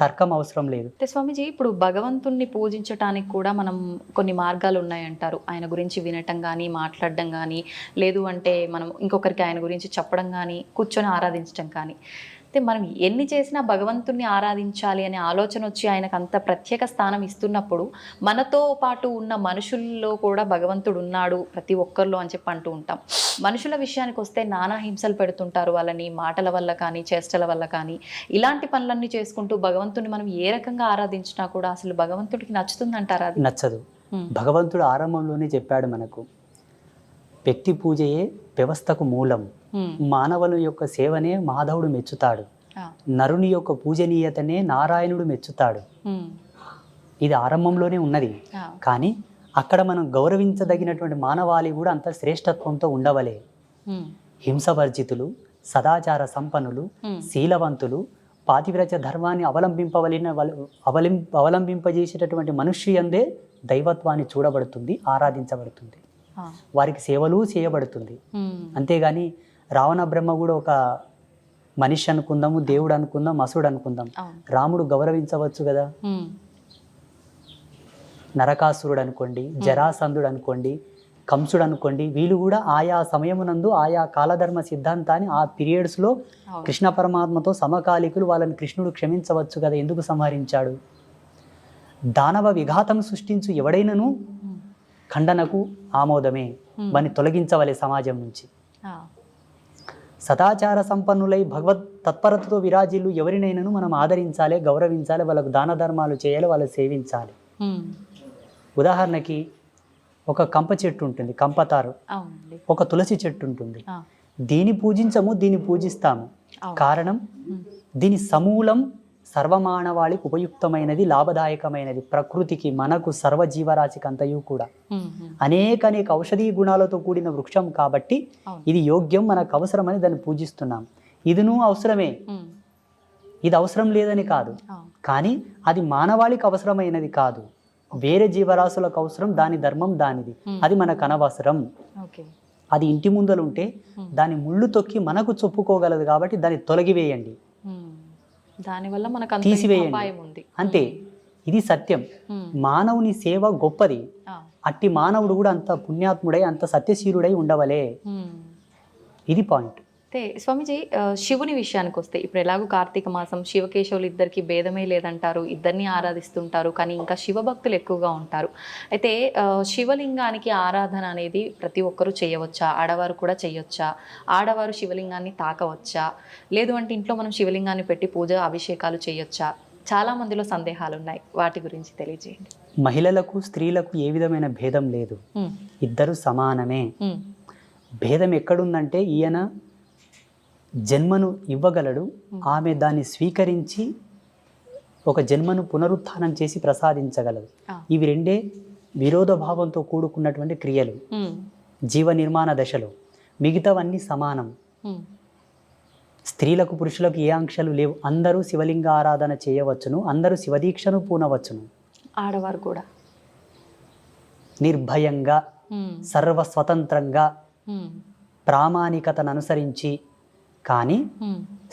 తర్కం అవసరం లేదు. స్వామీజీ, ఇప్పుడు భగవంతుణ్ణి పూజించటానికి కూడా మనం కొన్ని మార్గాలు ఉన్నాయంటారు. ఆయన గురించి వినటం కానీ, మాట్లాడడం కానీ, లేదు అంటే మనం ఇంకొకరికి ఆయన గురించి చెప్పడం కానీ, కూర్చొని ఆరాధించడం కానీ. అయితే మనం ఎన్ని చేసినా భగవంతుణ్ణి ఆరాధించాలి అనే ఆలోచన వచ్చి ఆయనకు అంత ప్రత్యేక స్థానం ఇస్తున్నప్పుడు మనతో పాటు ఉన్న మనుషుల్లో కూడా భగవంతుడు ఉన్నాడు ప్రతి ఒక్కరిలో అని చెప్పి అంటూ ఉంటాం. మనుషుల విషయానికి వస్తే నానా హింసలు పెడుతుంటారు వాళ్ళని, మాటల వల్ల కానీ చేష్టల వల్ల కానీ. ఇలాంటి పనులన్నీ చేసుకుంటూ భగవంతుని మనం ఏ రకంగా ఆరాధించినా కూడా అసలు భగవంతుడికి నచ్చుతుందంటారా? అది నచ్చదు. భగవంతుడు ఆరంభంలోనే చెప్పాడు మనకు, వ్యక్తి పూజయే వ్యవస్థకు మూలం. మానవుల యొక్క సేవనే మాధవుడు మెచ్చుతాడు. నరుని యొక్క పూజనీయతనే నారాయణుడు మెచ్చుతాడు. ఇది ఆరంభంలోనే ఉన్నది. కానీ అక్కడ మనం గౌరవించదగినటువంటి మానవాళి కూడా అంత శ్రేష్టత్వంతో ఉండవలే. హింసవర్జితులు, సదాచార సంపన్నులు, శీలవంతులు, పాతివ్రత్య ధర్మాన్ని అవలంబింపజేసేటటువంటి మనుష్యందే దైవత్వాన్ని చూడబడుతుంది, ఆరాధించబడుతుంది, వారికి సేవలు చేయబడుతుంది. అంతేగాని రావణ బ్రహ్మ కూడా ఒక మనిషి అనుకుందాము, దేవుడు అనుకుందాం, అసుడు అనుకుందాం. రాముడు గౌరవించవచ్చు కదా. నరకాసురుడు అనుకోండి, జరాసంధుడు అనుకోండి, కంసుడు అనుకోండి, వీళ్ళు కూడా ఆయా సమయమునందు ఆయా కాలధర్మ సిద్ధాంతాన్ని ఆ పీరియడ్స్లో కృష్ణ పరమాత్మతో సమకాలికులు, వాళ్ళని కృష్ణుడు క్షమించవచ్చు కదా. ఎందుకు సంహరించాడు? దానవ విఘాతం సృష్టించు ఎవడైనను ఖండనకు ఆమోదమే, వారిని తొలగించవలే సమాజం నుంచి. సదాచార సంపన్నులై భగవత్ తత్పరతతో విరాజిల్లు ఎవరినైనాను మనం ఆదరించాలి, గౌరవించాలి, వాళ్ళకు దాన ధర్మాలు చేయాలి, వాళ్ళని సేవించాలి. ఉదాహరణకి ఒక కంప చెట్టు ఉంటుంది, కంపతారు. ఒక తులసి చెట్టు ఉంటుంది. దీన్ని పూజించము, దీన్ని పూజిస్తాము. కారణం, దీని సమూలం సర్వమానవాళికి ఉపయుక్తమైనది, లాభదాయకమైనది, ప్రకృతికి, మనకు, సర్వజీవరాశికి అంతయు కూడా అనేక ఔషధీ గుణాలతో కూడిన వృక్షం కాబట్టి ఇది యోగ్యం, మనకు అవసరమని దాన్ని పూజిస్తున్నాం. ఇదిను అవసరమే, ఇది అవసరం లేదని కాదు. కానీ అది మానవాళికి అవసరమైనది కాదు, వేరే జీవరాశులకు అవసరం, దాని ధర్మం దానిది, అది మనకు అనవసరం. అది ఇంటి ముందలుంటే దాని ముళ్ళు తొక్కి మనకు చెప్పుకోగలదు కాబట్టి దాన్ని తొలగివేయండి, దానివల్ల మనకు తీసివేయండి, అంతే. ఇది సత్యం. మానవుని సేవ గొప్పది. అట్టి మానవుడు కూడా అంత పుణ్యాత్ముడై అంత సత్యశీలుడై ఉండవలే. ఇది పాయింట్. అయితే స్వామీజీ, శివుని విషయానికి వస్తే ఇప్పుడు ఎలాగో కార్తీక మాసం, శివకేశవులు ఇద్దరికి భేదమే లేదంటారు, ఇద్దరిని ఆరాధిస్తుంటారు. కానీ ఇంకా శివభక్తులు ఎక్కువగా ఉంటారు. అయితే శివలింగానికి ఆరాధన అనేది ప్రతి ఒక్కరూ చేయవచ్చా? ఆడవారు కూడా చేయొచ్చా? ఆడవారు శివలింగాన్ని తాకవచ్చా? లేదు అంటే ఇంట్లో మనం శివలింగాన్ని పెట్టి పూజ అభిషేకాలు చేయొచ్చా? చాలా మందిలో సందేహాలు ఉన్నాయి, వాటి గురించి తెలియజేయండి. మహిళలకు స్త్రీలకు ఏ విధమైన భేదం లేదు, ఇద్దరు సమానమే. భేదం ఎక్కడుందంటే ఈయన జన్మను ఇవ్వగలడు, ఆమె దాన్ని స్వీకరించి ఒక జన్మను పునరుత్థానం చేసి ప్రసాదించగలదు. ఇవి రెండే విరోధభావంతో కూడుకున్నటువంటి క్రియలు జీవ నిర్మాణ దశలో. మిగతావన్నీ సమానం. స్త్రీలకు పురుషులకు ఏ ఆంక్షలు లేవు. అందరూ శివలింగ ఆరాధన చేయవచ్చును, అందరూ శివదీక్షను పూనవచ్చును. ఆడవారు కూడా నిర్భయంగా, సర్వస్వతంత్రంగా, ప్రామాణికతను అనుసరించి. కానీ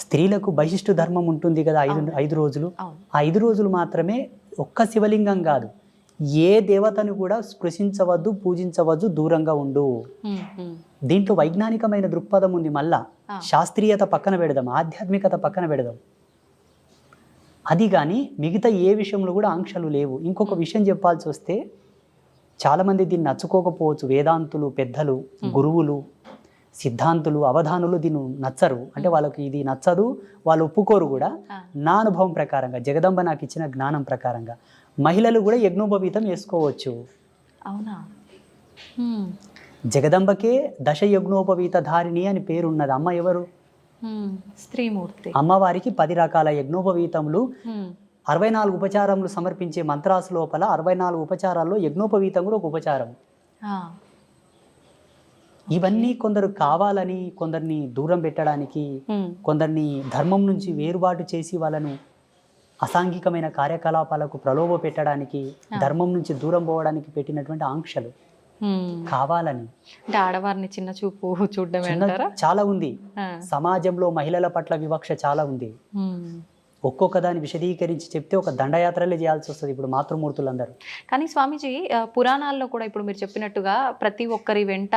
స్త్రీలకు బహిష్టు ధర్మం ఉంటుంది కదా, 5 రోజులు. ఆ 5 రోజులు మాత్రమే ఒక్క శివలింగం కాదు, ఏ దేవతను కూడా స్పృశించవద్దు, పూజించవద్దు, దూరంగా ఉండు. దీంట్లో వైజ్ఞానికమైన దృక్పథం ఉంది. మళ్ళా శాస్త్రీయత పక్కన పెడదాం, ఆధ్యాత్మికత పక్కన పెడదాం. అది కానీ మిగతా ఏ విషయంలో కూడా ఆంక్షలు లేవు. ఇంకొక విషయం చెప్పాల్సి వస్తే, చాలామంది దీన్ని నచ్చుకోకపోవచ్చు. వేదాంతులు, పెద్దలు, గురువులు, సిద్ధాంతులు, అవధానులు దీన్ని నచ్చరు. అంటే వాళ్ళకి ఇది నచ్చదు, వాళ్ళు ఒప్పుకోరు కూడా. నా అనుభవం ప్రకారంగా, జగదంబ నాకు ఇచ్చిన జ్ఞానం ప్రకారంగా, మహిళలు కూడా యజ్ఞోపవీతం వేసుకోవచ్చు. అవునా? జగదంబకే దశ యజ్ఞోపవీత ధారిణి అని పేరున్నది. అమ్మ ఎవరు? స్త్రీమూర్తి. అమ్మవారికి 10 రకాల యజ్ఞోపవీతములు, ఉమ్, 64 ఉపచారములు సమర్పించే మంత్రాసు లోపల 64 ఉపచారాల్లో యజ్ఞోపవీతం కూడా ఒక ఉపచారం. ఆ, ఇవన్నీ కొందరు కావాలని, కొందరిని దూరం పెట్టడానికి, ఉమ్, కొందరిని ధర్మం నుంచి వేరుబాటు చేసి వాళ్ళను అసాంఘికమైన కార్యకలాపాలకు ప్రలోభ పెట్టడానికి, ధర్మం నుంచి దూరం పోవడానికి పెట్టినటువంటి ఆంక్షలు ఉమ్. కావాలని. అంటే ఆడవారిని చిన్న చూపు చూడడమే చిన్న అంటారా? చాలా ఉంది. ఆ, సమాజంలో మహిళల పట్ల వివక్ష చాలా ఉంది. ఉమ్. ఒక్కొక్క దాన్ని విశదీకరించి చెప్తే ఒక దండయాత్రలే చేయాల్సి వస్తుంది ఇప్పుడు మాతృమూర్తులందరూ. కానీ స్వామీజీ, పురాణాల్లో కూడా ఇప్పుడు మీరు చెప్పినట్టుగా ప్రతి ఒక్కరి వెంట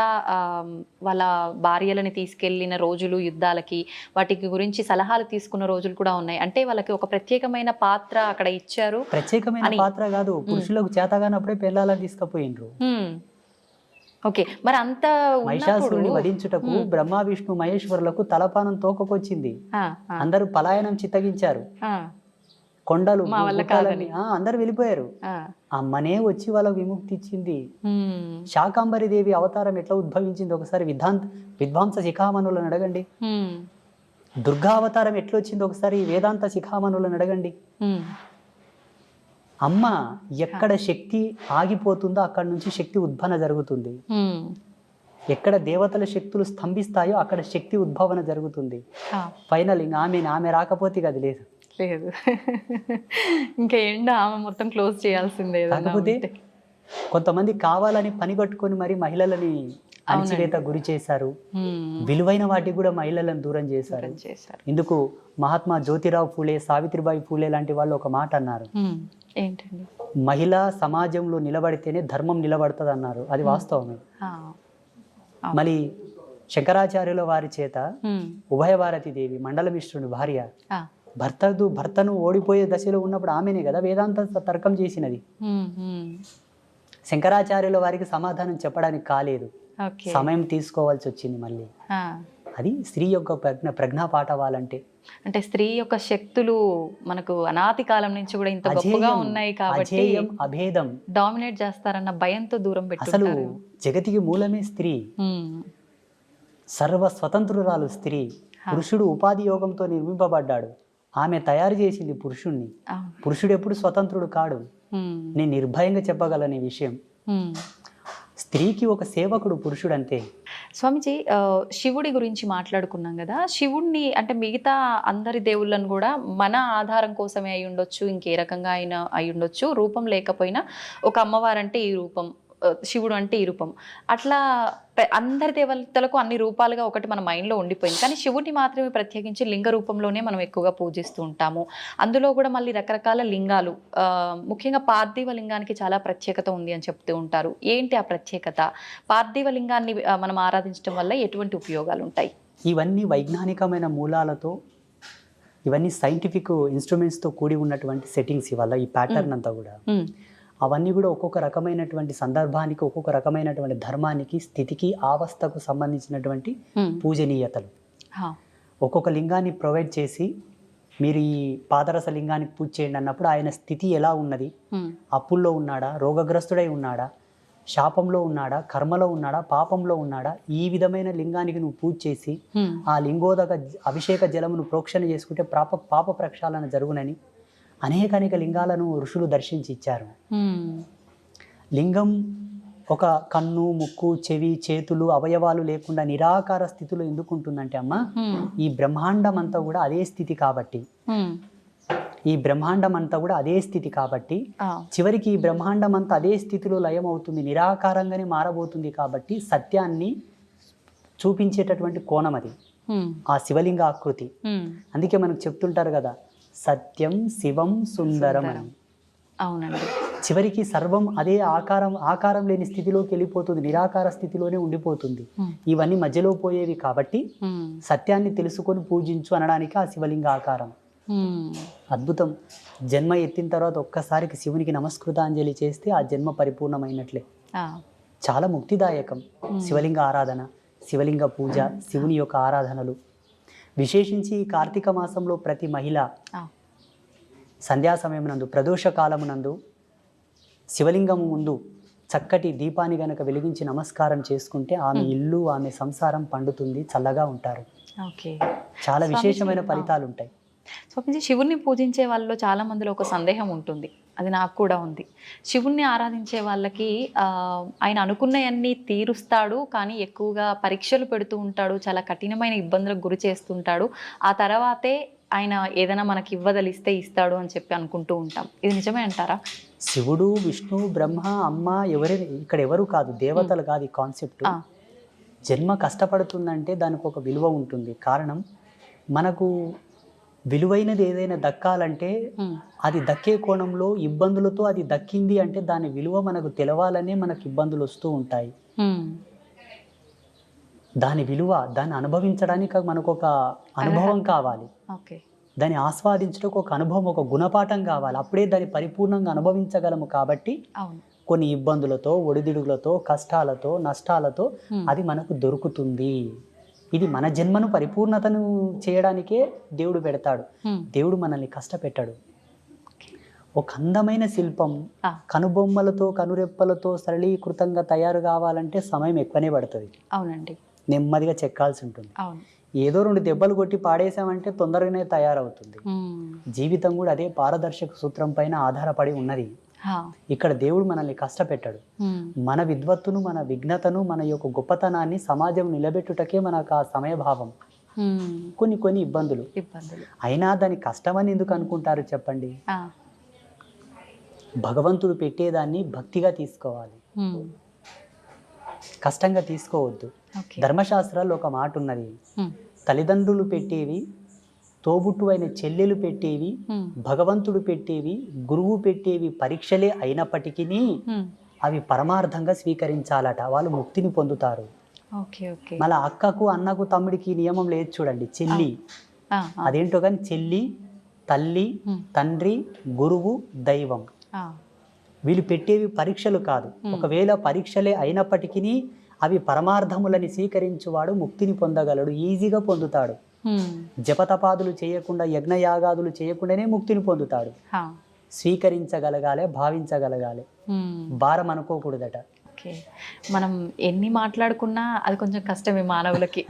వాళ్ళ భార్యలని తీసుకెళ్లిన రోజులు, యుద్ధాలకి వాటికి గురించి సలహాలు తీసుకున్న రోజులు కూడా ఉన్నాయి. అంటే వాళ్ళకి ఒక ప్రత్యేకమైన పాత్ర అక్కడ ఇచ్చారు. ప్రత్యేకమైన పాత్ర కాదు, పురుషులకు చేతగానప్పుడే పెళ్ళాలని తీసుకుపోయిండ్రు. ఓకే, మరి అంత మహిషాసురుని వధించుటకు బ్రహ్మ విష్ణు మహేశ్వరులకు తలపానం తోకకొచ్చింది. అందరూ పలాయనం చిత్తగించారు. కొండలు గుట్టలని, అందరు వెళ్ళిపోయారు. అమ్మనే వచ్చి వాళ్ళకు విముక్తి ఇచ్చింది. శాకాంబరి దేవి అవతారం ఎట్లా ఉద్భవించింది ఒకసారి విద్వాంస శిఖామణులను అడగండి. దుర్గా అవతారం ఎట్లొచ్చింది ఒకసారి వేదాంత శిఖామణులను అడగండి. అమ్మ ఎక్కడ శక్తి ఆగిపోతుందో అక్కడ నుంచి శక్తి ఉద్భవన జరుగుతుంది. ఎక్కడ దేవతల శక్తులు స్తంభిస్తాయో అక్కడ శక్తి ఉద్భవన జరుగుతుంది. ఫైనల్ ఇంకా ఆమె రాకపోతే అది లేదు. ఇంకా ఎండ ఆమె మొత్తం క్లోజ్ చేయాల్సిందే. కాకపోతే కొంతమంది కావాలని పని కట్టుకొని మరి మహిళలని అణచివేత గురి చేశారు. విలువైన వాటికి కూడా మహిళలను దూరం చేశారు. ఇందుకు మహాత్మా జ్యోతిరావు ఫూలే, సావిత్రిబాయి ఫూలే లాంటి వాళ్ళు ఒక మాట అన్నారు. ఏంటండి? మహిళ సమాజంలో నిలబడితేనే ధర్మం నిలబడుతుంది అన్నారు. అది వాస్తవమే. మళ్ళీ శంకరాచార్యుల వారి చేత ఉభయభారతి దేవి మండలమిశ్రుని భార్య భర్తను ఓడిపోయే దశలో ఉన్నప్పుడు ఆమెనే కదా వేదాంత తర్కం చేసినది. శంకరాచార్యుల వారికి సమాధానం చెప్పడానికి కాలేదు, సమయం తీసుకోవాల్సి వచ్చింది. మళ్ళీ అది స్త్రీ యొక్క ప్రజ్ఞా పాఠవాలంటే. అంటే స్త్రీ యొక్క శక్తులు మనకు అనాది కాలం నుంచి కూడా ఇంత గొప్పగా ఉన్నాయి కాబట్టి అభేదం డామినేట్ చేస్తారన్న భయంతో దూరం పెట్టి. అసలు జగతికి మూలమే స్త్రీ, సర్వ స్వతంత్రురాలు స్త్రీ. పురుషుడు ఉపాధి యోగంతో నిర్మింపబడ్డాడు, ఆమె తయారు చేసింది పురుషుణ్ణి. పురుషుడు ఎప్పుడు స్వతంత్రుడు కాడు. నేను నిర్భయంగా చెప్పగలను ఈ విషయం. స్త్రీకి ఒక సేవకుడు పురుషుడు అంతే. స్వామిజీ, శివుడి గురించి మాట్లాడుకున్నాం కదా, శివుడిని అంటే మిగతా అందరి దేవుళ్ళను కూడా మన ఆధారం కోసమే అయి ఉండొచ్చు, ఇంకే రకంగా అయినా అయి ఉండొచ్చు. రూపం లేకపోయినా ఒక అమ్మవారంటే ఈ రూపం, శివుడు అంటే ఈ రూపం, అట్లా అందరి దేవతలకు అన్ని రూపాలుగా ఒకటి మన మైండ్లో ఉండిపోయింది. కానీ శివుడిని మాత్రమే ప్రత్యేకించి లింగ రూపంలోనే మనం ఎక్కువగా పూజిస్తూ ఉంటాము. అందులో కూడా మళ్ళీ రకరకాల లింగాలు, ముఖ్యంగా పార్థివ లింగానికి చాలా ప్రత్యేకత ఉంది అని చెప్తూ ఉంటారు. ఏంటి ఆ ప్రత్యేకత? పార్థివ లింగాన్ని మనం ఆరాధించడం వల్ల ఎటువంటి ఉపయోగాలు ఉంటాయి? ఇవన్నీ వైజ్ఞానికమైన మూలాలతో, ఇవన్నీ సైంటిఫిక్ ఇన్స్ట్రుమెంట్స్తో కూడి ఉన్నటువంటి సెట్టింగ్స్. ఇవాళ ఈ ప్యాటర్న్ అంతా కూడా అవన్నీ కూడా ఒక్కొక్క రకమైనటువంటి సందర్భానికి, ఒక్కొక్క రకమైనటువంటి ధర్మానికి, స్థితికి, అవస్థకు సంబంధించినటువంటి పూజనీయతలు. ఒక్కొక్క లింగాన్ని ప్రొవైడ్ చేసి మీరు ఈ పాదరస లింగానికి పూజ చేయండి అన్నప్పుడు ఆయన స్థితి ఎలా ఉన్నది, అప్పుల్లో ఉన్నాడా, రోగగ్రస్తుడై ఉన్నాడా, శాపంలో ఉన్నాడా, కర్మలో ఉన్నాడా, పాపంలో ఉన్నాడా, ఈ విధమైన లింగానికి నువ్వు పూజ చేసి ఆ లింగోదక అభిషేక జలమును ప్రోక్షణ చేసుకుంటే పాప ప్రక్షాళన జరుగునని అనేక లింగాలను ఋషులు దర్శించి ఇచ్చారు. లింగం ఒక కన్ను, ముక్కు, చెవి, చేతులు, అవయవాలు లేకుండా నిరాకార స్థితిలో ఎందుకు ఉంటుందంటే అమ్మ, ఈ బ్రహ్మాండం అంతా కూడా అదే స్థితి కాబట్టి, చివరికి ఈ బ్రహ్మాండం అంతా అదే స్థితిలో లయం అవుతుంది, నిరాకారంగానే మారబోతుంది. కాబట్టి సత్యాన్ని చూపించేటటువంటి కోణం అది, ఆ శివలింగ ఆకృతి. అందుకే మనకు చెప్తుంటారు కదా, సత్యం శివం సుందరం అని. అవునండి. చివరికి సర్వం అదే ఆకారం లేని స్థితిలోకి వెళ్ళిపోతుంది, నిరాకార స్థితిలోనే ఉండిపోతుంది. ఇవన్నీ మధ్యలో పోయేవి కాబట్టి సత్యాన్ని తెలుసుకొని పూజించు అనడానికి ఆ శివలింగ ఆకారం. అద్భుతం. జన్మ ఎత్తిన తర్వాత ఒక్కసారికి శివునికి నమస్కృతాంజలి చేస్తే ఆ జన్మ పరిపూర్ణమైనట్లే. చాలా ముక్తిదాయకం శివలింగ ఆరాధన, శివలింగ పూజ, శివుని యొక్క ఆరాధనలు. విశేషించి ఈ కార్తీక మాసంలో ప్రతి మహిళ సంధ్యా సమయమునందు, ప్రదోష కాలమునందు శివలింగము ముందు చక్కటి దీపాన్ని గనక వెలిగించి నమస్కారం చేసుకుంటే ఆమె ఇల్లు, ఆమె సంసారం పండుతుంది, చల్లగా ఉంటారు. ఓకే. చాలా స్వామీజీ, విశేషమైన ఫలితాలు ఉంటాయి. స్వామీజీ, శివుణ్ణి పూజించే వాళ్ళలో చాలా మందిలో ఒక సందేహం ఉంటుంది. అది నాకు కూడా ఉంది. శివుణ్ణి ఆరాధించే వాళ్ళకి ఆయన అనుకున్నవన్నీ తీరుస్తాడు, కానీ ఎక్కువగా పరీక్షలు పెడుతూ ఉంటాడు, చాలా కఠినమైన ఇబ్బందులకు గురి చేస్తుంటాడు. ఆ తర్వాతే ఆయన ఏదైనా మనకి ఇవ్వదలిస్తే ఇస్తాడు అని చెప్పి అనుకుంటూ ఉంటాం. ఇది నిజమే అంటారా? శివుడు, విష్ణు, బ్రహ్మ, అమ్మ ఇక్కడ ఎవరు కాదు, దేవతలు కాదు ఈ కాన్సెప్ట్. ఆ, జన్మ కష్టపడుతుందంటే దానికి ఒక విలువ ఉంటుంది. కారణం, మనకు విలువైనది ఏదైనా దక్కాలంటే ఉమ్, అది దక్కే కోణంలో ఇబ్బందులతో అది దక్కింది అంటే దాని విలువ మనకు తెలవాలనే మనకు ఇబ్బందులు వస్తూ ఉంటాయి. ఉమ్, దాని విలువ, దాన్ని అనుభవించడానికి మనకు ఒక అనుభవం కావాలి. ఓకే. దాన్ని ఆస్వాదించడానికి ఒక అనుభవం, ఒక గుణపాఠం కావాలి. అప్పుడే దాన్ని పరిపూర్ణంగా అనుభవించగలము. కాబట్టి అవును. కొన్ని ఇబ్బందులతో, ఒడిదుడుగులతో, కష్టాలతో, నష్టాలతో అది మనకు దొరుకుతుంది. ఇది మన జన్మను పరిపూర్ణతను చేయడానికే దేవుడు పెడతాడు. ఉమ్, దేవుడు మనల్ని కష్టపెట్టాడు. ఒక అందమైన శిల్పం ఆ, కనుబొమ్మలతో, కనురెప్పలతో సరళీకృతంగా తయారు కావాలంటే సమయం ఎక్కువనే పడుతుంది. అవునండి. నెమ్మదిగా చెక్కాల్సి ఉంటుంది. అవును. ఏదో 2 దెబ్బలు కొట్టి పాడేసామంటే తొందరగానే తయారవుతుంది. ఉమ్, జీవితం కూడా అదే పారదర్శక సూత్రం పైన ఆధారపడి ఉన్నది. హా, ఇక్కడ దేవుడు మనల్ని కష్టపెట్టాడు. ఉమ్, మన విద్వత్తును, మన విఘ్నతను, మన యొక్క గొప్పతనాన్ని సమాజం నిలబెట్టుటకే మనకు ఆ సమయభావం. ఉమ్, కొన్ని ఇబ్బందులు ఇబ్బందులు. అయినా దాని కష్టమని ఎందుకు అనుకుంటారు చెప్పండి? ఆ, భగవంతుడు పెట్టేదాన్ని భక్తిగా తీసుకోవాలి, ఉమ్, కష్టంగా తీసుకోవద్దు. ఓకే. ధర్మశాస్త్రాల్లో ఒక మాట ఉన్నది, ఉమ్, తల్లిదండ్రులు పెట్టేవి, తోబుట్టువైన చెల్లెలు పెట్టేవి, ఉమ్, భగవంతుడు పెట్టేవి, గురువు పెట్టేవి పరీక్షలే అయినప్పటికీ ఉమ్, అవి పరమార్థంగా స్వీకరించాలట. వాళ్ళు ముక్తిని పొందుతారు. ఓకే. ఓకే. మళ్ళీ అక్కకు, అన్నకు, తమ్ముడికి నియమం లేదు చూడండి, చెల్లి. ఆ, ఆ, అదేంటో కానీ చెల్లి, తల్లి, ఉమ్, తండ్రి, గురువు, దైవం, ఆ, వీళ్ళు పెట్టేవి పరీక్షలు కాదు. ఒకవేళ పరీక్షలే అయినప్పటికీ అవి పరమార్థములని స్వీకరించువాడు ముక్తిని పొందగలడు, ఈజీగా పొందుతాడు. ఉమ్, జపతపాదులు చేయకుండా, యజ్ఞయాగాదులు చేయకుండానే ముక్తిని పొందుతాడు. హా, స్వీకరించగలగాలి, భావించగలగాలి, ఉమ్, భారం అనుకోకూడదట. ఓకే. మనం ఎన్ని మాట్లాడుకున్నా అది కొంచెం కష్టమే మానవులకి.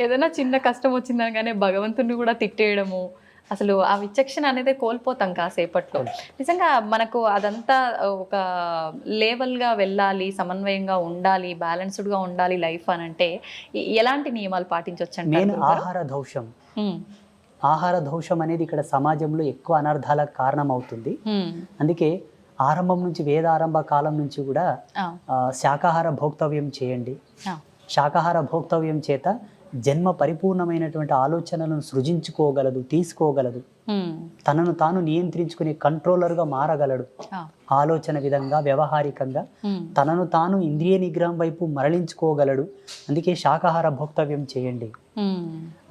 ఏదైనా చిన్న కష్టం వచ్చిందనగానే భగవంతుని కూడా తిట్టేయడము, అసలు ఆ విచక్షణ అనేది కోల్పోతాం కాసేపట్లో. నిజంగా మనకు అదంతా ఒక లేవల్గా వెళ్ళాలి, సమన్వయంగా ఉండాలి, బ్యాలెన్స్డ్గా ఉండాలి లైఫ్ అని అంటే ఎలాంటి నియమాలు పాటించవచ్చు మెయిన్ అంటారు? ఆహార దోషం. ఆహార దోషం అనేది ఇక్కడ సమాజంలో ఎక్కువ అనర్థాలకు కారణం అవుతుంది. అందుకే ఆరంభం నుంచి, వేదారంభ కాలం నుంచి కూడా శాకాహార భోక్తవ్యం చేయండి. శాకాహార భోక్తవ్యం చేత జన్మ పరిపూర్ణమైనటువంటి ఆలోచనలను సృజించుకోగలదు, తీసుకోగలదు, తనను తాను నియంత్రించుకునే కంట్రోలర్గా మారగలడు. ఆలోచన విధంగా, వ్యవహారికంగా తనను తాను ఇంద్రియ నిగ్రహం వైపు మరలించుకోగలడు. అందుకే శాకాహార భోక్తవ్యం చేయండి.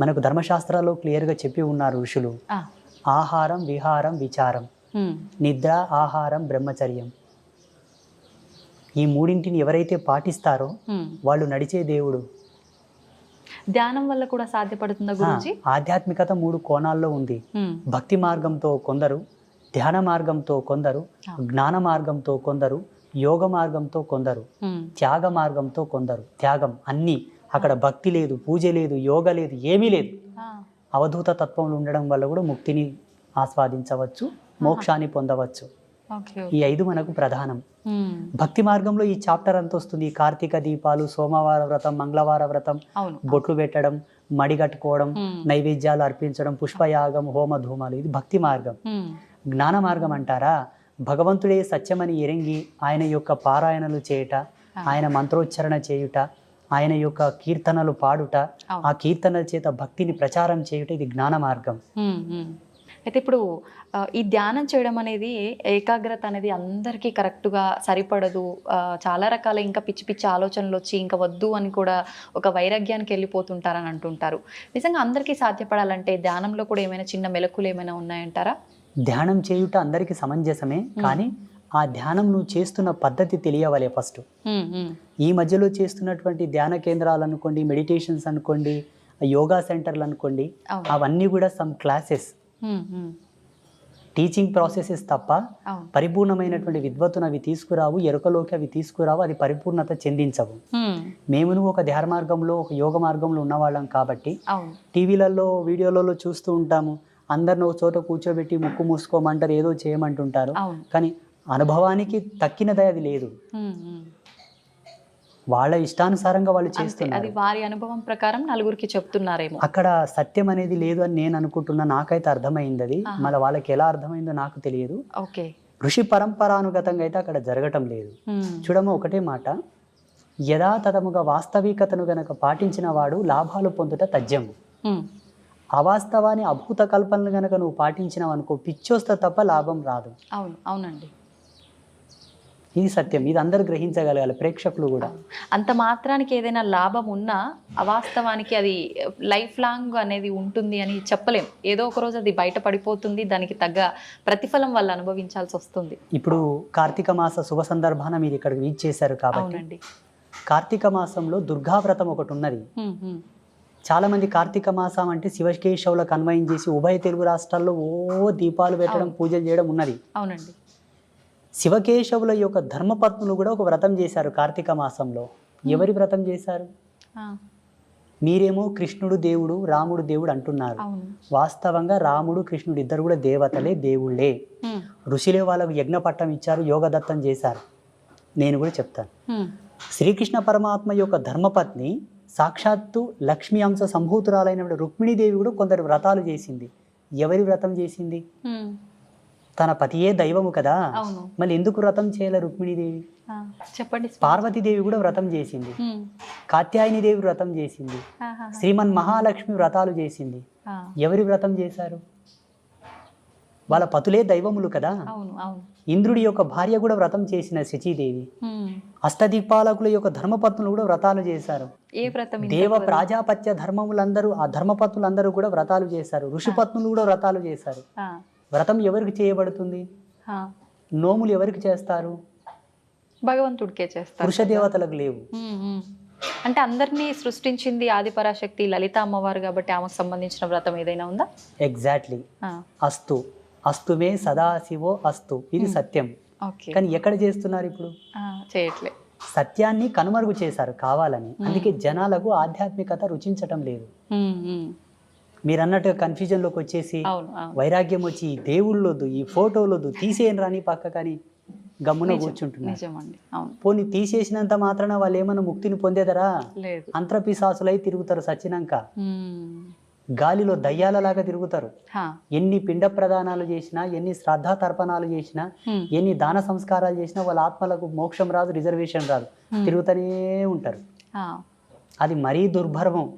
మనకు ధర్మశాస్త్రాల్లో క్లియర్గా చెప్పి ఉన్నారు ఋషులు, ఆహారం, విహారం, విచారం, నిద్ర, ఆహారం, బ్రహ్మచర్యం. ఈ మూడింటిని ఎవరైతే పాటిస్తారో వాళ్ళు నడిచే దేవుడు. ధ్యానం వల్ల కూడా సాధ్యపడుతుందా గురించి? ఆధ్యాత్మికత 3 కోణాల్లో ఉంది. భక్తి మార్గంతో కొందరు, ధ్యాన మార్గంతో కొందరు, జ్ఞాన మార్గంతో కొందరు, యోగ మార్గంతో కొందరు, త్యాగ మార్గంతో కొందరు. త్యాగం అన్నీ, అక్కడ భక్తి లేదు, పూజ లేదు, యోగ లేదు, ఏమీ లేదు. అవధూత తత్వంలో ఉండడం వల్ల కూడా ముక్తిని ఆస్వాదించవచ్చు, మోక్షాన్ని పొందవచ్చు. ఈ 5 మనకు ప్రధానం. భక్తి మార్గంలో ఈ చాప్టర్ అంతా వస్తుంది. కార్తీక దీపాలు, సోమవార వ్రతం, మంగళవార వ్రతం, బొట్లు పెట్టడం, మడిగట్టుకోవడం, నైవేద్యాలు అర్పించడం, పుష్పయాగం, హోమ ధూమాలు, ఇది భక్తి మార్గం. జ్ఞాన మార్గం అంటారా, భగవంతుడే సత్యమని ఎరంగి ఆయన యొక్క పారాయణలు చేయుట, ఆయన మంత్రోచ్చరణ చేయుట, ఆయన యొక్క కీర్తనలు పాడుట, ఆ కీర్తనల చేత భక్తిని ప్రచారం చేయుట, ఇది జ్ఞాన మార్గం. అయితే ఇప్పుడు ఈ ధ్యానం చేయడం అనేది, ఏకాగ్రత అనేది అందరికీ కరెక్ట్గా సరిపడదు. చాలా రకాల ఇంకా పిచ్చి పిచ్చి ఆలోచనలు వచ్చి ఇంకా వద్దు అని కూడా ఒక వైరాగ్యానికి వెళ్ళిపోతుంటారని అంటుంటారు. నిజంగా అందరికీ సాధ్యపడాలంటే ధ్యానంలో కూడా ఏమైనా చిన్న మెలకులు ఏమైనా ఉన్నాయంటారా? ధ్యానం చేయుట అందరికీ సమంజసమే, కానీ ఆ ధ్యానం నువ్వు చేస్తున్న పద్ధతి తెలియవలే ఫస్ట్. ఈ మధ్యలో చేస్తున్నటువంటి ధ్యాన కేంద్రాలు అనుకోండి, మెడిటేషన్స్ అనుకోండి, యోగా సెంటర్లు అనుకోండి, అవన్నీ కూడా సమ్ క్లాసెస్. టీచింగ్ ప్రాసెసెస్ తప్ప అవును. పరిపూర్ణమైనటువంటి విద్వత్తును అవి తీసుకురావు, ఎరుకలోకి అవి తీసుకురావు, అది పరిపూర్ణత చెందించవు. మేము ఒక ధ్యాన మార్గంలో ఒక యోగ మార్గంలో ఉన్నవాళ్ళం కాబట్టి అవును. టీవీలలో వీడియోలలో చూస్తూ ఉంటాము, అందరిని ఒక చోట కూర్చోబెట్టి ముక్కు మూసుకోమంటారు, ఏదో చేయమంటుంటారు. అవును. కానీ అనుభవానికి తక్కినదే అది లేదు. వాళ్ళ ఇష్టానుసారంగా వాళ్ళు అది చేస్తున్నారు. వారి అనుభవం ప్రకారం నలుగురికి చెప్తున్నారేమో. అక్కడ సత్యం అనేది లేదు అని నేను అనుకుంటున్నా. నాకైతే అర్థమైంది అది. మళ్ళీ వాళ్ళకి ఎలా అర్థమైందో నాకు తెలియదు. ఓకే. ఋషి పరంపరానుగతంగా అయితే అక్కడ జరగటం లేదు. చూడమ్మ, ఒకటే మాట, యథాతథముగా వాస్తవికతను గనక పాటించిన వాడు లాభాలు పొందుట తథ్యము. అవాస్తవాన్ని అభూత కల్పనలు గనక నువ్వు పాటించినావు అనుకో, పిచ్చోస్త తప్ప లాభం రాదు. అవును, అవునండి. ఇది సత్యం. ఇది అందరూ గ్రహించగలగాలి, ప్రేక్షకులు కూడా. అంత మాత్రానికి ఏదైనా లాభం ఉన్నా అవాస్తవానికి అది లైఫ్ లాంగ్ అనేది ఉంటుంది అని చెప్పలేం. ఏదో ఒక రోజు అది బయట పడిపోతుంది, దానికి తగ్గ ప్రతిఫలం వాళ్ళు అనుభవించాల్సి వస్తుంది. ఇప్పుడు కార్తీక మాస శుభ సందర్భాన మీరు ఇక్కడికి వీచ్ చేశారు కాబట్టి, అవునండి. కార్తీక మాసంలో దుర్గావ్రతం ఒకటి ఉన్నది. చాలా మంది కార్తీక మాసం అంటే శివకేశవులకు అన్వయం చేసి ఉభయ తెలుగు రాష్ట్రాల్లో దీపాలు పెట్టడం, పూజలు చేయడం ఉన్నది. అవునండి. శివకేశవుల యొక్క ధర్మపత్నులు కూడా ఒక వ్రతం చేశారు కార్తీక మాసంలో. ఎవరి వ్రతం చేశారు? మీరేమో కృష్ణుడు దేవుడు, రాముడు దేవుడు అంటున్నారు. వాస్తవంగా రాముడు కృష్ణుడు ఇద్దరు కూడా దేవతలే, దేవుళ్ళే. ఋషులే వాళ్ళకు యజ్ఞ పట్టం ఇచ్చారు, యోగదత్తం చేశారు. నేను కూడా చెప్తాను. శ్రీకృష్ణ పరమాత్మ యొక్క ధర్మపత్ని సాక్షాత్తు లక్ష్మీ అంశ సంభూతురాలైన రుక్మిణీదేవి కూడా కొందరు వ్రతాలు చేసింది. ఎవరి వ్రతం చేసింది? తన పతియే దైవము కదా, మళ్ళీ ఎందుకు వ్రతం చేయాలి రుక్మిణీదేవి? చెప్పండి. పార్వతీదేవి కూడా వ్రతం చేసింది, కాత్యాయని దేవి వ్రతం చేసింది, శ్రీమన్ మహాలక్ష్మి వ్రతాలు చేసింది. ఎవరి వ్రతం చేశారు? వాళ్ళ పతులే దైవములు కదా. ఇంద్రుడి యొక్క భార్య కూడా వ్రతం చేసిన శచీదేవి. అష్టదిక్పాలకుల యొక్క ధర్మపత్నులు కూడా వ్రతాలు చేశారు. దేవ ప్రాజాపత్య ధర్మములందరూ, ఆ ధర్మపత్నులందరూ కూడా వ్రతాలు చేశారు. ఋషిపత్నులు కూడా వ్రతాలు చేశారు. వ్రతం ఎవరికి చేయబడుతుంది? నోములు ఎవరికి చేస్తారు? భగవంతుడికే చేస్తారు. పురుష దేవతలకు లేవు. అంటే అందరినీ సృష్టించింది ఆదిపరాశక్తి లలిత అమ్మవారు కాబట్టి ఆమెకు సంబంధించిన వ్రతం ఏదైనా ఉందా? ఎగ్జాక్ట్లీ. అస్తు అస్తుమే సదాశివో అస్తు, ఇది సత్యం. కానీ ఎక్కడ చేస్తున్నారు ఇప్పుడు? చేయట్లే. సత్యాన్ని కనుమరుగు చేశారు కావాలని. అందుకే జనాలకు ఆధ్యాత్మికత రుచించటం లేదు. మీరు అన్నట్టుగా కన్ఫ్యూజన్లోకి వచ్చేసి వైరాగ్యం వచ్చి ఈ దేవుళ్ళొద్దు, ఈ ఫోటోలొద్దు, తీసేయని రాని పక్క కానీ గమ్మున కూర్చుంటున్నారు. పోనీ తీసేసినంత మాత్రాన వాళ్ళు ఏమన్నా ముక్తిని పొందేదరా? అంత్రపిశాసులై తిరుగుతారు సచ్చినాక. గాలిలో దయ్యాలలాగా తిరుగుతారు. ఎన్ని పిండ ప్రదానాలు చేసినా, ఎన్ని శ్రద్ధా తర్పణాలు చేసినా, ఎన్ని దాన సంస్కారాలు చేసినా వాళ్ళ ఆత్మలకు మోక్షం రాదు, రిజర్వేషన్ రాదు, తిరుగుతూనే ఉంటారు. అది మరీ దుర్భర్మం,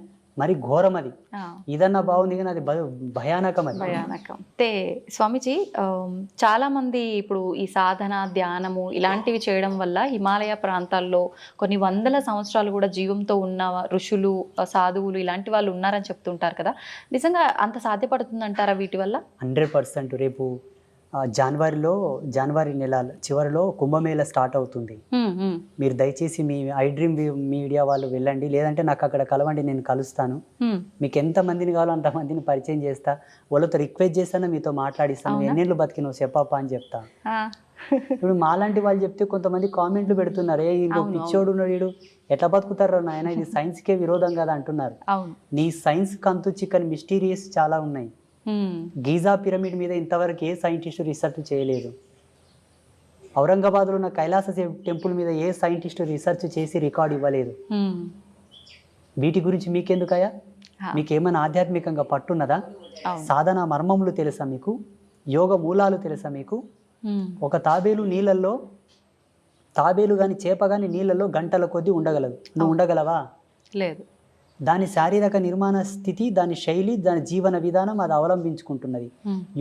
మరి ఘోరం. అది ఇదన్నా బాగుంది కానీ అది భయానకం. అది భయానకం. అంటే స్వామీజీ, చాలా మంది ఇప్పుడు ఈ సాధన, ధ్యానము ఇలాంటివి చేయడం వల్ల హిమాలయ ప్రాంతాల్లో కొన్ని వందల సంవత్సరాలు కూడా జీవంతో ఉన్న ఋషులు, సాధువులు ఇలాంటి వాళ్ళు ఉన్నారని చెప్తుంటారు కదా. నిజంగా అంత సాధ్యపడుతుందంటారా వీటి వల్ల? 100%. రేపు జనవరి నెల చివరిలో కుంభమేళ స్టార్ట్ అవుతుంది. మీరు దయచేసి మీ ఐ డ్రీమ్ మీడియా వాళ్ళు వెళ్ళండి, లేదంటే నాకు అక్కడ కలవండి, నేను కలుస్తాను. మీకు ఎంత మందిని కావాలో అంత మందిని పరిచయం చేస్తా, వాళ్ళతో రిక్వెస్ట్ చేస్తాను, మీతో మాట్లాడిస్తాను, ఎన్నేళ్ళు బతికినావు చెప్పప్ప అని చెప్తా. ఇప్పుడు మాలాంటి వాళ్ళు చెప్తే కొంతమంది కామెంట్లు పెడుతున్నారు, పిచ్చోడు వీడు ఎట్లా బతుకుతారో నాయన, ఇది సైన్స్కే విరోధం కదా అంటున్నారు. నీ సైన్స్ కంతు చిక్కని మిస్టీరియస్ చాలా ఉన్నాయి. గీజా పిరమిడ్ మీద ఇంతవరకు ఏ సైంటిస్టు రీసెర్చ్ చేయలేదు. ఔరంగాబాద్లో ఉన్న కైలాస టెంపుల్ మీద ఏ సైంటిస్టు రీసెర్చ్ చేసి రికార్డు ఇవ్వలేదు. వీటి గురించి మీకెందుకయ్యా? మీకేమైనా ఆధ్యాత్మికంగా పట్టున్నదా? సాధన మర్మములు తెలుసా మీకు? యోగ మూలాలు తెలుసా మీకు? ఒక తాబేలు నీళ్ళల్లో, తాబేలు కానీ చేప కానీ నీళ్ళల్లో గంటల కొద్దీ ఉండగలదు. నువ్వు ఉండగలవా? లేదు. దాని శారీరక నిర్మాణ స్థితి, దాని శైలి, దాని జీవన విధానం అది అవలంబించుకుంటున్నది.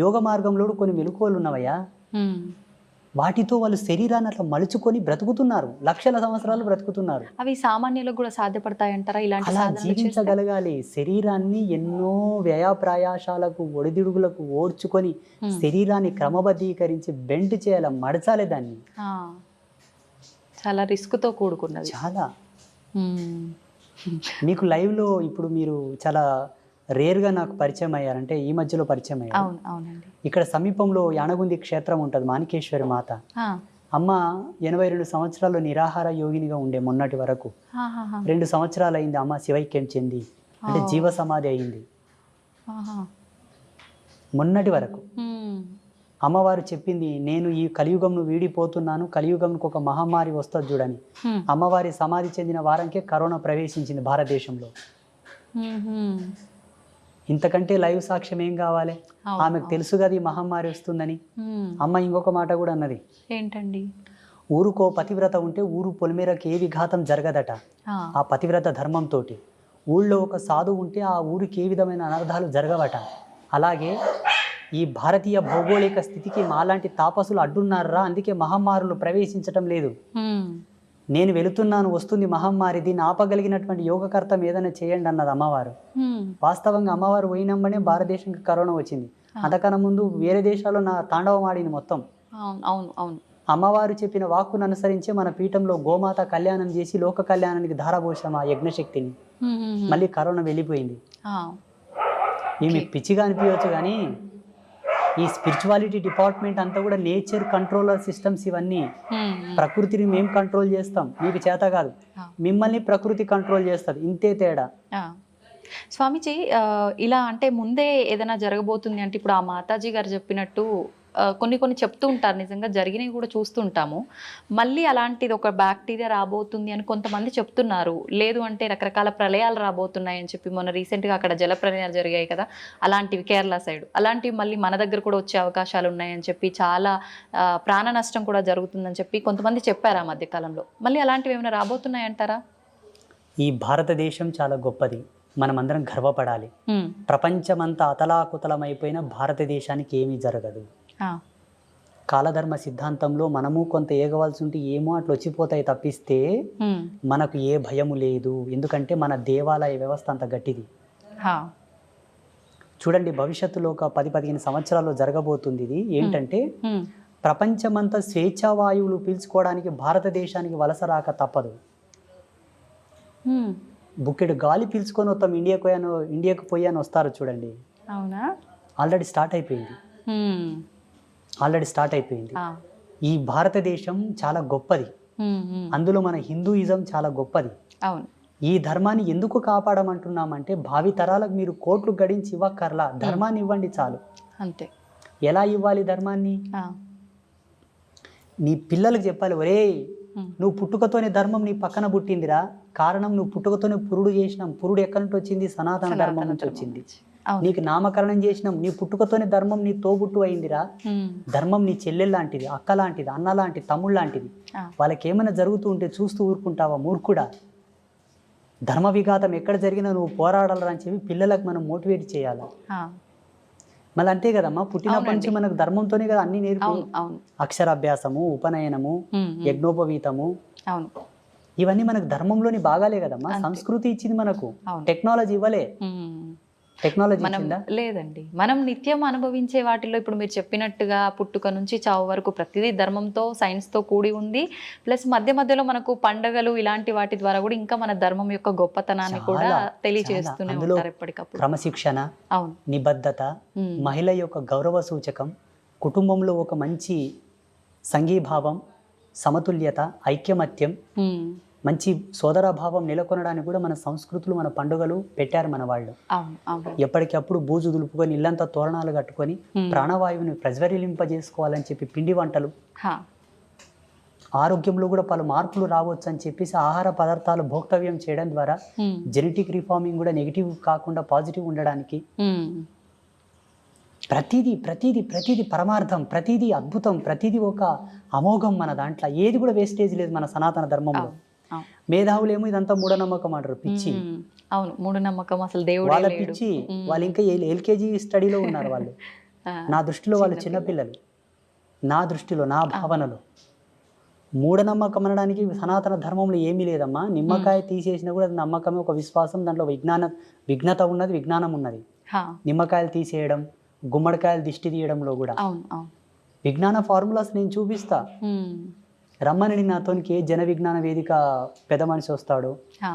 యోగ మార్గంలో కొన్ని మెలకువలు ఉన్నవయ్యా. వాటితో వాళ్ళు శరీరాన్ని అట్లా మలుచుకొని బ్రతుకుతున్నారు, లక్షల సంవత్సరాలు బ్రతుకుతున్నారు. అవి సామాన్యులకు కూడా సాధ్యపడతాయంటారా? అలా జీవించగలగాలి. శరీరాన్ని ఎన్నో వ్యయప్రయాసాలకు, ఒడిదుడుగులకు ఓడ్చుకొని శరీరాన్ని క్రమబద్ధీకరించి బెండ్ చేయాలి, మడచాలి దాన్ని. చాలా రిస్క్తో కూడుకున్నది. చాలా. మీకు లైవ్లో ఇప్పుడు మీరు చాలా రేర్గా నాకు పరిచయం అయ్యారంటే ఈ మధ్యలో పరిచయం అయ్యారు. అవును అవునండి. ఇక్కడ సమీపంలో యానగుంది క్షేత్రం ఉంటుంది, మాణికేశ్వరి మాత. ఆ, అమ్మ 82 సంవత్సరాలు నిరాహార యోగినిగా ఉండే మొన్నటి వరకు. ఆహాహా, 2 సంవత్సరాలు అయింది అమ్మ శివైక్యం చెంది, అంటే జీవ సమాధి అయింది ఆహా. మొన్నటి వరకు. హ్మ్. అమ్మవారు చెప్పింది, నేను ఈ కలియుగంను వీడిపోతున్నాను, కలియుగంకు ఒక మహమ్మారి వస్తుంది చూడని. హ్మ్. అమ్మవారి సమాధి చెందిన వారంకే కరోనా ప్రవేశించింది భారతదేశంలో. హ్మ్. ఇంతకంటే లైవ్ సాక్ష్యం ఏం కావాలి? అవును, ఆమెకు తెలుసు కదా ఈ మహమ్మారి వస్తుందని. హ్మ్. అమ్మ ఇంకొక మాట కూడా అన్నది, ఏంటండి? ఊరుకో పతివ్రత ఉంటే ఊరు పొలిమేరకు ఏ విఘాతం జరగదట. ఆ, ఆ పతివ్రత ధర్మంతో ఊళ్ళో ఒక సాధువు ఉంటే ఆ ఊరికి ఏ విధమైన అనర్థాలు జరగవట. అలాగే ఈ భారతీయ భౌగోళిక స్థితికి మాలాంటి తాపసులు అడ్డున్నారా, అందుకే మహమ్మారులు ప్రవేశించటం లేదు. హ్మ్. నేను వెళుతున్నాను, వస్తుంది మహమ్మారి, దీన్ని ఆపగలిగినటువంటి యోగకర్తం ఏదైనా చేయండి అన్నది అమ్మవారు. హ్మ్. వాస్తవంగా అమ్మవారు పోయినమ్మనే భారతదేశంకి కరోనా వచ్చింది. అంతకన్నా ముందు వేరే దేశాల్లో నా తాండవం ఆడింది మొత్తం. అవును అవును అవును. అమ్మవారు చెప్పిన వాక్కును అనుసరించి మన పీఠంలో గోమాత కళ్యాణం చేసి లోక కళ్యాణానికి ధారపోసాం ఆ యజ్ఞశక్తిని. హ్మ్. హ్మ్. మళ్ళీ కరోనా వెళ్ళిపోయింది. ఆ, ఈమె పిచ్చిగా అనిపించవచ్చు కానీ ఈ స్పిరిచువాలిటీ డిపార్ట్మెంట్ అంతా కూడా నేచర్ కంట్రోలర్ సిస్టమ్స్ ఇవన్నీ. హ్మ్. ప్రకృతిని మేము కంట్రోల్ చేస్తాం, మీకు చేత కాదు. ఆ. మిమ్మల్ని ప్రకృతి కంట్రోల్ చేస్తుంది, ఇంతే తేడా. ఆ. స్వామీజీ, ఇలా అంటే ముందే ఏదైనా జరగబోతుంది అంటే ఇప్పుడు ఆ మాతాజీ గారు చెప్పినట్టు కొన్ని కొన్ని చెప్తూ ఉంటారు, నిజంగా జరిగినవి కూడా చూస్తుంటాము. మళ్ళీ అలాంటిది ఒక బ్యాక్టీరియా రాబోతుంది అని కొంతమంది చెప్తున్నారు. లేదు అంటే రకరకాల ప్రళయాలు రాబోతున్నాయి అని చెప్పి మొన్న రీసెంట్గా అక్కడ జల ప్రళయాలు జరిగాయి కదా, అలాంటివి కేరళ సైడ్, అలాంటివి మళ్ళీ మన దగ్గర కూడా వచ్చే అవకాశాలు ఉన్నాయని చెప్పి, చాలా ప్రాణ నష్టం కూడా జరుగుతుందని చెప్పి కొంతమంది చెప్పారు ఆ మధ్యకాలంలో. మళ్ళీ అలాంటివి ఏమైనా రాబోతున్నాయంటారా? ఈ భారతదేశం చాలా గొప్పది, మనమందరం గర్వపడాలి. హ్మ్. ప్రపంచమంతా అతలాకుతలమైపోయిన భారతదేశానికి ఏమీ జరగదు. ఆ. కాలధర్మ సిద్ధాంతంలో మనము కొంత ఏగవలసి ఉంటే ఏమో అట్లా వచ్చిపోతాయి తప్పిస్తే హ్మ్. మనకు ఏ భయము లేదు. ఎందుకంటే మన దేవాలయ వ్యవస్థ అంత గట్టిది. హా. చూడండి, భవిష్యత్తులో ఒక 10-15 సంవత్సరాల్లో జరగబోతుంది ఇది. ఏంటంటే హ్మ్. ప్రపంచమంతా స్వేచ్ఛావాయువులు పీల్చుకోవడానికి భారతదేశానికి వలస రాక తప్పదు. హ్మ్. బుక్కెడు గాలి పీల్చుకొని వస్తాం, ఇండియాకు పోయాను వస్తారు చూడండి. అవునా? ఆల్రెడీ స్టార్ట్ అయిపోయింది. హ్మ్. ఆ. ఈ భారతదేశం చాలా గొప్పది. హ్మ్. హ్మ్. అందులో మన హిందూయిజం చాలా గొప్పది. అవును. ఈ ధర్మాన్ని ఎందుకు కాపాడమంటున్నామంటే భావి తరాలకు మీరు కోట్లు గడించి ఇవ్వక్కర్లా, ధర్మాన్ని ఇవ్వండి చాలు. అంతే. ఎలా ఇవ్వాలి ధర్మాన్ని? ఆ. నీ పిల్లలకు చెప్పాలి, ఒరేయ్ హ్మ్. నువ్వు పుట్టుకతోనే ధర్మం నీ పక్కన పుట్టిందిరా. కారణం నువ్వు పుట్టుకతోనే పురుడు చేసినాం. పురుడు ఎక్కడి నుంచి వచ్చింది? సనాతన ధర్మం నుంచి వచ్చింది. అవును. నీకు నామకరణం చేసినాం, నీ పుట్టుకతోనే ధర్మం నీ తోబుట్టు అయిందిరా. హ్మ్. ధర్మం నీ చెల్లెలు లాంటిది, అక్క లాంటిది, అన్న లాంటిది, తమ్ముడు లాంటిది. ఆ. వాళ్ళకి ఏమైనా జరుగుతూ ఉంటే చూస్తూ ఊరుకుంటావా మూర్ఖుడా? ధర్మ విఘాతం ఎక్కడ జరిగినా నువ్వు పోరాడాలని అని చెప్పి పిల్లలకు మనం మోటివేట్ చేయాలి. ఆ. మళ్ళీ అంతే కదమ్మా, పుట్టినప్పటి నుంచి మనకు ధర్మంతోనే కదా అన్ని నేర్పి, అవును అవును. అక్షరాభ్యాసము, ఉపనయనము, హ్మ్. హ్మ్. యజ్ఞోపవీతము, అవును. ఇవన్నీ మనకు ధర్మంలోని భాగాలే కదమ్మా. అంతే. సంస్కృతి ఇచ్చింది మనకు, అవును. టెక్నాలజీ ఇవ్వలే. హ్మ్. టెక్నాలజీ మనం ఇచ్చిందా? లేదండి. మనం నిత్యం అనుభవించే వాటిలో ఇప్పుడు మీరు చెప్పినట్టుగా పుట్టుక నుంచి చావు వరకు ప్రతిదీ ధర్మంతో, సైన్స్తో కూడి ఉంది. ప్లస్ మధ్య మధ్యలో మనకు పండగలు ఇలాంటి వాటి ద్వారా కూడా ఇంకా మన ధర్మం యొక్క గొప్పతనాన్ని కూడా చాలా, తెలియజేస్తూనే అందులో ఉంటారు ఎప్పటికప్పుడు. క్రమశిక్షణ, అవును. నిబద్ధత, హ్మ్. మహిళ యొక్క గౌరవ సూచకం, కుటుంబంలో ఒక మంచి సంఘీభావం, సమతుల్యత, ఐక్యమత్యం, హ్మ్. మంచి సోదరభావం నెలకొనడానికి కూడా మన సంస్కృతులు, మన పండుగలు పెట్టారు మన వాళ్ళు. అవును అవును. ఎప్పటికప్పుడు బూజు దులుపుకొని ఇల్లంతా తోరణాలు కట్టుకొని ప్రాణవాయువుని ప్రజ్వరిలింపజేసుకోవాలని చెప్పి పిండి వంటలు, హా. ఆరోగ్యంలో కూడా పలు మార్పులు రావచ్చు అని చెప్పేసి ఆహార పదార్థాలు భోక్తవ్యం చేయడం ద్వారా హ్మ్. జెనెటిక్ రిఫార్మింగ్ కూడా నెగిటివ్ కాకుండా పాజిటివ్ ఉండడానికి హ్మ్. ప్రతిదీ ప్రతిదీ ప్రతిదీ పరమార్థం, ప్రతిదీ అద్భుతం, ప్రతిదీ ఒక అమోఘం మన దాంట్లో. ఏది కూడా వేస్టేజ్ లేదు మన సనాతన ధర్మంలో. అవును అవును. మేధావులేమో ఇదంతా మూఢనమ్మకం అంటారు, పిచ్చి. హ్మ్. అవును, మూఢనమ్మకం, అసలు దేవుడే వాళ్ళ లేడు. పిచ్చి, వాళ్ళు ఇంకా ఎల్కేజీ స్టడీలో ఉన్నారు వాళ్ళు. ఆ. నా దృష్టిలో వాళ్ళు చిన్నపిల్లలు, నా దృష్టిలో, నా భావనలో. మూఢనమ్మకం అనడానికి సనాతన ధర్మంలో ఏమీ లేదమ్మా. నిమ్మకాయ తీసేసినా కూడా అది నమ్మకమే, ఒక విశ్వాసం. దాంట్లో విఘ్నత ఉన్నది, విజ్ఞానం ఉన్నది. హా. నిమ్మకాయలు తీసేయడం, గుమ్మడికాయలు దిష్టి తీయడంలో కూడా అవును అవును. విజ్ఞాన ఫార్ములాస్ నేను చూపిస్తా. హ్మ్. రమ్మని నాతోనికి జన విజ్ఞాన వేదిక పెద్ద మనిషి వస్తాడు, హా.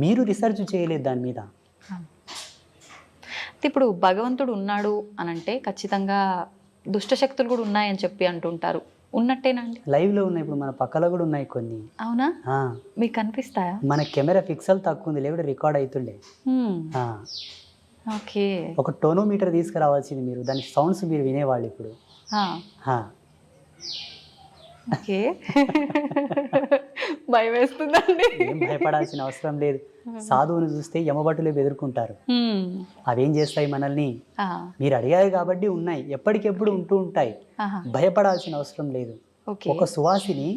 మీరు రీసెర్చ్ చేయలేదు దాని మీద. ఇప్పుడు భగవంతుడు ఉన్నాడు అని అంటే ఖచ్చితంగా దుష్ట శక్తులు కూడా ఉన్నాయని చెప్పి అంటుంటారు. ఉన్నట్టేనా అండి? లైవ్లో ఉన్నాయి, ఇప్పుడు మన పక్కలో కూడా ఉన్నాయి కొన్ని. అవునా? ఆ, మీకు కనిపిస్తాయా? మన కెమెరా పిక్సెల్ తక్కువ ఉంది, లేకపోతే రికార్డ్ అవుతుండే. ఆ, ఓకే. ఒక టోనోమీటర్ తీసుకురావాల్సింది మీరు, దాని సౌండ్స్ మీరు వినేవాళ్ళు ఇప్పుడు. ఆ, ఓకే. భయం వేస్తుందండి. ఏం భయపడాల్సిన అవసరం లేదు. సాధువుని చూస్తే యమభటులే బెదురుకుంటారు. అవేం చేస్తాయి మనల్ని? మీరు అడిగారు కాబట్టి ఉన్నాయి, ఎప్పటికెప్పుడు ఉంటూ ఉంటాయి, భయపడాల్సిన అవసరం లేదు. ఒక సువాసిని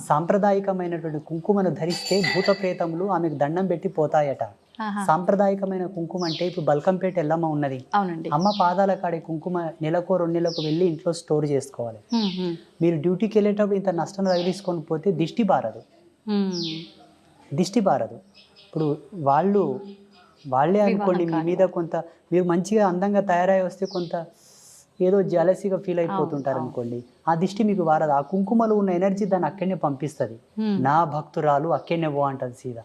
సాంప్రదాయకమైనటువంటి కుంకుమను ధరిస్తే భూత ప్రేతములు ఆమెకు దండం పెట్టి పోతాయట. సాంప్రదాయకమైన కుంకుమ అంటే ఇప్పుడు బల్కంపేట ఎల్లమ్మ ఉన్నది, అమ్మ పాదాల కాడే కుంకుమ నెలకో 2 నెలలకు వెళ్ళి ఇంట్లో స్టోర్ చేసుకోవాలి. మీరు డ్యూటీకి వెళ్ళేటప్పుడు ఇంత నష్టం తగిలించుకొని పోతే దిష్టి బారదు. ఇప్పుడు వాళ్ళే అనుకోండి మీ మీద కొంత, మీరు మంచిగా అందంగా తయారై వస్తే కొంత ఏదో జలసీగా ఫీల్ అయిపోతుంటారు అనుకోండి, ఆ దిష్టి మీకు వారదు. ఆ కుంకుమలో ఉన్న ఎనర్జీ దాన్ని అక్కడనే పంపిస్తుంది. నా భక్తురాలు అక్కడనే పో అంటది సీదా.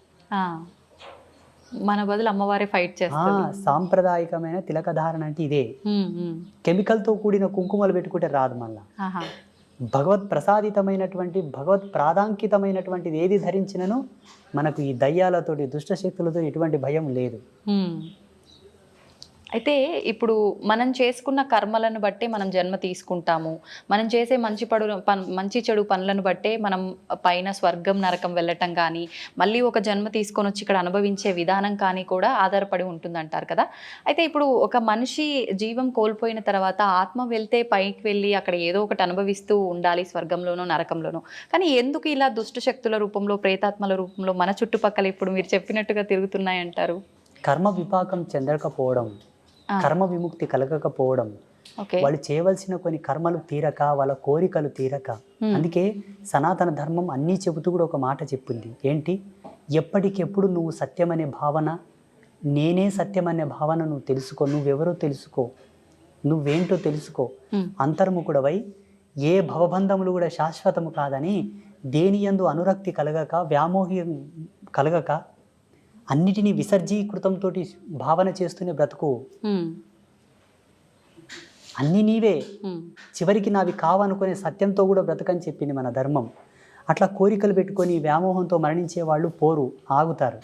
మన బదులు అమ్మవారే ఫైట్ చేస్తారు. సాంప్రదాయకమైన తిలకధారణ అంటే ఇదే. కెమికల్ తో కూడిన కుంకుమలు పెట్టుకుంటే రాదు. మళ్ళా భగవత్ ప్రసాదితమైనటువంటి భగవత్ ప్రాధాంకితమైనటువంటిది ఏది ధరించినను మనకు ఈ దయ్యాలతోటి దుష్ట శక్తులతో ఎటువంటి భయం లేదు. అయితే ఇప్పుడు మనం చేసుకున్న కర్మలను బట్టే మనం జన్మ తీసుకుంటాము. మనం చేసే మంచి చెడు పనులను బట్టే మనం పైన స్వర్గం నరకం వెళ్ళటం కానీ, మళ్ళీ ఒక జన్మ తీసుకొని వచ్చి ఇక్కడ అనుభవించే విధానం కానీ కూడా ఆధారపడి ఉంటుందంటారు కదా. అయితే ఇప్పుడు ఒక మనిషి జీవం కోల్పోయిన తర్వాత ఆత్మ వెళ్తే పైకి వెళ్ళి అక్కడ ఏదో ఒకటి అనుభవిస్తూ ఉండాలి, స్వర్గంలోనో నరకంలోనో. కానీ ఎందుకు ఇలా దుష్ట శక్తుల రూపంలో, ప్రేతాత్మల రూపంలో మన చుట్టుపక్కల ఇప్పుడు మీరు చెప్పినట్టుగా తిరుగుతున్నాయంటారు? కర్మ విపాకం చెందకపోవడం, కర్మ విముక్తి కలగకపోవడం, వాళ్ళు చేయవలసిన కొన్ని కర్మలు తీరక, వాళ్ళ కోరికలు తీరక. అందుకే సనాతన ధర్మం అన్నీ చెబుతూ కూడా ఒక మాట చెప్పింది. ఏంటి? ఎప్పటికెప్పుడు నువ్వు సత్యం అనే భావన, నేనే సత్యం అనే భావన నువ్వు తెలుసుకో, నువ్వెవరో తెలుసుకో, నువ్వేంటో తెలుసుకో. అంతర్ముఖుడవై ఏ భవబంధములు కూడా శాశ్వతము కాదని, దేని యందు అనురక్తి కలగక, వ్యామోహం కలగక, అన్నిటినీ విసర్జీకృతంతో భావన చేస్తూనే బ్రతుకు. అన్నీ నీవే, చివరికి నావి కావనుకునే సత్యంతో కూడా బ్రతకని చెప్పింది మన ధర్మం. అట్లా కోరికలు పెట్టుకొని వ్యామోహంతో మరణించే వాళ్ళు పోరు, ఆగుతారు.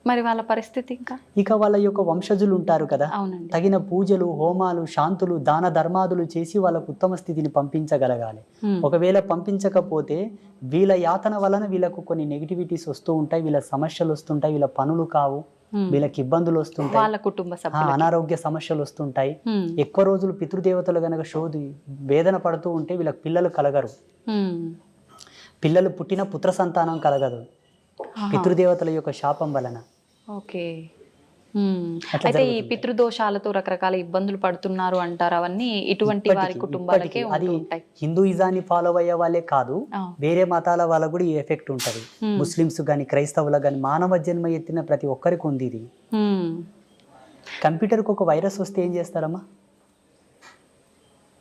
మరి వాళ్ళ పరిస్థితి ఇక వాళ్ళ యొక్క వంశజులు ఉంటారు కదా, తగిన పూజలు, హోమాలు, శాంతులు, దాన ధర్మాదులు చేసి వాళ్ళకు ఉత్తమ స్థితిని పంపించగలగాలి. ఒకవేళ పంపించకపోతే వీళ్ళ యాతన వలన వీళ్ళకు కొన్ని నెగిటివిటీస్ వస్తూ ఉంటాయి, వీళ్ళ సమస్యలు వస్తుంటాయి, వీళ్ళ పనులు కావు, వీళ్ళకి ఇబ్బందులు వస్తుంటాయి, వాళ్ళ కుటుంబ సభ్యులు అనారోగ్య సమస్యలు వస్తుంటాయి. ఎక్కువ రోజులు పితృదేవతలు గనక వేదన పడుతూ ఉంటే వీళ్ళకి పిల్లలు కలగరు. పిల్లలు పుట్టిన పుత్ర సంతానం కలగదు, పితృదేవతల యొక్క శాపం వలన. ఓకే. అయితే ఈ పితృదోషాలతో రకరకాల ఇబ్బందులు పడుతున్నారు అంటారు, అవన్నీ ఇటువంటి వారి కుటుంబాలకే ఉంటాయి. హిందూయిజాన్ని ఫాలో అయ్యే వాళ్ళే కాదు, వేరే మతాల వాళ్ళకు కూడా ఈ ఎఫెక్ట్ ఉంటది. ముస్లిమ్స్ గాని, క్రైస్తవులకు గాని, మానవ జన్మ ఎత్తిన ప్రతి ఒక్కరికి ఉంది ఇది. కంప్యూటర్కి ఒక వైరస్ వస్తే ఏం చేస్తారమ్మా?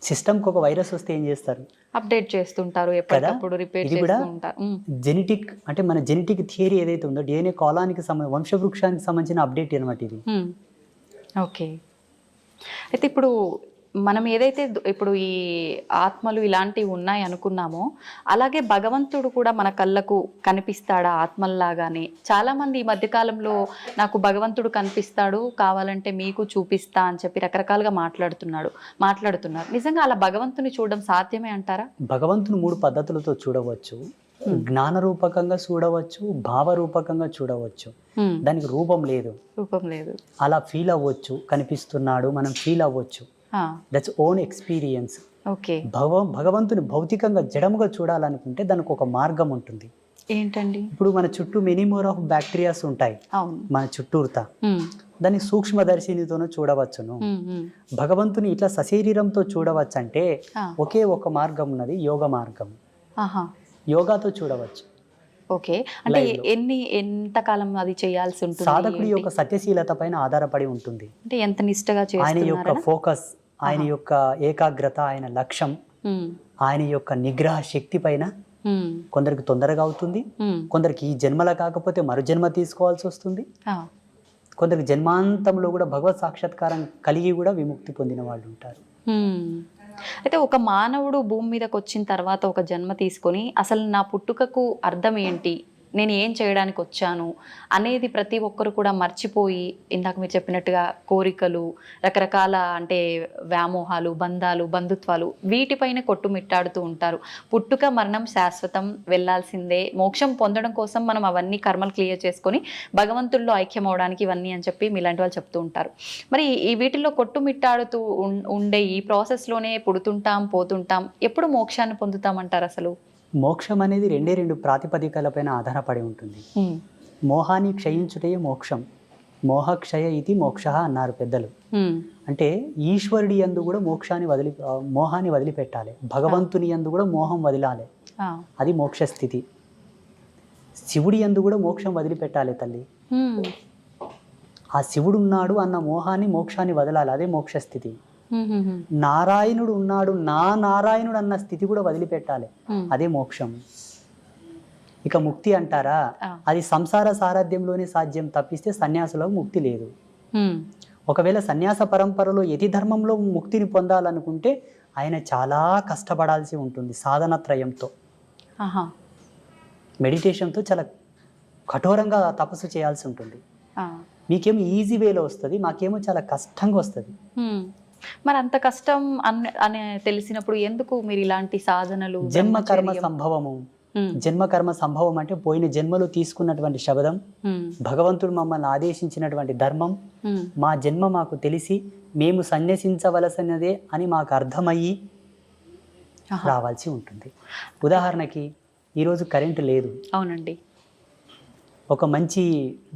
సిస్టమ్కి ఒక వైరస్ వస్తే ఏం చేస్తారు? అప్డేట్ చేస్తుంటారు, ఎప్పటికప్పుడు రిపేర్ చేస్తుంటారు. జెనెటిక్ అంటే మన జెనెటిక్ థియరీ ఏదైతే ఉందో, డిఎన్ఏ కాలానికి వంశవృక్షానికి సంబంధించిన అప్డేట్ అనమాట ఇది. ఓకే. అయితే ఇప్పుడు మనం ఏదైతే ఇప్పుడు ఈ ఆత్మలు ఇలాంటివి ఉన్నాయి అనుకున్నామో, అలాగే భగవంతుడు కూడా మన కళ్ళకు కనిపిస్తాడా ఆత్మల్లాగానే? చాలామంది ఈ మధ్యకాలంలో నాకు భగవంతుడు కనిపిస్తాడు, కావాలంటే మీకు చూపిస్తా అని చెప్పి రకరకాలుగా మాట్లాడుతున్నారు. నిజంగా అలా భగవంతుని చూడడం సాధ్యమే అంటారా? భగవంతుని 3 పద్ధతులతో చూడవచ్చు. జ్ఞాన రూపకంగా చూడవచ్చు, భావ రూపకంగా చూడవచ్చు. దానికి రూపం లేదు. అలా ఫీల్ అవ్వచ్చు, కనిపిస్తున్నాడు, మనం ఫీల్ అవ్వచ్చు. That's own experience. భగవంతుని భౌతికంగా జడముగా చూడాలనుకుంటే దానికి ఒక మార్గం ఉంటుంది. ఏంటండి? ఇప్పుడు మన చుట్టూ మెనీ మోర్ ఆఫ్ బ్యాక్టీరియాస్ ఉంటాయి మన చుట్టూరుతా, దాన్ని సూక్ష్మదర్శినితోనూ చూడవచ్చును. భగవంతుని ఇట్లా సశరీరంతో చూడవచ్చు అంటే ఒకే ఒక మార్గం ఉన్నది, యోగ మార్గం. యోగాతో చూడవచ్చు. ఓకే. అంటే ఎంతకాలం అది చేయాల్సి ఉంటుంది? సాధకుడి యొక్క సత్యశీలత పైన ఆధారపడి ఉంటుంది. అంటే ఎంత నిష్టగా ఆయన యొక్క ఫోకస్, ఆయన యొక్క ఏకాగ్రత, ఆయన లక్ష్యం, ఆయన యొక్క నిగ్రహ శక్తి పైన హ్మ్. కొందరికి తొందరగా అవుతుంది, హ్మ్. కొందరికి ఈ జన్మల కాకపోతే మరు జన్మ తీసుకోవాల్సి వస్తుంది, ఆ. కొందరికి జన్మాంతంలో కూడా భగవత్ సాక్షాత్కారం కలిగి కూడా విముక్తి పొందిన వాళ్ళు ఉంటారు. హ్మ్. అయితే ఒక మానవుడు భూమి మీదకి వచ్చిన తర్వాత ఒక జన్మ తీసుకొని అసలు నా పుట్టుకకు అర్థం ఏంటి, నేను ఏం చేయడానికి వచ్చాను అనేది ప్రతి ఒక్కరు కూడా మర్చిపోయి ఇందాక మీరు చెప్పినట్టుగా కోరికలు, రకరకాల అంటే వ్యామోహాలు, బంధాలు, బంధుత్వాలు వీటిపైన కొట్టుమిట్టాడుతూ ఉంటారు. పుట్టుక మరణం శాశ్వతం, వెళ్ళాల్సిందే, మోక్షం పొందడం కోసం మనం అవన్నీ కర్మలు క్లియర్ చేసుకొని భగవంతుల్లో ఐక్యం అవడానికి ఇవన్నీ అని చెప్పి మీలాంటి వాళ్ళు చెప్తూ ఉంటారు. మరి ఈ వీటిల్లో కొట్టుమిట్టాడుతూ ఉండే ఈ ప్రాసెస్లోనే పుడుతుంటాం, పోతుంటాం, ఎప్పుడు మోక్షాన్ని పొందుతామంటారు అసలు? మోక్షం అనేది రెండు ప్రాతిపదికలపైన ఆధారపడి ఉంటుంది. హ్మ్. మోహాన్ని క్షయించుటే మోక్షం, మోహక్షయ ఇది మోక్ష అన్నారు పెద్దలు. హ్మ్. అంటే ఈశ్వరుడి యందు కూడా మోహాన్ని వదిలిపెట్టాలి, భగవంతుని యందు కూడా మోహం వదిలాలి, ఆ. అది మోక్ష స్థితి. శివుడి యందు కూడా మోక్షం వదిలిపెట్టాలి తల్లి. హ్మ్. ఆ శివుడు ఉన్నాడు అన్న మోహాన్ని, మోక్షాన్ని వదలాలి, అదే మోక్ష స్థితి. హ్మ్. హ్మ్. హ్మ్. నారాయణుడు ఉన్నాడు, నా నారాయణుడు అన్న స్థితి కూడా వదిలిపెట్టాలి, హ్మ్. అదే మోక్షం. ఇక ముక్తి అంటారా, ఆ. అది సంసార సారథ్యంలోనే సాధ్యం తప్పిస్తే సన్యాసులకు ముక్తి లేదు. హ్మ్. ఒకవేళ సన్యాస పరంపరలో యతి ధర్మంలో ముక్తిని పొందాలనుకుంటే ఆయన చాలా కష్టపడాల్సి ఉంటుంది, సాధనత్రయంతో, ఆహా. మెడిటేషన్తో చాలా కఠోరంగా తపస్సు చేయాల్సి ఉంటుంది. ఆ. మీకేమో ఈజీ వేలో వస్తుంది, మాకేమో చాలా కష్టంగా వస్తుంది. హ్మ్. మరి అంత కష్టం అని తెలిసినప్పుడు ఎందుకు మీరు ఇలాంటి సాధనలు, జన్మ కర్మ బ్రహ్మచర్యం? సంభవము, హ్మ్. జన్మ కర్మ సంభవం అంటే పోయిన జన్మలో తీసుకున్నటువంటి శబదం, హ్మ్. భగవంతుడు మమ్మల్ని ఆదేశించినటువంటి ధర్మం, హ్మ్. మా జన్మ మాకు తెలిసి మేము సన్యసించవలసినదే అని మాకు అర్థమయ్యి ఆహా. రావాల్సి ఉంటుంది. ఉదాహరణకి ఈరోజు కరెంటు లేదు, అవునండి. ఒక మంచి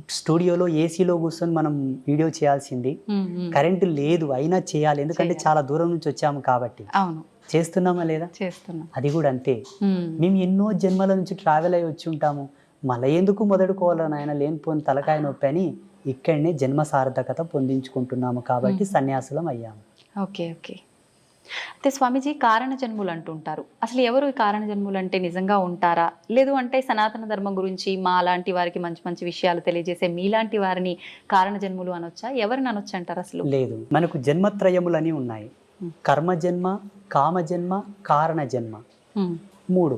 స్టూడియోలో ఏసీలో కూర్చొని మనం వీడియో చేయాల్సింది, హ్మ్. హ్మ్. కరెంటు లేదు అయినా చేయాలి, ఎందుకంటే చేయాలి. చాలా దూరం నుంచి వచ్చాము కాబట్టి. అవును, చేస్తున్నామా లేదా? చేస్తున్నా. అది కూడా అంతే. హ్మ్. మేము ఎన్నో జన్మల నుంచి ట్రావెల్ అయ్యి వచ్చి ఉంటాము, మళ్ళీ ఎందుకు మొదలుకోవాలని ఆయన లేనిపోని తలకాయ నొప్పి అని ఇక్కడనే జన్మ సార్థకత పొందించుకుంటున్నాము కాబట్టి సన్యాసులం అయ్యాము. Okay, okay. అయితే స్వామీజీ కారణ జన్ములు అంటుంటారు. అసలు ఎవరు ఈ కారణ జన్ములు అంటే నిజంగా ఉంటారా? లేదు అంటే సనాతన ధర్మం గురించి మా లాంటి వారికి మంచి మంచి విషయాలు తెలియజేసే మీలాంటి వారిని కారణ జన్ములు అనొచ్చా? ఎవరిని అనొచ్చు అంటారు అసలు? లేదు, మనకు జన్మత్రయములని ఉన్నాయి, కర్మజన్మ, కామజన్మ, కారణ జన్మ, హ్మ్. 3.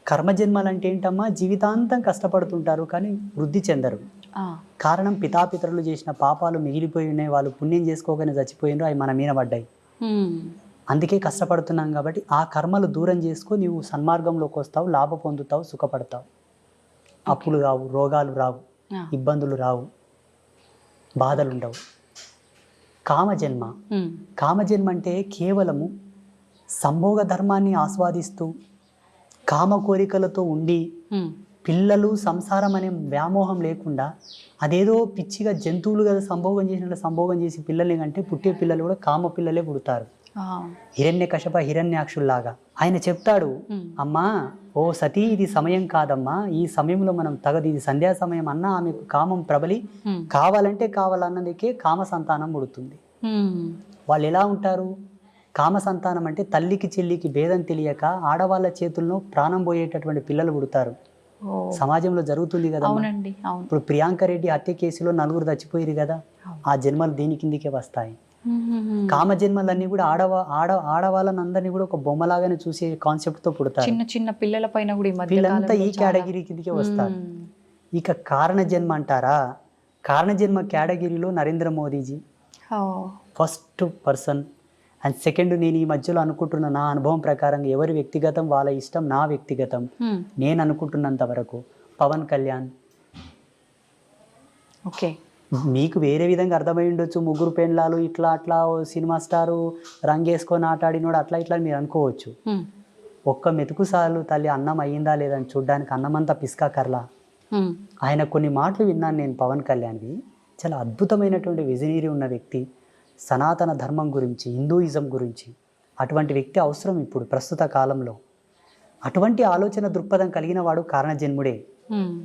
కర్మజన్మలు అంటే ఏంటమ్మా, జీవితాంతం కష్టపడుతుంటారు కానీ వృద్ధి చెందరు. ఆ. కారణం పితాపితరులు చేసిన పాపాలు మిగిలిపోయి ఉన్నాయి, వాళ్ళు పుణ్యం చేసుకోగానే చచ్చిపోయినారు, అవి మన మీద పడ్డాయి. హ్మ్. అందుకే కష్టపడుతున్నాం కాబట్టి ఆ కర్మలు దూరం చేసుకో, నీవు సన్మార్గంలోకి వస్తావు, లాభ పొందుతావు, సుఖపడతావు, అప్పులు రావు, రోగాలు రావు, ఆ. ఇబ్బందులు రావు, బాధలు ఉండవు. కామజన్మ, హ్మ్. కామజన్మ అంటే కేవలము సంభోగ ధర్మాన్ని ఆస్వాదిస్తూ కామ కోరికలతో ఉండి హ్మ్. పిల్లలు సంసారం అనే వ్యామోహం లేకుండా అదేదో పిచ్చిగా జంతువులు కదా సంభోగం చేసినట్లు సంభోగం చేసి పిల్లల్ని కంటే పుట్టే పిల్లలు కూడా కామ పిల్లలే పుడతారు. ఆ. హిరణ్యకశప హిరణ్యాక్షుల్లాగా. ఆయన చెప్తాడు, హ్మ్. అమ్మా ఓ సతీ, ఇది సమయం కాదమ్మా, ఈ సమయంలో మనం తగదు, ఇది సంధ్యా సమయం అన్నా ఆమెకు కామం ప్రబలి హ్మ్. కావాలంటే కావాలన్నదికే కామ సంతానం పుడుతుంది. హ్మ్. వాళ్ళు ఎలా ఉంటారు? కామ సంతానం అంటే తల్లికి చెల్లికి భేదం తెలియక ఆడవాళ్ళ చేతుల్లో ప్రాణం పోయేటటువంటి పిల్లలు పుడతారు. ఓ. సమాజంలో జరుగుతుంది కదా. అవునండి, అవును. ఇప్పుడు ప్రియాంక రెడ్డి హత్య కేసులో 4 చచ్చిపోయారు కదా, ఆ జన్మలు దీని కిందికే వస్తాయి. హ్మ్. కామ జన్మలన్నీ కూడా ఆడవాళ్ళని అందరినీ కూడా ఒక బొమ్మలాగానే చూసే కాన్సెప్ట్తో పుడతారు. చిన్న చిన్న పిల్లల పైన కూడా ఈ మధ్య వీళ్ళంతా ఈ కాలంలో చాలా- కేటగిరీ కిందికే వస్తారు. హ్మ్. ఇక కారణ జన్మ అంటారా, కారణ జన్మ కేటగిరీలో నరేంద్ర మోదీజీ ఓ. First person. అండ్ సెకండ్, నేను ఈ మధ్యలో అనుకుంటున్న నా అనుభవం ప్రకారం ఎవరి వ్యక్తిగతం వాళ్ళ ఇష్టం, నా వ్యక్తిగతం హ్మ్. నేను అనుకుంటున్నంత వరకు పవన్ కళ్యాణ్. ఓకే. మీకు వేరే విధంగా అర్థమై ఉండొచ్చు, 3 పెండ్లాలు ఇట్లా అట్లా, ఓ సినిమా స్టారు రంగేసుకొని ఆటాడినోడు అట్లా ఇట్లా మీరు అనుకోవచ్చు. హ్మ్. ఒక్క మెతుకు సార్లు తల్లి అన్నం అయ్యిందా లేదని చూడ్డానికి అన్నమంతా పిస్కా కర్లా. హ్మ్. ఆయన కొన్ని మాటలు విన్నాను నేను పవన్ కళ్యాణ్వి, చాలా అద్భుతమైనటువంటి విజనరీ ఉన్న వ్యక్తి, సనాతన ధర్మం గురించి, హిందూయిజం గురించి. అటువంటి వ్యక్తి అవసరం ఇప్పుడు ప్రస్తుత కాలంలో. అటువంటి ఆలోచన దృక్పథం కలిగిన వాడు కారణజన్ముడే. హ్మ్.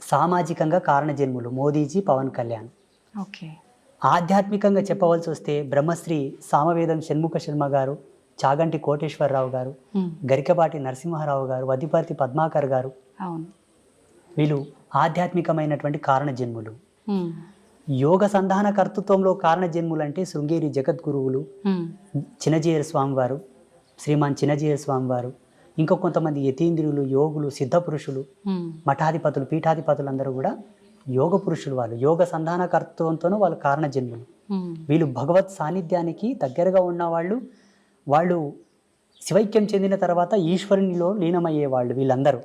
సామాజికంగా కారణజన్ములు మోదీజీ, పవన్ కళ్యాణ్. ఓకే. ఆధ్యాత్మికంగా చెప్పవలసి వస్తే బ్రహ్మశ్రీ సామవేదం షణ్ముఖ శర్మ గారు, చాగంటి కోటేశ్వరరావు గారు, గరికపాటి నరసింహారావు గారు, వదిపర్తి పద్మాకర్ గారు, అవును, వీళ్ళు ఆధ్యాత్మికమైనటువంటి కారణజన్ములు. యోగ సంధాన కర్తృత్వంలో కారణజన్ములు అంటే శృంగేరి జగద్గురువులు, చిన్నజీయర్ స్వామివారు, శ్రీమాన్ చిన్నజీయర్ స్వామివారు, ఇంకా కొంతమంది యతీంద్రులు, యోగులు, సిద్ధపురుషులు, మఠాధిపతులు, పీఠాధిపతులు అందరూ కూడా యోగ పురుషులు. వాళ్ళు యోగ సంధాన కర్తృత్వంతోనూ వాళ్ళు కారణజన్ములు. వీళ్ళు భగవత్ సాన్నిధ్యానికి దగ్గరగా ఉన్నవాళ్ళు. వాళ్ళు శివైక్యం చెందిన తర్వాత ఈశ్వరునిలో లీనమయ్యేవాళ్ళు వీళ్ళందరూ.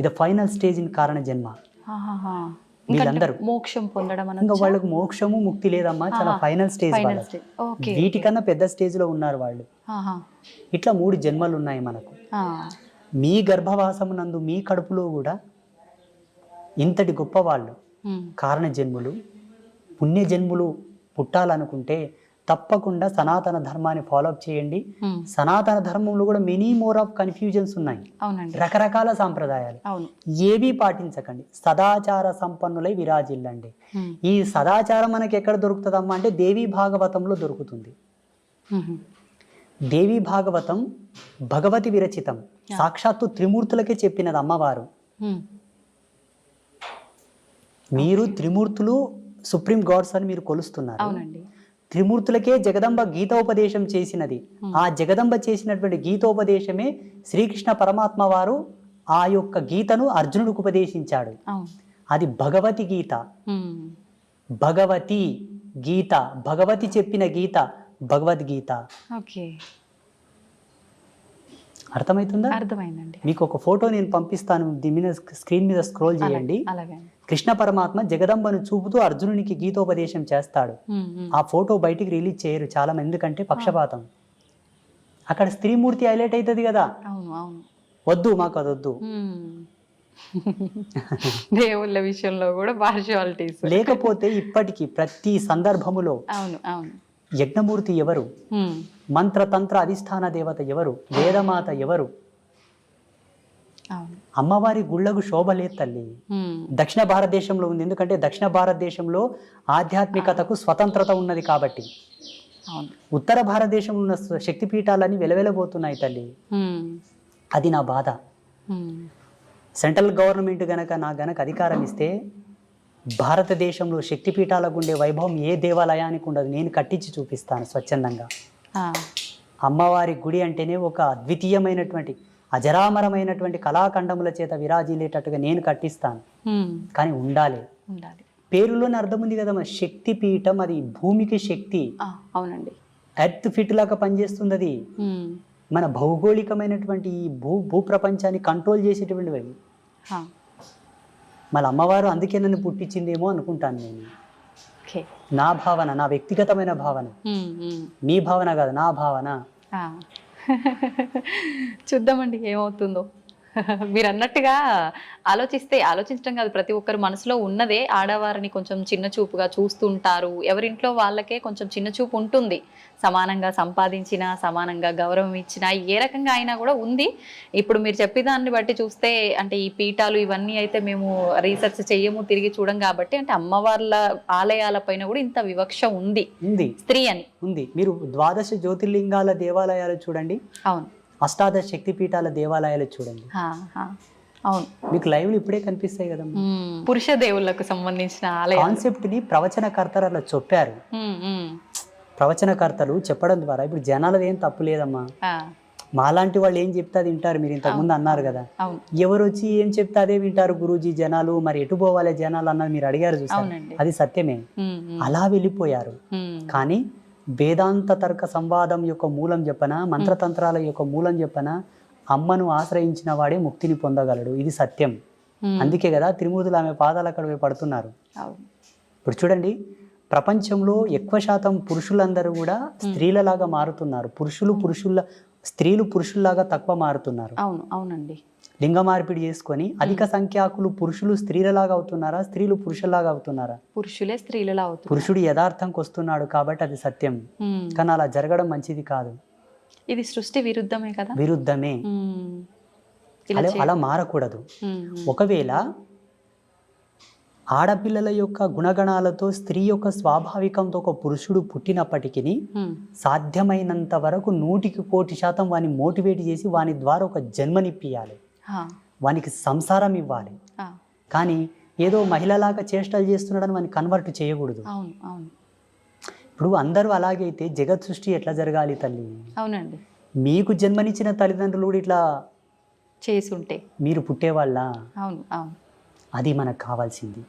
ఇది ఫైనల్ స్టేజ్ ఇన్ కారణ జన్మ. వీళ్ళందరూ మోక్షం పొందడం, ఇంకా వాళ్ళకు మోక్షము ముక్తి లేదమ్మా, చాలా ఫైనల్ స్టేజ్. వీటికన్నా పెద్ద స్టేజ్ లో ఉన్నారు వాళ్ళు. ఇట్లా 3 జన్మలు ఉన్నాయి మనకు. మీ గర్భవాసమునందు మీ కడుపులో కూడా ఇంతటి గొప్ప వాళ్ళు కారణ జన్ములు, పుణ్య జన్ములు పుట్టాలనుకుంటే తప్పకుండా సనాతన ధర్మాన్ని ఫాలోఅప్ చేయండి. సనాతన ధర్మంలో కూడా మెనీ మోర్ ఆఫ్ కన్ఫ్యూజన్స్ ఉన్నాయి, రకరకాల సాంప్రదాయాలు. ఏవి పాటించకండి, సదాచార సంపన్నులై విరాజిల్లండి. ఈ సదాచారం మనకి ఎక్కడ దొరుకుతుందమ్మా అంటే దేవీ భాగవతంలో దొరుకుతుంది. దేవీ భాగవతం భగవతి విరచితం, సాక్షాత్తు త్రిమూర్తులకే చెప్పినది అమ్మవారు. మీరు త్రిమూర్తులు సుప్రీం గాడ్స్ అని మీరు కొలుస్తున్నారు. త్రిమూర్తులకే జగదంబ గీతోపదేశం చేసినది. ఆ జగదంబ చేసినటువంటి గీతోపదేశమే శ్రీకృష్ణ పరమాత్మ వారు ఆ యొక్క గీతను అర్జునుడికి ఉపదేశించాడు. అది భగవతి గీత. భగవతి గీత, భగవతి చెప్పిన గీత భగవద్గీత. అర్థమవుతుందా? అర్థమైందండి. మీకు ఒక ఫోటో నేను పంపిస్తాను, దీని మీద స్క్రీన్ మీద స్క్రోల్ చేయండి. కృష్ణ పరమాత్మ జగదంబను చూపుతూ అర్జునునికి గీతోపదేశం చేస్తాడు. ఆ ఫోటో బయటికి రిలీజ్ చేయరు చాలా మంది, ఎందుకంటే పక్షపాతం. అక్కడ స్త్రీమూర్తి హైలైట్ అవుతుంది కదా. వద్దు, మాకు అది వద్దు. దేవుళ్ళ విషయంలో కూడా పార్షియాలిటీస్. లేకపోతే ఇప్పటికీ ప్రతి సందర్భములో యజ్ఞమూర్తి ఎవరు, మంత్రతంత్ర అధిష్టాన దేవత ఎవరు, వేదమాత ఎవరు? అమ్మవారి గుళ్ళకు శోభ లేదు తల్లి. దక్షిణ భారతదేశంలో ఉంది, ఎందుకంటే దక్షిణ భారతదేశంలో ఆధ్యాత్మికతకు స్వతంత్రత ఉన్నది కాబట్టి. ఉత్తర భారతదేశంలో ఉన్న శక్తిపీఠాలన్నీ వెలవెలబోతున్నాయి తల్లి. అది నా బాధ. సెంట్రల్ గవర్నమెంట్ గనక అధికారం ఇస్తే భారతదేశంలో శక్తిపీఠాలకు ఉండే వైభవం ఏ దేవాలయానికి ఉండదు. నేను కట్టించి చూపిస్తాను స్వచ్ఛందంగా. అమ్మవారి గుడి అంటేనే ఒక అద్వితీయమైనటువంటి అజరామరమైనటువంటి కళాఖండముల చేత విరాజిల్లేటట్టుగా నేను కట్టిస్తాను. కానీ ఉండాలి. పేరులోనే అర్థం ఉంది కదా, శక్తి పీఠం. అది భూమికి శక్తి. అవునండి. ఎర్త్ ఫిట్ లాగా పనిచేస్తుంది అది. మన భౌగోళికమైనటువంటి ఈ భూప్రపంచాన్ని కంట్రోల్ చేసేటువంటివి. మళ్ళీ అమ్మవారు అందుకే నన్ను పుట్టించిందేమో అనుకుంటాను నేను. నా భావన, నా వ్యక్తిగతమైన భావన. మీ భావన కాదు, నా భావన. చూద్దామండి ఏమవుతుందో. మీరు అన్నట్టుగా ఆలోచించడం కాదు, ప్రతి ఒక్కరు మనసులో ఉన్నదే. ఆడవారిని కొంచెం చిన్న చూపుగా చూస్తుంటారు. ఎవరింట్లో వాళ్ళకే కొంచెం చిన్న చూపు ఉంటుంది. సమానంగా సంపాదించినా, సమానంగా గౌరవం ఇచ్చినా, ఏ రకంగా అయినా కూడా ఉంది. ఇప్పుడు మీరు చెప్పేదాన్ని బట్టి చూస్తే, అంటే ఈ పీఠాలు ఇవన్నీ అయితే మేము రీసెర్చ్ చెయ్యము, తిరిగి చూడం కాబట్టి, అంటే అమ్మవార్ల ఆలయాల పైన కూడా ఇంత వివక్ష ఉంది స్త్రీ అని ఉంది. మీరు 12 జ్యోతిర్లింగాల దేవాలయాలు చూడండి, అవును, అష్టాదశ శక్తిపీఠాల దేవాలయాలు చూడండి, అవును, మీకు లైవ్లు ఇప్పుడే కనిపిస్తాయి కదా. పురుష దేవుళ్ళకు సంబంధించిన కాన్సెప్ట్ ని ప్రవచనకర్తలు అలా చెప్పారు. ప్రవచనకర్తలు చెప్పడం ద్వారా ఇప్పుడు జనాలది ఏం తప్పు లేదమ్మా. మాలాంటి వాళ్ళు ఏం చెప్తే అది వింటారు. మీరు ఇంతకుముందు అన్నారు కదా, ఎవరు వచ్చి ఏం చెప్తే అదే వింటారు గురూజీ జనాలు. మరి ఎటు పోవాలి జనాలు అన్నది మీరు అడిగారు, చూసారు, అది సత్యమే. అలా వెళ్ళిపోయారు. కానీ వేదాంత తర్క సంవాదం యొక్క మూలం చెప్పనా, మంత్రతంత్రాల యొక్క మూలం చెప్పనా, అమ్మను ఆశ్రయించిన వాడే ముక్తిని పొందగలడు. ఇది సత్యం. అందుకే కదా త్రిమూర్తులు ఆమె పాదాలు అక్కడ పడుతున్నారు. ఇప్పుడు చూడండి, ప్రపంచంలో ఎక్కువ శాతం పురుషులందరూ కూడా స్త్రీలలాగా మారుతున్నారు. స్త్రీలు పురుషుల్లాగా తక్కువ మారుతున్నారు. అవును, అవునండి. లింగ మార్పిడి చేసుకొని అధిక సంఖ్యాకులు పురుషులు స్త్రీలలాగా అవుతున్నారా, స్త్రీలు పురుషుల్లాగా అవుతున్నారా? పురుషులే స్త్రీలలా అవుతున్నారు. పురుషుడు యథార్థంకి వస్తున్నాడు కాబట్టి అది సత్యం. కానీ అలా జరగడం మంచిది కాదు. ఇది సృష్టి విరుద్ధమే కదా. విరుద్ధమే. అలా మారకూడదు. ఒకవేళ ఆడపిల్లల యొక్క గుణగణాలతో స్త్రీ యొక్క స్వాభావికంతో ఒక పురుషుడు పుట్టినప్పటికీ సాధ్యమైనంత వరకు 100% వాని మోటివేట్ చేసి వాని ద్వారా ఒక జన్మనిప్పియాలి, వానికి సంసారం ఇవ్వాలి. కానీ ఏదో మహిళలాగా చేష్టలు చేస్తున్నాడని వాని కన్వర్ట్ చేయకూడదు. ఇప్పుడు అందరూ అలాగైతే జగత్ సృష్టి ఎట్లా జరగాలి తల్లి? అవునండి. మీకు జన్మనిచ్చిన తల్లిదండ్రులు కూడా ఇట్లా చేసి ఉంటే మీరు పుట్టేవాళ్ళ? అవును అవును. అది మనకు కావాల్సింది.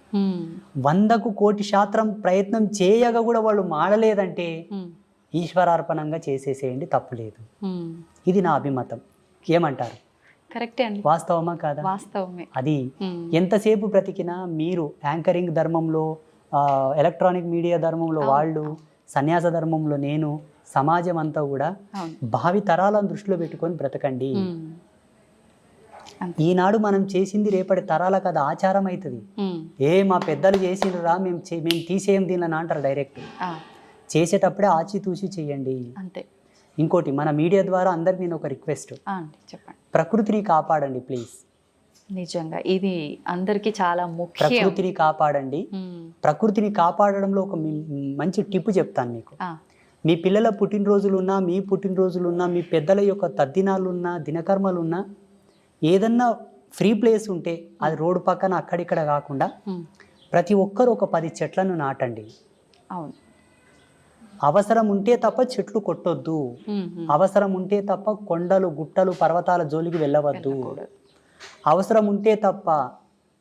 100కు 1,00,00,000 ప్రయత్నం చేయగా కూడా వాళ్ళు మాడలేదంటే ఈశ్వరార్పణంగా చేసేసేయండి, తప్పులేదు. ఇది నా అభిమతం. ఏమంటారు? కరెక్టే అండి. వాస్తవమా కాదా? వాస్తవమే. అది ఎంతసేపు బ్రతికినా మీరు యాంకరింగ్ ధర్మంలో, ఎలక్ట్రానిక్ మీడియా ధర్మంలో వాళ్ళు, సన్యాస ధర్మంలో నేను, సమాజం అంతా కూడా భావి తరాలను దృష్టిలో పెట్టుకొని బ్రతకండి. ఈనాడు మనం చేసింది రేపటి తరాలకు అది ఆచారం అవుతుంది. మా పెద్దలు చేసిండ్రా మేము తీసేయం దీనిని అంటారు డైరెక్ట్. చేసేటప్పుడే ఆచితూచి చేయండి అంతే. ఇంకోటి, మన మీడియా ద్వారా అందరికి నేను ఒక రిక్వెస్ట్, చెప్పండి. ప్రకృతిని కాపాడండి ప్లీజ్. నిజంగా ఇది అందరికీ చాలా ముఖ్యం. ప్రకృతిని కాపాడండి. ప్రకృతిని కాపాడడంలో ఒక మంచి టిప్ చెప్తాను మీకు. మీ పిల్లల పుట్టినరోజులున్నా, మీ పుట్టినరోజులున్నా, మీ పెద్దల యొక్క తద్దినాలున్నా, దినకర్మలున్నా, ఏదన్నా ఫ్రీ ప్లేస్ ఉంటే అది రోడ్డు పక్కన అక్కడిక్కడ కాకుండా ప్రతి ఒక్కరు ఒక 10 చెట్లను నాటండి. అవును. అవసరం ఉంటే తప్ప చెట్లు కొట్టొద్దు. అవసరం ఉంటే తప్ప కొండలు, గుట్టలు, పర్వతాల జోలికి వెళ్ళవద్దు. అవసరం ఉంటే తప్ప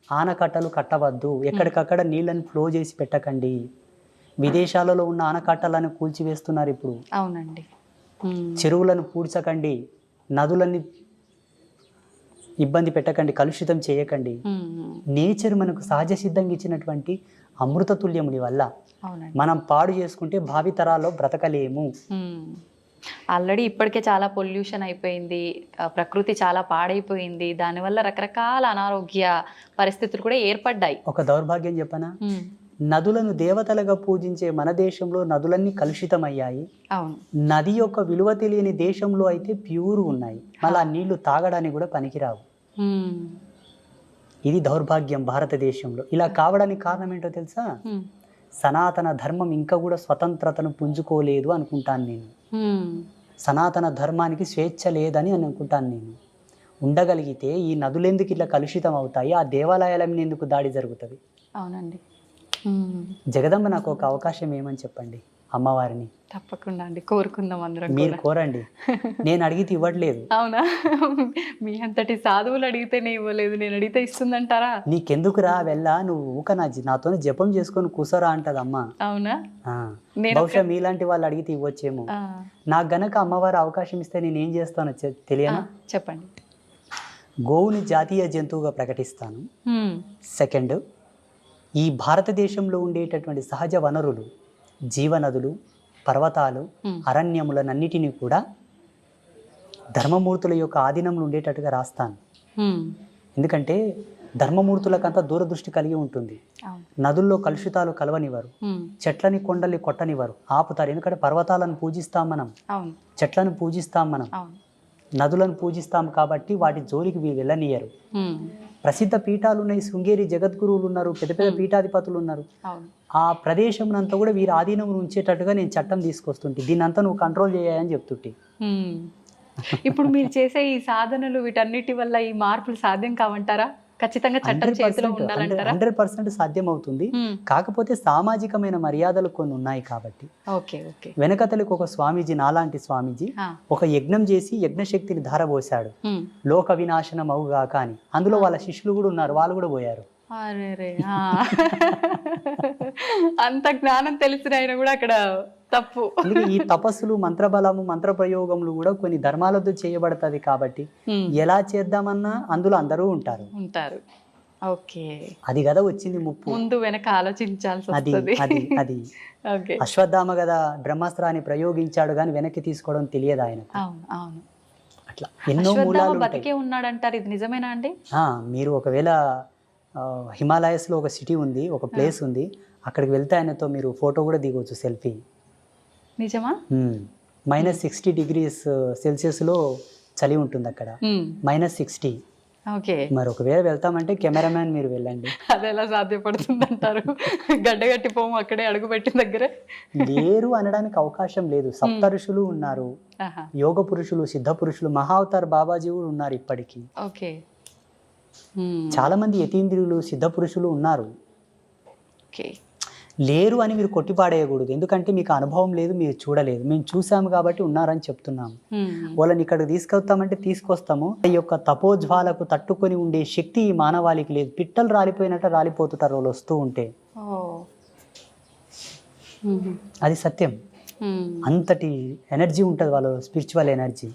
ఆనకట్టలు కట్టవద్దు. ఎక్కడికక్కడ నీళ్ళని ఫ్లో చేసి పెట్టకండి. విదేశాలలో ఉన్న ఆనకట్టలను కూల్చివేస్తున్నారు ఇప్పుడు. అవునండి. చెరువులను పూడ్చకండి, నదులని ఇబ్బంది పెట్టకండి, కలుషితం చేయకండి. నేచర్ మనకు సహజ సిద్ధంగా ఇచ్చినటువంటి అమృత తుల్యముడి వల్ల మనం పాడు చేసుకుంటే భావి తరాల్లో బ్రతకలేము. ఆల్రెడీ ఇప్పటికే చాలా పొల్యూషన్ అయిపోయింది, ప్రకృతి చాలా పాడైపోయింది, దానివల్ల రకరకాల అనారోగ్య పరిస్థితులు కూడా ఏర్పడ్డాయి. ఒక దౌర్భాగ్యం చెప్పనా? నదులను దేవతలుగా పూజించే మన దేశంలో నదులన్నీ కలుషితమయ్యాయి. నది యొక్క విలువ తెలియని దేశంలో అయితే ప్యూర్ ఉన్నాయి, మళ్ళీ ఆ నీళ్లు తాగడానికి కూడా పనికిరావు. ఇది దౌర్భాగ్యం భారతదేశంలో. ఇలా కావడానికి కారణం ఏంటో తెలుసా? సనాతన ధర్మం ఇంకా కూడా స్వతంత్రతను పుంజుకోలేదు అనుకుంటాను నేను. సనాతన ధర్మానికి స్వేచ్ఛ లేదని అనుకుంటాను నేను. ఉండగలిగితే ఈ నదులెందుకు ఇట్లా కలుషితం అవుతాయి, ఆ దేవాలయాల మీద ఎందుకు దాడి జరుగుతుంది? అవునండి. జగదంబ నాకు ఒక అవకాశం ఏమని చెప్పండి, అమ్మవారిని. తప్పకుండా అండి, కోరుకుందాం అందరం. మీరు కోరండి, నేను అడిగితే ఇవ్వట్లేదు. అవునా? మీ అంతటి సాధువులు అడిగితేనే ఇవ్వలేదు, నేను అడిగితే ఇస్తుందంటారా? నీకెందుకురా వెళ్ళా, నువ్వు ఊక నాతో జపం చేసుకొని కూసరా అంటది అమ్మ. అవునా? బహుశా మీలాంటి వాళ్ళు అడిగితే ఇవ్వచ్చేమో. నాకు గనక అమ్మవారు అవకాశం ఇస్తే నేను ఏం చేస్తానో తెలియనా? చెప్పండి. గోవుని జాతీయ జంతువుగా ప్రకటిస్తాను. సెకండ్, ఈ భారతదేశంలో ఉండేటటువంటి సహజ వనరులు, జీవనదులు, పర్వతాలు, అరణ్యములనన్నిటినీ కూడా ధర్మమూర్తుల యొక్క ఆధీనంలో ఉండేటట్టుగా రాస్తాను. ఎందుకంటే ధర్మమూర్తులకంతా దూరదృష్టి కలిగి ఉంటుంది. నదుల్లో కలుషితాలు కలవనివ్వరు, చెట్లని కొండల్ని కొట్టనివ్వరు, ఆపుతారు. ఎందుకంటే పర్వతాలను పూజిస్తాం మనం, చెట్లను పూజిస్తాం మనం, నదులను పూజిస్తాం కాబట్టి వాటి జోలికి వీళ్ళు వెళ్ళనియరు. ప్రసిద్ధ పీఠాలు ఉన్నాయి, శృంగేరి జగద్గురువులు ఉన్నారు, పెద్ద పెద్ద పీఠాధిపతులు ఉన్నారు. ఆ ప్రదేశం అంతా కూడా వీరి ఆధీనం ఉంచేటట్టుగా నేను చట్టం తీసుకొస్తుంటే, దీన్ని అంతా నువ్వు కంట్రోల్ చేయాలని చెప్తుంటే. ఇప్పుడు మీరు చేసే ఈ సాధనలు వీటన్నిటి వల్ల ఈ మార్పులు సాధ్యం కావంటారా? ఖచ్చితంగా చట్టం చేతిలో ఉండాలంటారా? 100% సాధ్యం అవుతుంది. కాకపోతే సామాజికమైన మర్యాదలు కొన్ని ఉన్నాయి కాబట్టి. వెనకతలకు ఒక స్వామీజీ, నాలాంటి స్వామీజీ ఒక యజ్ఞం చేసి యజ్ఞశక్తిని ధారపోసాడు, లోక వినాశనం అవుగాక అని. అందులో వాళ్ళ శిష్యులు కూడా ఉన్నారు, వాళ్ళు కూడా పోయారు. అంత జ్ఞానం తెలిసిన ఆయన కూడా అక్కడ తప్పు. ఈ తపస్సులు, మంత్రబలము, మంత్ర ప్రయోగములు కూడా కొన్ని ధర్మాలతో చేయబడతాది కాబట్టి ఎలా చేద్దామన్నా అందులో అందరూ ఉంటారు. అది కదా వచ్చింది ముప్పు. ముందు వెనక ఆలోచించాల్సి అది అశ్వత్థామ కదా బ్రహ్మాస్త్రాన్ని ప్రయోగించాడు కానీ వెనక్కి తీసుకోవడం తెలియదు ఆయన. అట్లా ఎన్నో మూలాలు బతికే ఉన్నాడంటారు, ఇది నిజమేనా అండి? మీరు ఒకవేళ హిమాలయస్లో ఒక సిటీ ఉంది, ఒక ప్లేస్ ఉంది, అక్కడికి వెళ్తే ఆయనతో మీరు ఫోటో కూడా దిగవచ్చు, సెల్ఫీ. నిజమా? -60 degrees సెల్సియస్లో చలి ఉంటుంది అక్కడ, -60. ఓకే. మరి ఒకవేళ వెళ్తామంటే కెమెరామ్యాన్ మీరు వెళ్ళండి. అది ఎలా సాధ్యపడుతుంది అంటారు? గడ్డగట్టి పోము అక్కడే అడుగు పెట్టిన దగ్గరే. లేరు అనడానికి అవకాశం లేదు. సప్త ఋషులు ఉన్నారు, ఆహా. యోగ పురుషులు, సిద్ధ పురుషులు, మహావతార్ బాబాజీ కూడా ఉన్నారు ఇప్పటికీ. ఓకే. చాలా మంది యతీంద్రియులు, సిద్ధ పురుషులు ఉన్నారు. ఓకే. లేరు అని మీరు కొట్టిపాడేయకూడదు. ఎందుకంటే మీకు అనుభవం లేదు, మీరు చూడలేదు. మేము చూసాము కాబట్టి ఉన్నారని చెప్తున్నాము. వాళ్ళని ఇక్కడికి తీసుకొస్తామంటే తీసుకొస్తాము. ఈ యొక్క తపోజ్వాలకు తట్టుకొని ఉండే శక్తి ఈ మానవాళికి లేదు. పిట్టలు రాలిపోయినట్టు రాలిపోతుంటారు వాళ్ళు వస్తూ ఉంటే. అది సత్యం. అంతటి ఎనర్జీ ఉంటుంది వాళ్ళు, స్పిరిచువల్ ఎనర్జీ.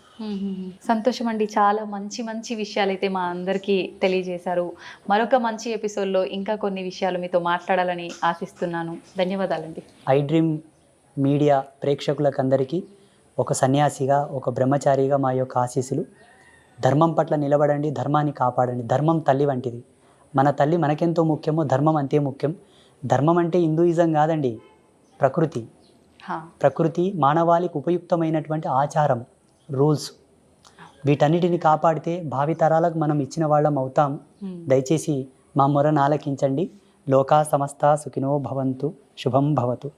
సంతోషం అండి, చాలా మంచి మంచి విషయాలు అయితే మా అందరికీ తెలియజేశారు. మరొక మంచి ఎపిసోడ్లో ఇంకా కొన్ని విషయాలు మీతో మాట్లాడాలని ఆశిస్తున్నాను. ధన్యవాదాలండి. ఐ డ్రీమ్ మీడియా ప్రేక్షకులకు అందరికీ ఒక సన్యాసిగా, ఒక బ్రహ్మచారిగా మా యొక్క ఆశీస్సులు. ధర్మం పట్ల నిలబడండి, ధర్మాన్ని కాపాడండి. ధర్మం తల్లి వంటిది. మన తల్లి మనకెంతో ముఖ్యమో ధర్మం అంతే ముఖ్యం. ధర్మం అంటే హిందూయిజం కాదండి, ప్రకృతి. ప్రకృతి మానవాళికి ఉపయుక్తమైనటువంటి ఆచారం, రూల్స్, వీటన్నిటిని కాపాడితే భావితరాలకు మనం ఇచ్చిన వాళ్ళం అవుతాం. దయచేసి మా మొరను ఆలకించండి. లోకా సమస్త సుఖినో భవంతు. శుభం భవతు.